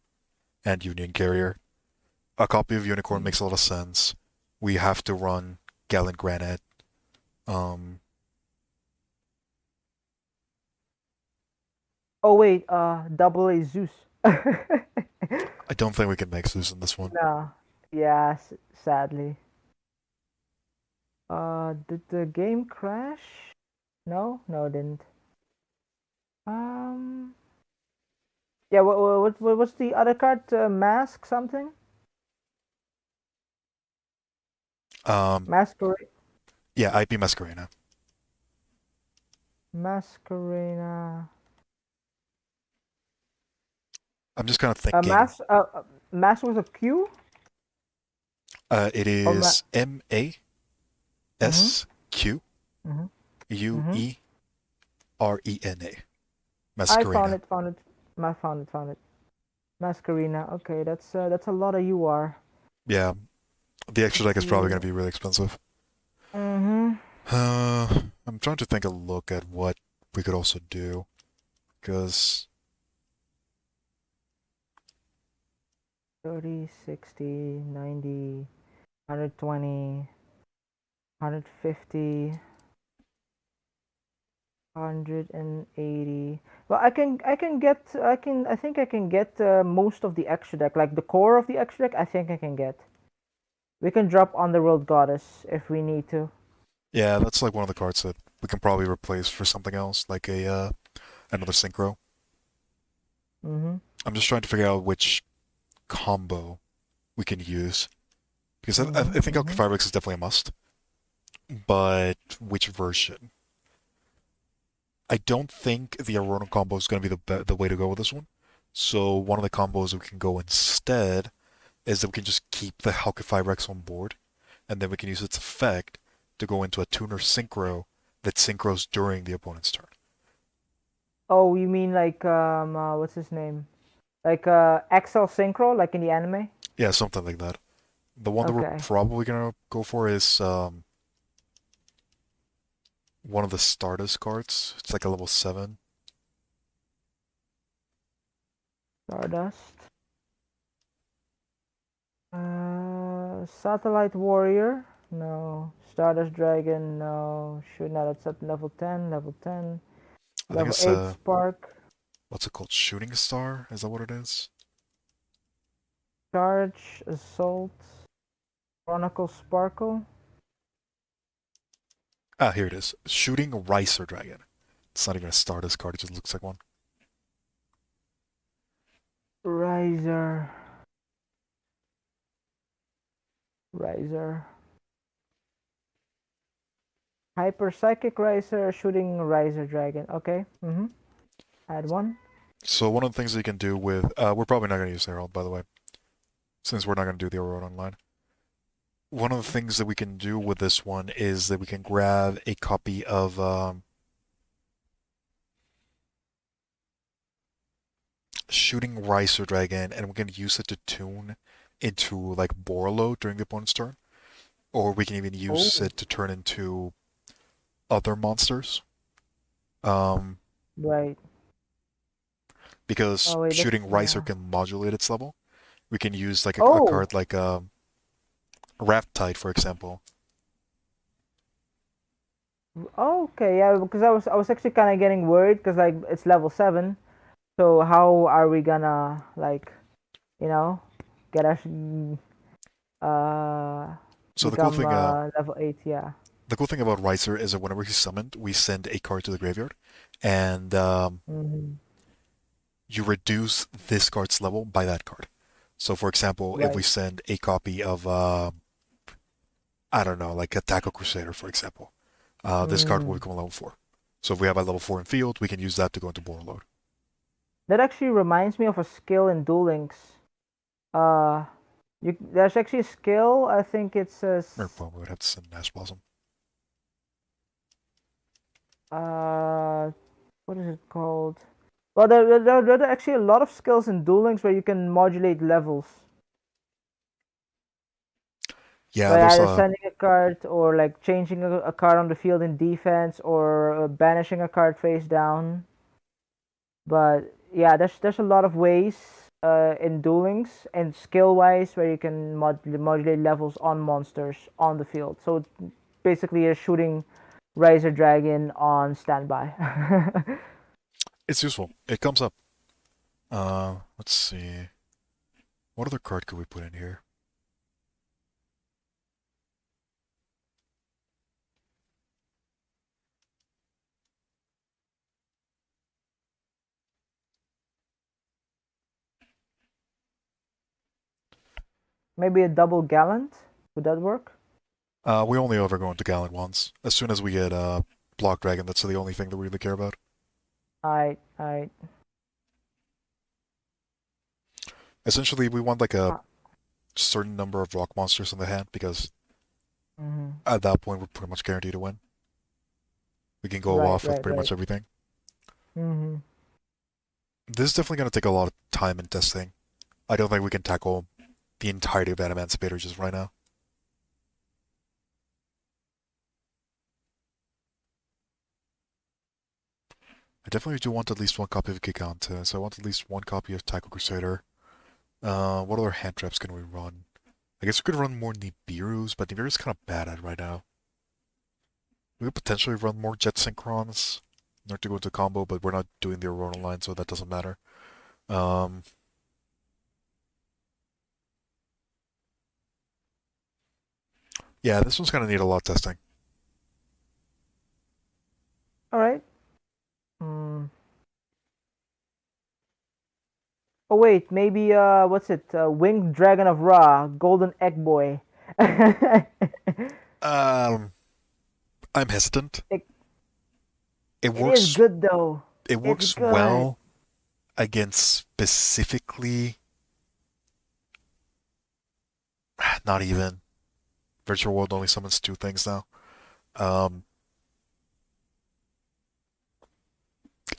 and Union Carrier. A copy of Unicorn makes a lot of sense. We have to run Gallant Granite. Um, Oh wait, double A Zeus. I don't think we can make Zeus in this one. No. Yeah, sadly. Did the game crash? No, no, it didn't. Um, yeah. What's the other card? Mask something? Um, Masquerade. yeah, IP Masquerena. Masquerena. I'm just kind of thinking. Mask. Mask with a Q It or is MA Mhm. SQUERENA. Mhm. Mhm. I found Masquerena. it. Found it. I found it. Found it. Masquerena. Okay, that's a lot of UR. Yeah, the extra Let's deck is probably see. going to be really expensive. Mhm. I'm trying to think a look at what we could also do. Because 30, 60, 90, 120, 150, 180. Well, I think I can get most of the extra deck, like the core of the extra deck. I think I can get. We can drop Underworld Goddess if we need to. yeah, that's like one of the cards that we can probably replace for something else, like a another synchro. Mhm. I'm just trying to figure out which combo we can use because I Mhm. think Alchemy Mhm. Fireworks is definitely a must, but which version? I don't think the Aurora combo is going to be the way to go with this one. So one of the combos we can go instead is that we can just keep the Halkify Rex on board, and then we can use its effect to go into a tuner synchro that synchros during the opponent's turn. Oh, you mean like what's his name? Like XL Synchro, like in the anime? Yeah, something like that. The one that we're Okay. probably gonna go for is one of the Stardust cards. It's like a level 7. Stardust. Satellite Warrior. No. Stardust Dragon. No. Shoot, no, that's at level 10. Level 10. I think Level it's 8 Spark. what's it called? Shooting Star? Is that what it is? Charge. Assault. Chronicle Sparkle. Ah, here it is. Shooting Ricer Dragon. It's not even a Stardust card, it just looks like one. Riser. Riser. Hyper Psychic Riser. Shooting Riser Dragon. Okay. Add one. So one of the things that you can do with we're probably not gonna use Herald, by the way, since we're not gonna do the Aurora online. One of the things that we can do with this one is that we can grab a copy of Shooting Ricer Dragon, and we can use it to tune into like Borlo during the opponent's turn, or we can even use Oh. it to turn into other monsters. Um, Right. because Oh wait, that's Shooting Ricer yeah. can modulate its level. We can use like a Oh. card like Raptide, for example. Okay, yeah, because I was actually kind of getting worried because like it's level 7. So how are we gonna like, you know, get us uh So become level 8, yeah. the cool thing about Ricer is that whenever he's summoned, we send a card to the graveyard, and Mhm. you reduce this card's level by that card. So, for example, if we Right. send a copy of, I don't know, like a Tackle Crusader, for example, this card will Mm. become a level 4. So, if we have a level 4 in field, we can use that to go into Boar Load. That actually reminds me of a skill in Duel Links. Uh there's actually a skill, I think it's Or, well, we would have to send Ash Blossom. uh what is it called? Well, there are actually a lot of skills in Duel Links where you can modulate levels. Yeah, by there's either a sending a card or like changing a card on the field in defense or banishing a card face down. But yeah, there's a lot of ways in duelings and skill wise where you can modulate levels on monsters on the field. So it's basically you're shooting Riser Dragon on standby. it's useful. It comes up. Let's see. What other card could we put in here? Maybe a double gallant. Would that work? We only ever go into Gallant once. As soon as we get Block Dragon, that's the only thing that we really care about. I. Essentially, we want like a Uh, certain number of rock monsters in the hand because mhm. at that point we're pretty much guaranteed to win. We can go Right, off with right, pretty right. much everything. Mm-hmm. This is definitely going to take a lot of time and testing. I don't think we can tackle the entirety of Adamancipator just right now. I definitely do want at least one copy of Giganta, so I want at least one copy of Tackle Crusader. What other hand traps can we run? I guess we could run more Nibiru's, but Nibiru's kind of bad at right now. We could potentially run more Jet Synchrons in order to go into combo, but we're not doing the Aurora line, so that doesn't matter. Um, yeah, this one's gonna need a lot of testing. All right. Mm. Oh wait, maybe what's it? Winged Dragon of Ra, Golden Egg Boy. Um, I'm hesitant. it, It it is works. good though. It It's works good. well against specifically. Not even. Virtual World only summons two things now. Um,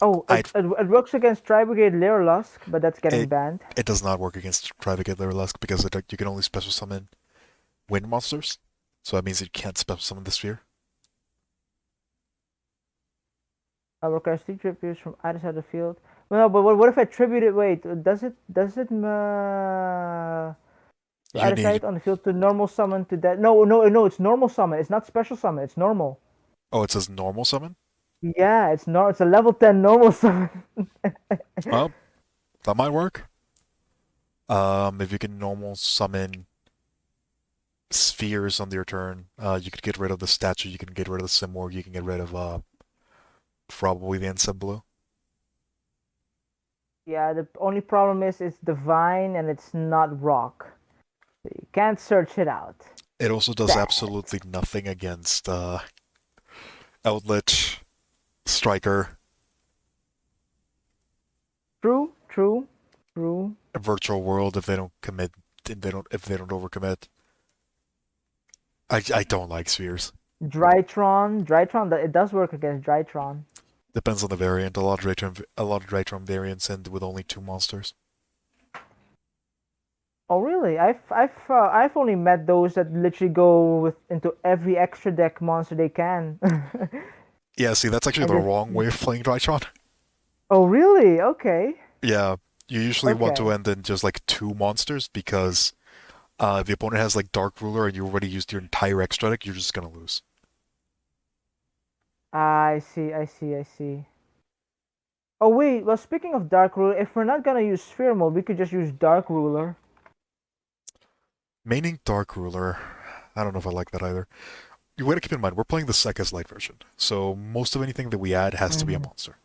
Oh, I it works against Tri Brigade Lusk, but that's getting it banned. it does not work against Trivigate Lusk because you can only special summon wind monsters, so that means you can't special summon the sphere. Requires 3 tributes from either side of the field. Well, no, but what if I tribute it? Wait, does it to You either need. side on the field to normal summon to that? No, no, no. It's normal summon. It's not special summon. It's normal. Oh, it says normal summon. Yeah, it's not. It's a level 10 normal summon. Well, that might work. If you can normal summon spheres on your turn, you could get rid of the statue. You can get rid of the Simorg. You can get rid of probably the Ensign Blue. Yeah, the only problem is it's divine and it's not rock. So you can't search it out. It also does Sad. absolutely nothing against Outlet, Striker, True, true, true. Virtual World if they don't commit. If they don't overcommit. I don't like spheres. Drytron, it does work against Drytron. Depends on the variant. A lot of Drytron variants end with only two monsters. Oh really? I've only met those that literally go into every extra deck monster they can. Yeah, see, that's actually and the just wrong way of playing Drytron. oh really? Okay. Yeah, you usually want to Okay. end in just like two monsters because if the opponent has like Dark Ruler and you already used your entire extra deck, you're just gonna lose. I see, I see, I see. Oh wait, well speaking of Dark Ruler, if we're not gonna use Sphere Mode, we could just use Dark Ruler. Maining Dark Ruler, I don't know if I like that either. You gotta keep in mind, we're playing the Sekka's Light version, so most of anything that we add has to be a Hmm. monster.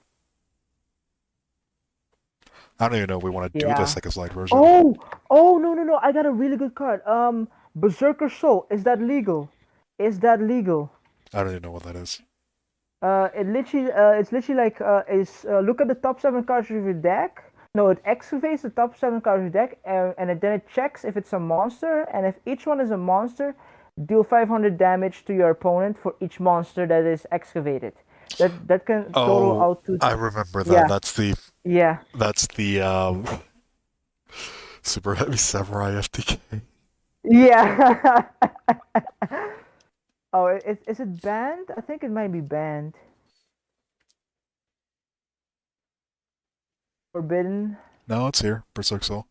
I don't even know if we want to do the Yeah. Sekka's Light version. Oh, oh no no no! I got a really good card. Berserker Soul. Is that legal? Is that legal? I don't even know what that is. It's literally like look at the top 7 cards of your deck. No, it excavates the top 7 cards of your deck, then it checks if it's a monster, and if each one is a monster, deal 500 damage to your opponent for each monster that is excavated. That can total Oh, out to I remember that. yeah yeah. That's the Super Heavy Samurai FTK. Yeah. Oh, is it banned? I think it might be banned. Forbidden. No, it's here. Berserk Soul.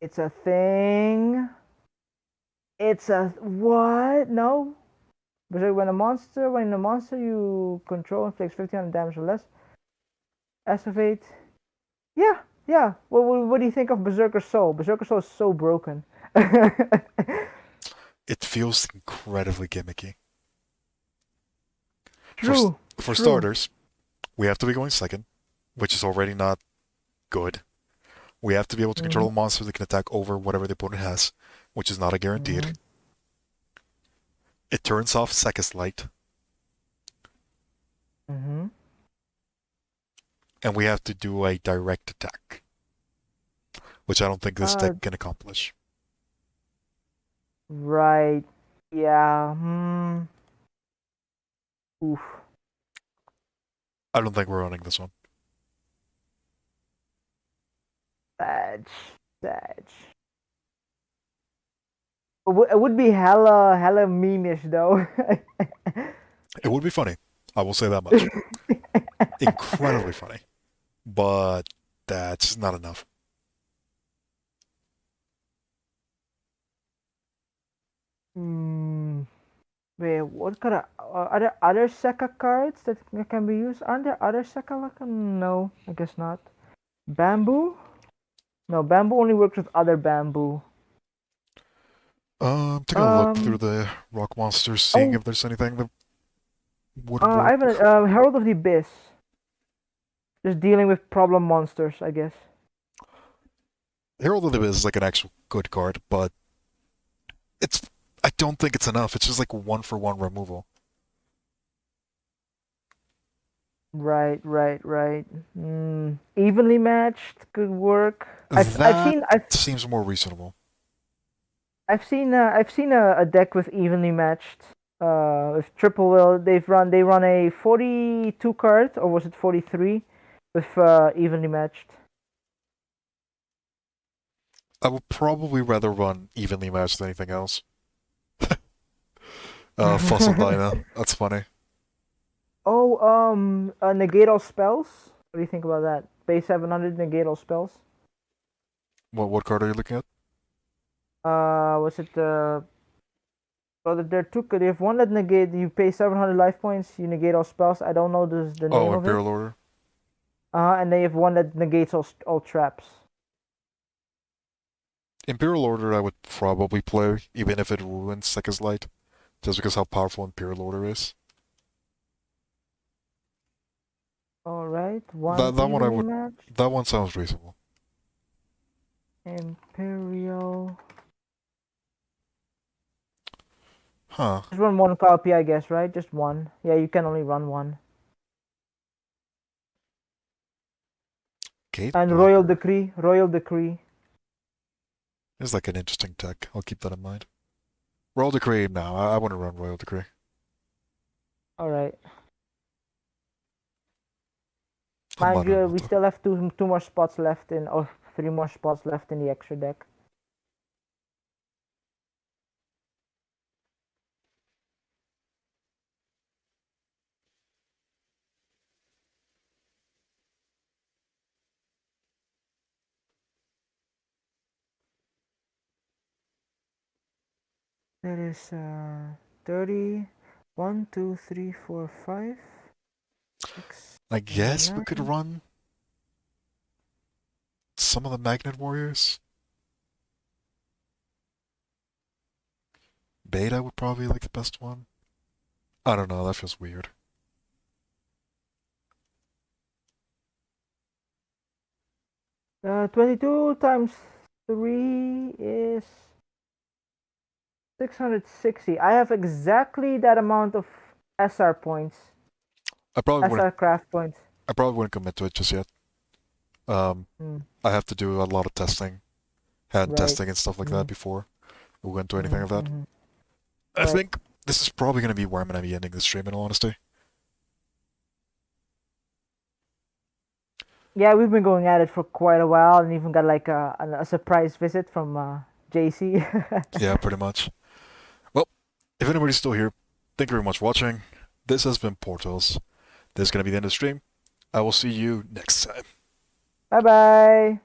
It's a thing. It's a what? No. Berserk when a monster you control inflicts 1500 damage or less. Activate. Yeah, yeah. What do you think of Berserker Soul? Berserker Soul is so broken. It feels incredibly gimmicky. For True, for true. starters, we have to be going second, which is already not good. We have to be able to Mm-hmm. control a monster that can attack over whatever the opponent has, which is not a guaranteed. Mm-hmm. It turns off Second Light, Mm-hmm. and we have to do a direct attack, which I don't think this Uh, deck can accomplish. right. Yeah. Hmm. Oof. I don't think we're running this one. Sag. Sag. It would be hella meme-ish though. It would be funny. I will say that much. Incredibly funny. But that's not enough. Hmm. Wait, what kind of are there other Sekka cards that can be used? Aren't there other Sekka like no, I guess not. Bamboo? No, bamboo only works with other bamboo. Taking a look through Um. the rock monsters, seeing Oh, if there's anything that would I work. have a Herald of the Abyss. Just dealing with problem monsters, I guess. Herald of the Abyss is like an actual good card, but it's I don't think it's enough. It's just like one for one removal. Right, right, right. Evenly matched could work. That seems more reasonable. I've seen a deck with evenly matched. With triple will they run a 42 card or was it 43 with evenly matched. I would probably rather run evenly matched than anything else. Fossil Dyna. That's funny. Oh, negate all spells. What do you think about that? Base 700 negate all spells. What card are you looking at? Was it well, there are two. They have one that negate. You pay 700 life points. You negate all spells. I don't know the name Oh, of it. Imperial Order. And they have one that negates all traps. Imperial Order I would probably play, even if it ruins Second's Light, just because how powerful Imperial Order is. All right, one That one I evenly would. matched. That one sounds reasonable. Imperial. Huh. Just run one copy, I guess, right? Just one. Yeah, you can only run one. And Royal Gateblocker Decree. Royal Decree. is like an interesting tech. I'll keep that in mind. Royal Decree, no, I want to run Royal Decree. All right. I'm Mind not you, about we that. still have two more spots left in, or three more spots left in the extra deck. That is 30. 1, 2, 3, 4, 5, 6, I 7, guess we could 9. run some of the Magnet Warriors. Beta would probably be like the best one. I don't know, that feels weird. 22 times 3 is 660. I have exactly that amount of SR points. I probably wouldn't. SR craft points. I probably wouldn't commit to it just yet. Um, Mm, I have to do a lot of testing, hand right. testing and stuff like that Mm, before we go into anything of that. mm-hmm. I Right. think this is probably going to be where I'm going to be ending the stream. In all honesty. Yeah, we've been going at it for quite a while, and even got like a surprise visit from JC. Yeah, pretty much. Well, if anybody's still here, thank you very much for watching. This has been Portals. This is going to be the end of the stream. I will see you next time. Bye bye.